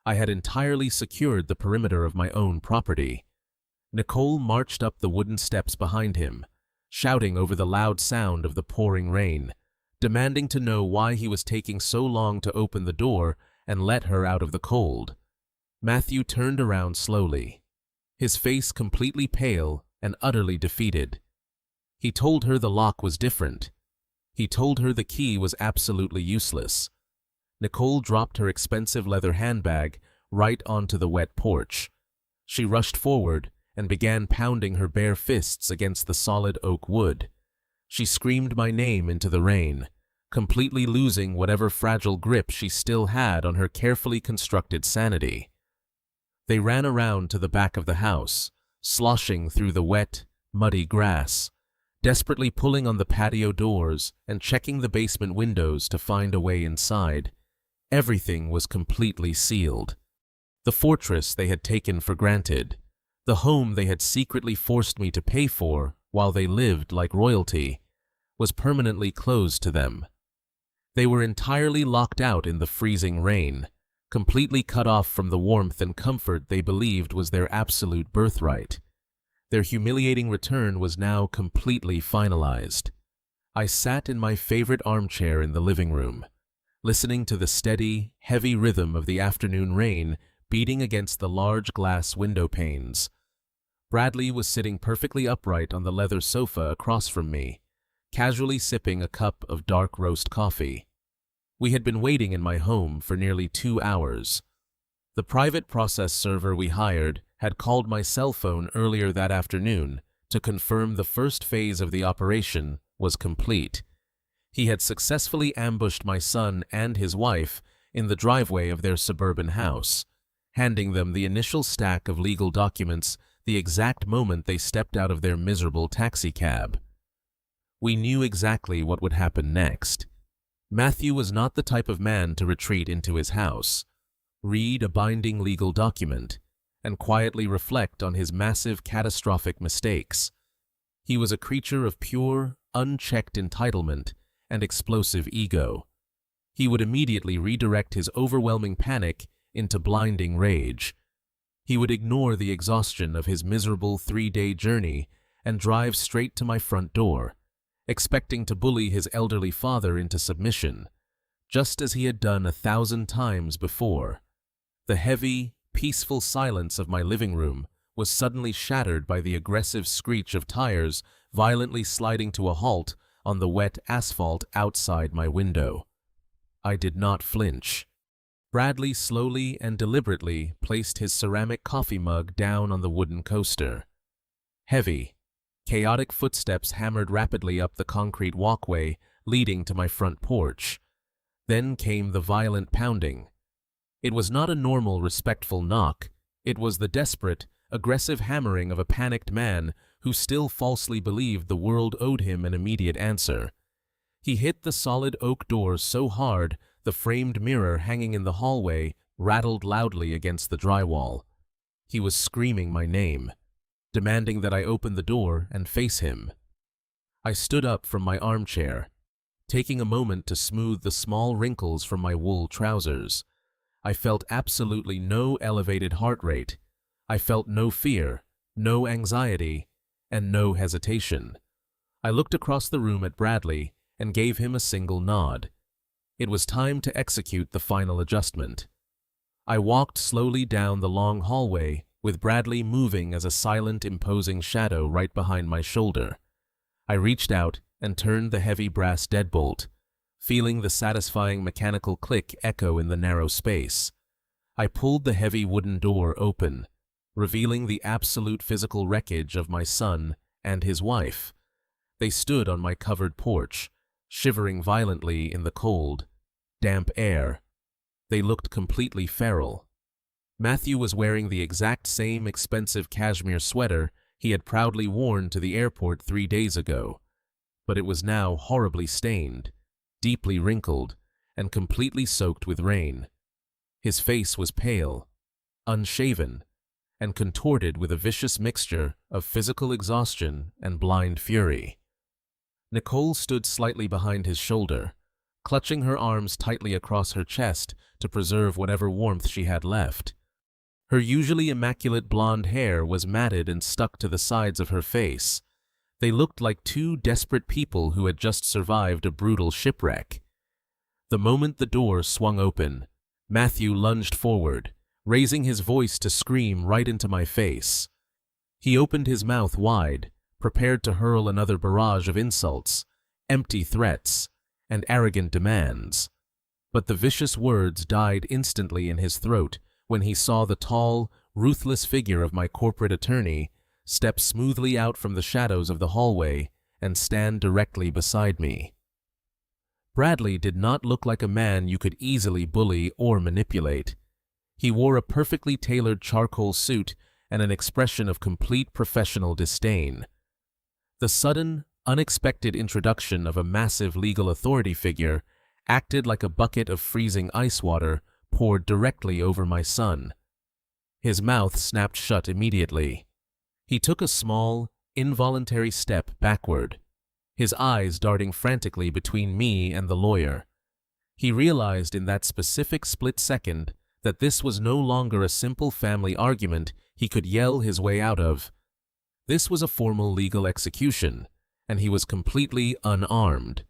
I had entirely secured the perimeter of my own property. Nicole marched up the wooden steps behind him, shouting over the loud sound of the pouring rain, demanding to know why he was taking so long to open the door and let her out of the cold. Matthew turned around slowly, his face completely pale and utterly defeated. He told her the lock was different. He told her the key was absolutely useless. Nicole dropped her expensive leather handbag right onto the wet porch. She rushed forward and began pounding her bare fists against the solid oak wood. She screamed my name into the rain, completely losing whatever fragile grip she still had on her carefully constructed sanity. They ran around to the back of the house, sloshing through the wet, muddy grass, desperately pulling on the patio doors and checking the basement windows to find a way inside. Everything was completely sealed. The fortress they had taken for granted, the home they had secretly forced me to pay for while they lived like royalty, was permanently closed to them. They were entirely locked out in the freezing rain, completely cut off from the warmth and comfort they believed was their absolute birthright. Their humiliating return was now completely finalized. I sat in my favorite armchair in the living room, listening to the steady, heavy rhythm of the afternoon rain beating against the large glass window panes. Bradley was sitting perfectly upright on the leather sofa across from me, casually sipping a cup of dark roast coffee. We had been waiting in my home for nearly 2 hours. The private process server we hired had called my cell phone earlier that afternoon to confirm the first phase of the operation was complete. He had successfully ambushed my son and his wife in the driveway of their suburban house, handing them the initial stack of legal documents the exact moment they stepped out of their miserable taxicab. We knew exactly what would happen next. Matthew was not the type of man to retreat into his house, read a binding legal document, and quietly reflect on his massive catastrophic mistakes. He was a creature of pure, unchecked entitlement and explosive ego. He would immediately redirect his overwhelming panic into blinding rage. He would ignore the exhaustion of his miserable 3-day journey and drive straight to my front door, expecting to bully his elderly father into submission, just as he had done 1,000 times before. The heavy, peaceful silence of my living room was suddenly shattered by the aggressive screech of tires violently sliding to a halt on the wet asphalt outside my window. I did not flinch. Bradley slowly and deliberately placed his ceramic coffee mug down on the wooden coaster. Heavy, chaotic footsteps hammered rapidly up the concrete walkway leading to my front porch. Then came the violent pounding. It was not a normal, respectful knock. It was the desperate, aggressive hammering of a panicked man who still falsely believed the world owed him an immediate answer. He hit the solid oak door so hard the framed mirror hanging in the hallway rattled loudly against the drywall. He was screaming my name, demanding that I open the door and face him. I stood up from my armchair, taking a moment to smooth the small wrinkles from my wool trousers. I felt absolutely no elevated heart rate. I felt no fear, no anxiety, and no hesitation. I looked across the room at Bradley and gave him a single nod. It was time to execute the final adjustment. I walked slowly down the long hallway, with Bradley moving as a silent, imposing shadow right behind my shoulder. I reached out and turned the heavy brass deadbolt, feeling the satisfying mechanical click echo in the narrow space. I pulled the heavy wooden door open, revealing the absolute physical wreckage of my son and his wife. They stood on my covered porch, shivering violently in the cold, damp air. They looked completely feral. Matthew was wearing the exact same expensive cashmere sweater he had proudly worn to the airport 3 days ago, but it was now horribly stained, deeply wrinkled, and completely soaked with rain. His face was pale, unshaven, and contorted with a vicious mixture of physical exhaustion and blind fury. Nicole stood slightly behind his shoulder, clutching her arms tightly across her chest to preserve whatever warmth she had left. Her usually immaculate blonde hair was matted and stuck to the sides of her face. They looked like two desperate people who had just survived a brutal shipwreck. The moment the door swung open, Matthew lunged forward, raising his voice to scream right into my face. He opened his mouth wide, prepared to hurl another barrage of insults, empty threats, and arrogant demands. But the vicious words died instantly in his throat when he saw the tall, ruthless figure of my corporate attorney step smoothly out from the shadows of the hallway and stand directly beside me. Bradley did not look like a man you could easily bully or manipulate. He wore a perfectly tailored charcoal suit and an expression of complete professional disdain. The sudden, unexpected introduction of a massive legal authority figure acted like a bucket of freezing ice water poured directly over my son. His mouth snapped shut immediately. He took a small, involuntary step backward, his eyes darting frantically between me and the lawyer. He realized in that specific split second that this was no longer a simple family argument he could yell his way out of. This was a formal legal execution, and he was completely unarmed.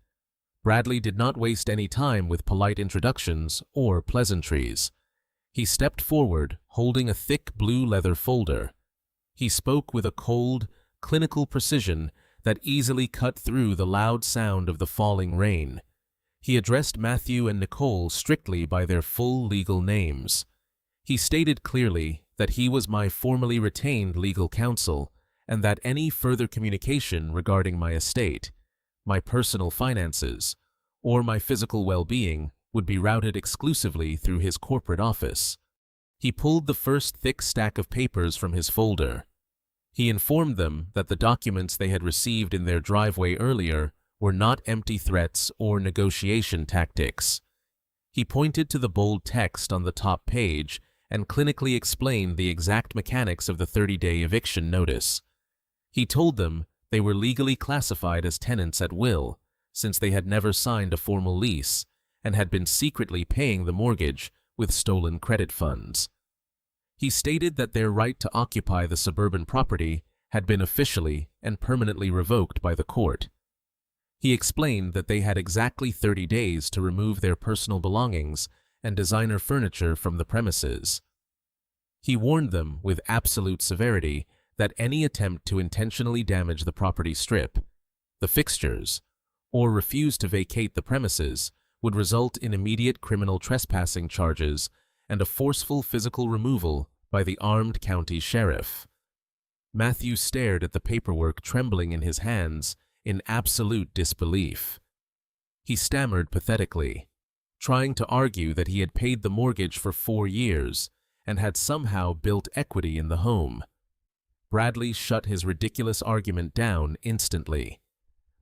Bradley did not waste any time with polite introductions or pleasantries. He stepped forward, holding a thick blue leather folder. He spoke with a cold, clinical precision that easily cut through the loud sound of the falling rain. He addressed Matthew and Nicole strictly by their full legal names. He stated clearly that he was my formally retained legal counsel and that any further communication regarding my estate, my personal finances, or my physical well-being would be routed exclusively through his corporate office. He pulled the first thick stack of papers from his folder. He informed them that the documents they had received in their driveway earlier were not empty threats or negotiation tactics. He pointed to the bold text on the top page and clinically explained the exact mechanics of the 30-day eviction notice. He told them they were legally classified as tenants at will, since they had never signed a formal lease and had been secretly paying the mortgage with stolen credit funds. He stated that their right to occupy the suburban property had been officially and permanently revoked by the court. He explained that they had exactly 30 days to remove their personal belongings and designer furniture from the premises. He warned them with absolute severity that any attempt to intentionally damage the property strip, the fixtures, or refuse to vacate the premises would result in immediate criminal trespassing charges and a forceful physical removal by the armed county sheriff. Matthew stared at the paperwork trembling in his hands in absolute disbelief. He stammered pathetically, trying to argue that he had paid the mortgage for 4 years and had somehow built equity in the home. Bradley shut his ridiculous argument down instantly.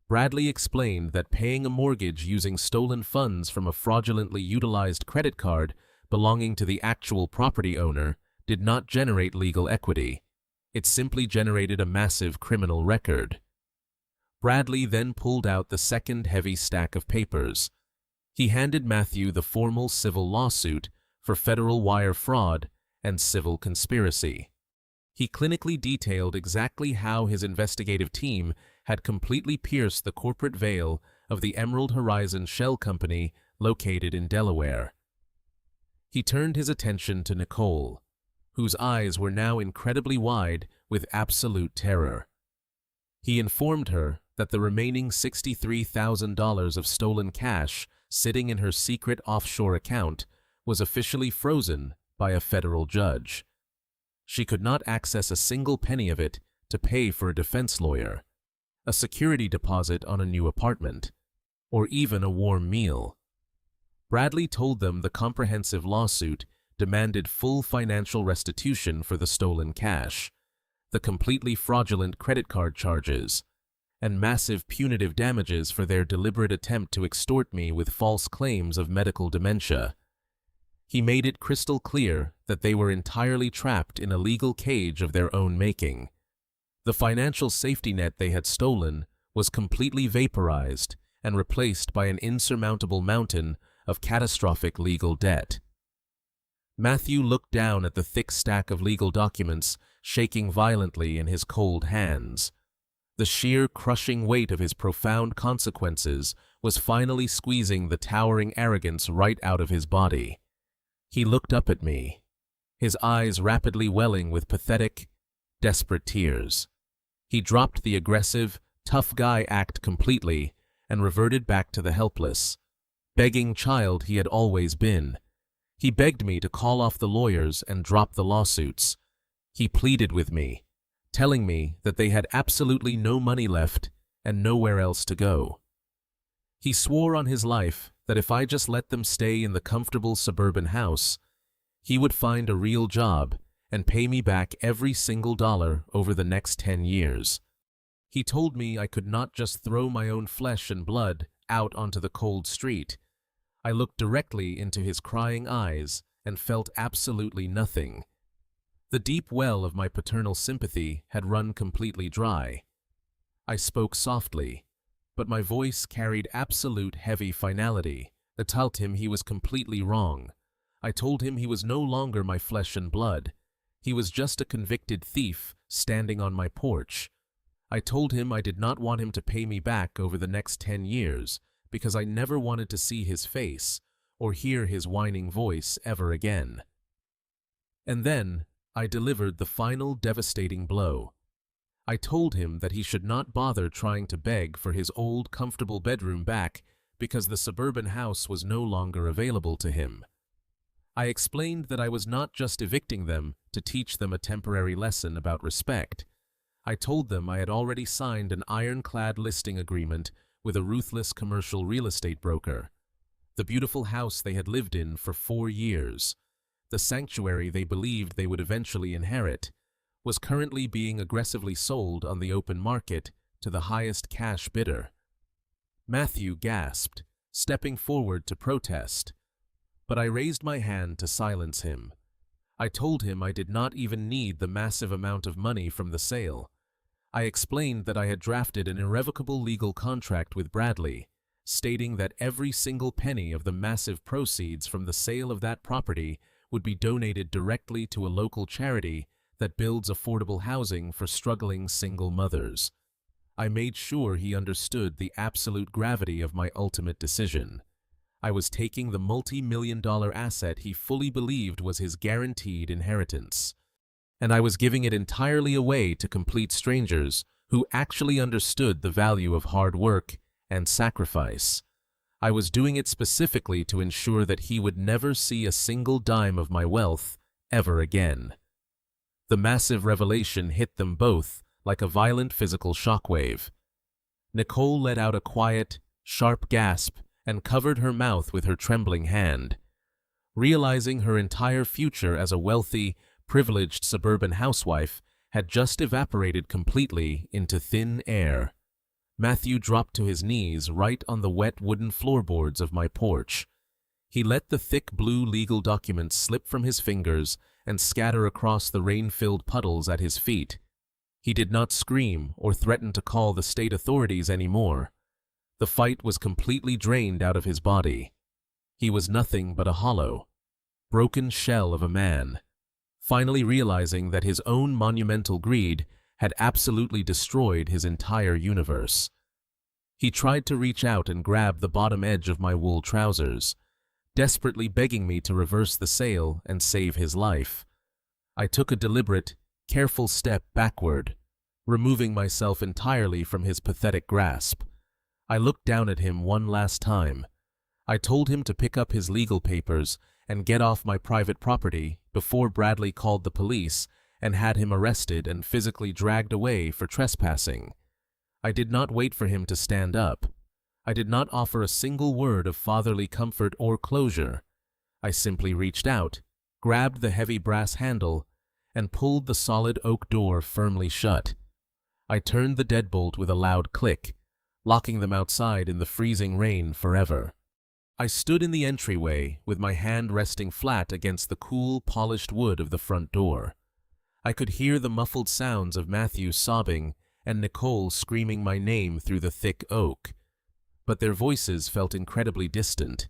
Bradley explained that paying a mortgage using stolen funds from a fraudulently utilized credit card belonging to the actual property owner did not generate legal equity. It simply generated a massive criminal record. Bradley then pulled out the second heavy stack of papers. He handed Matthew the formal civil lawsuit for federal wire fraud and civil conspiracy. He clinically detailed exactly how his investigative team had completely pierced the corporate veil of the Emerald Horizon Shell Company located in Delaware. He turned his attention to Nicole, whose eyes were now incredibly wide with absolute terror. He informed her that the remaining $63,000 of stolen cash sitting in her secret offshore account was officially frozen by a federal judge. She could not access a single penny of it to pay for a defense lawyer, a security deposit on a new apartment, or even a warm meal. Bradley told them the comprehensive lawsuit demanded full financial restitution for the stolen cash, the completely fraudulent credit card charges, and massive punitive damages for their deliberate attempt to extort me with false claims of medical dementia. He made it crystal clear that they were entirely trapped in a legal cage of their own making. The financial safety net they had stolen was completely vaporized and replaced by an insurmountable mountain of catastrophic legal debt. Matthew looked down at the thick stack of legal documents, shaking violently in his cold hands. The sheer crushing weight of his profound consequences was finally squeezing the towering arrogance right out of his body. He looked up at me, his eyes rapidly welling with pathetic, desperate tears. He dropped the aggressive, tough guy act completely and reverted back to the helpless, begging child he had always been. He begged me to call off the lawyers and drop the lawsuits. He pleaded with me, telling me that they had absolutely no money left and nowhere else to go. He swore on his life that if I just let them stay in the comfortable suburban house, he would find a real job and pay me back every single dollar over the next 10 years. He told me I could not just throw my own flesh and blood out onto the cold street. I looked directly into his crying eyes and felt absolutely nothing. The deep well of my paternal sympathy had run completely dry. I spoke softly, but my voice carried absolute heavy finality that told him he was completely wrong. I told him he was no longer my flesh and blood. He was just a convicted thief standing on my porch. I told him I did not want him to pay me back over the next 10 years because I never wanted to see his face or hear his whining voice ever again. And then I delivered the final devastating blow. I told him that he should not bother trying to beg for his old comfortable bedroom back because the suburban house was no longer available to him. I explained that I was not just evicting them to teach them a temporary lesson about respect. I told them I had already signed an ironclad listing agreement with a ruthless commercial real estate broker. The beautiful house they had lived in for 4 years, the sanctuary they believed they would eventually inherit, was currently being aggressively sold on the open market to the highest cash bidder. Matthew gasped, stepping forward to protest, but I raised my hand to silence him. I told him I did not even need the massive amount of money from the sale. I explained that I had drafted an irrevocable legal contract with Bradley, stating that every single penny of the massive proceeds from the sale of that property would be donated directly to a local charity that builds affordable housing for struggling single mothers. I made sure he understood the absolute gravity of my ultimate decision. I was taking the multi-million-dollar asset he fully believed was his guaranteed inheritance, and I was giving it entirely away to complete strangers who actually understood the value of hard work and sacrifice. I was doing it specifically to ensure that he would never see a single dime of my wealth ever again. The massive revelation hit them both like a violent physical shockwave. Nicole let out a quiet, sharp gasp and covered her mouth with her trembling hand. Realizing her entire future as a wealthy, privileged suburban housewife had just evaporated completely into thin air. Matthew dropped to his knees right on the wet wooden floorboards of my porch. He let the thick blue legal documents slip from his fingers and scatter across the rain-filled puddles at his feet. He did not scream or threaten to call the state authorities anymore. The fight was completely drained out of his body. He was nothing but a hollow, broken shell of a man, finally realizing that his own monumental greed had absolutely destroyed his entire universe. He tried to reach out and grab the bottom edge of my wool trousers, desperately begging me to reverse the sale and save his life. I took a deliberate, careful step backward, removing myself entirely from his pathetic grasp. I looked down at him one last time. I told him to pick up his legal papers and get off my private property before Bradley called the police and had him arrested and physically dragged away for trespassing. I did not wait for him to stand up. I did not offer a single word of fatherly comfort or closure. I simply reached out, grabbed the heavy brass handle, and pulled the solid oak door firmly shut. I turned the deadbolt with a loud click, locking them outside in the freezing rain forever. I stood in the entryway with my hand resting flat against the cool, polished wood of the front door. I could hear the muffled sounds of Matthew sobbing and Nicole screaming my name through the thick oak, but their voices felt incredibly distant.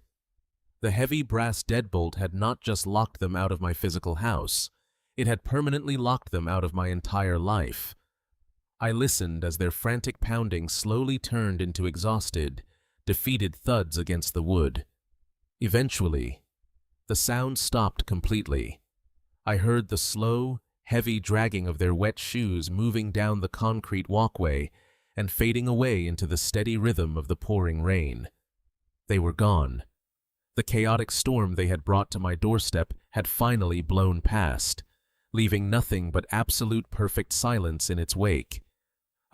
The heavy brass deadbolt had not just locked them out of my physical house, it had permanently locked them out of my entire life. I listened as their frantic pounding slowly turned into exhausted, defeated thuds against the wood. Eventually, the sound stopped completely. I heard the slow, heavy dragging of their wet shoes moving down the concrete walkway and fading away into the steady rhythm of the pouring rain. They were gone. The chaotic storm they had brought to my doorstep had finally blown past, leaving nothing but absolute perfect silence in its wake.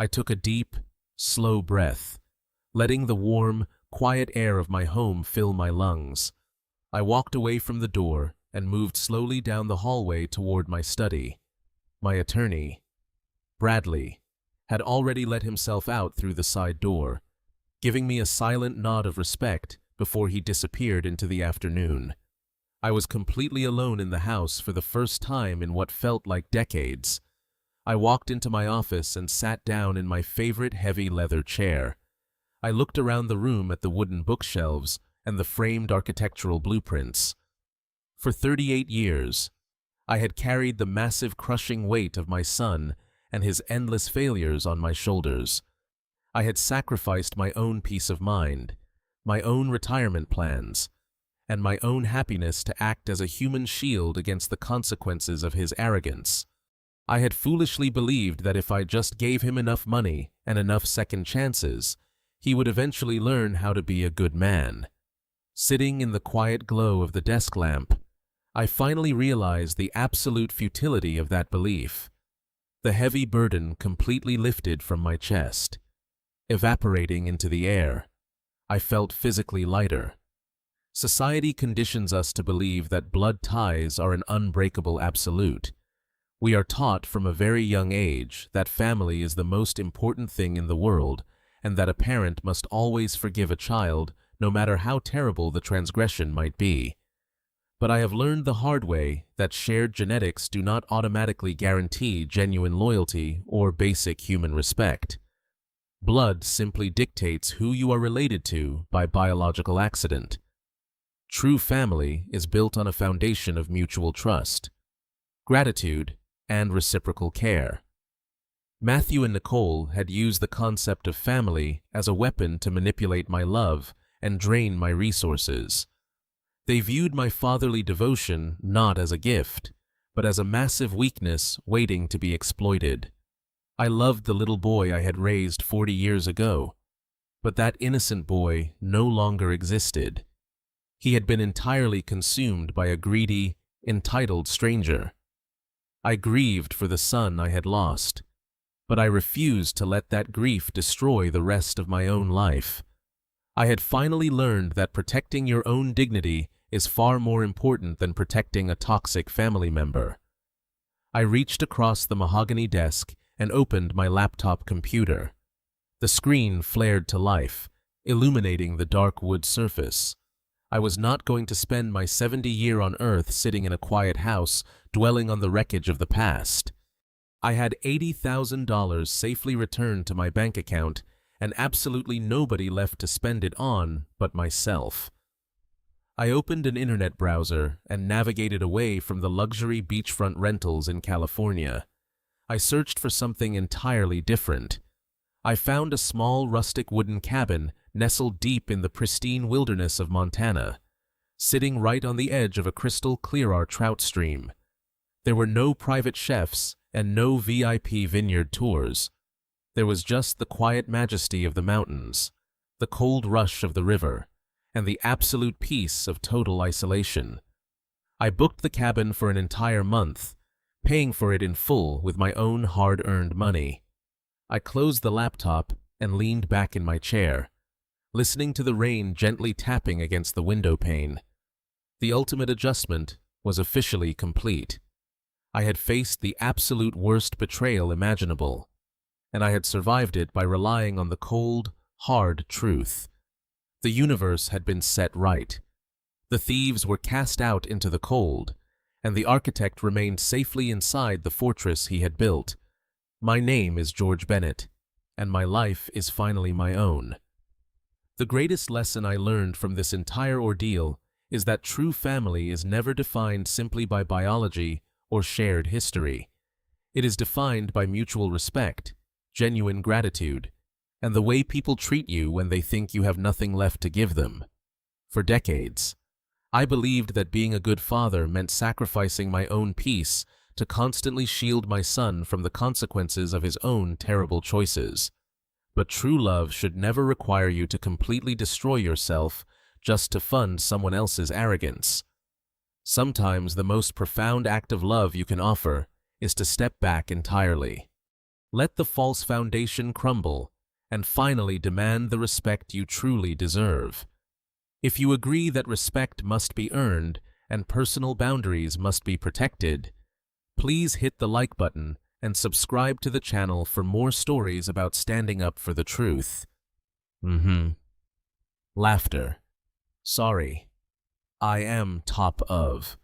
I took a deep, slow breath, letting the warm, quiet air of my home fill my lungs. I walked away from the door and moved slowly down the hallway toward my study. My attorney, Bradley, had already let himself out through the side door, giving me a silent nod of respect before he disappeared into the afternoon. I was completely alone in the house for the first time in what felt like decades. I walked into my office and sat down in my favorite heavy leather chair. I looked around the room at the wooden bookshelves and the framed architectural blueprints. For 38 years, I had carried the massive crushing weight of my son and his endless failures on my shoulders. I had sacrificed my own peace of mind, my own retirement plans, and my own happiness to act as a human shield against the consequences of his arrogance. I had foolishly believed that if I just gave him enough money and enough second chances, he would eventually learn how to be a good man. Sitting in the quiet glow of the desk lamp, I finally realized the absolute futility of that belief. The heavy burden completely lifted from my chest. Evaporating into the air, I felt physically lighter. Society conditions us to believe that blood ties are an unbreakable absolute. We are taught from a very young age that family is the most important thing in the world, and that a parent must always forgive a child, no matter how terrible the transgression might be. But I have learned the hard way that shared genetics do not automatically guarantee genuine loyalty or basic human respect. Blood simply dictates who you are related to by biological accident. True family is built on a foundation of mutual trust, gratitude, and reciprocal care. Matthew and Nicole had used the concept of family as a weapon to manipulate my love and drain my resources. They viewed my fatherly devotion not as a gift, but as a massive weakness waiting to be exploited. I loved the little boy I had raised 40 years ago, but that innocent boy no longer existed. He had been entirely consumed by a greedy, entitled stranger. I grieved for the son I had lost, but I refused to let that grief destroy the rest of my own life. I had finally learned that protecting your own dignity is far more important than protecting a toxic family member. I reached across the mahogany desk and opened my laptop computer. The screen flared to life, illuminating the dark wood surface. I was not going to spend my 70 years on Earth sitting in a quiet house, dwelling on the wreckage of the past. I had $80,000 safely returned to my bank account, and absolutely nobody left to spend it on but myself. I opened an internet browser and navigated away from the luxury beachfront rentals in California. I searched for something entirely different. I found a small rustic wooden cabin nestled deep in the pristine wilderness of Montana, sitting right on the edge of a crystal-clear trout stream. There were no private chefs and no VIP vineyard tours. There was just the quiet majesty of the mountains, the cold rush of the river, and the absolute peace of total isolation. I booked the cabin for an entire month, paying for it in full with my own hard-earned money. I closed the laptop and leaned back in my chair, listening to the rain gently tapping against the window pane. The ultimate adjustment was officially complete. I had faced the absolute worst betrayal imaginable, and I had survived it by relying on the cold, hard truth. The universe had been set right. The thieves were cast out into the cold, and the architect remained safely inside the fortress he had built. My name is George Bennett, and my life is finally my own. The greatest lesson I learned from this entire ordeal is that true family is never defined simply by biology or shared history. It is defined by mutual respect, genuine gratitude, and the way people treat you when they think you have nothing left to give them. For decades, I believed that being a good father meant sacrificing my own peace to constantly shield my son from the consequences of his own terrible choices. But true love should never require you to completely destroy yourself just to fund someone else's arrogance. Sometimes the most profound act of love you can offer is to step back entirely. Let the false foundation crumble, and finally demand the respect you truly deserve. If you agree that respect must be earned and personal boundaries must be protected, please hit the like button and subscribe to the channel for more stories about standing up for the truth. Laughter. Sorry. I am top of.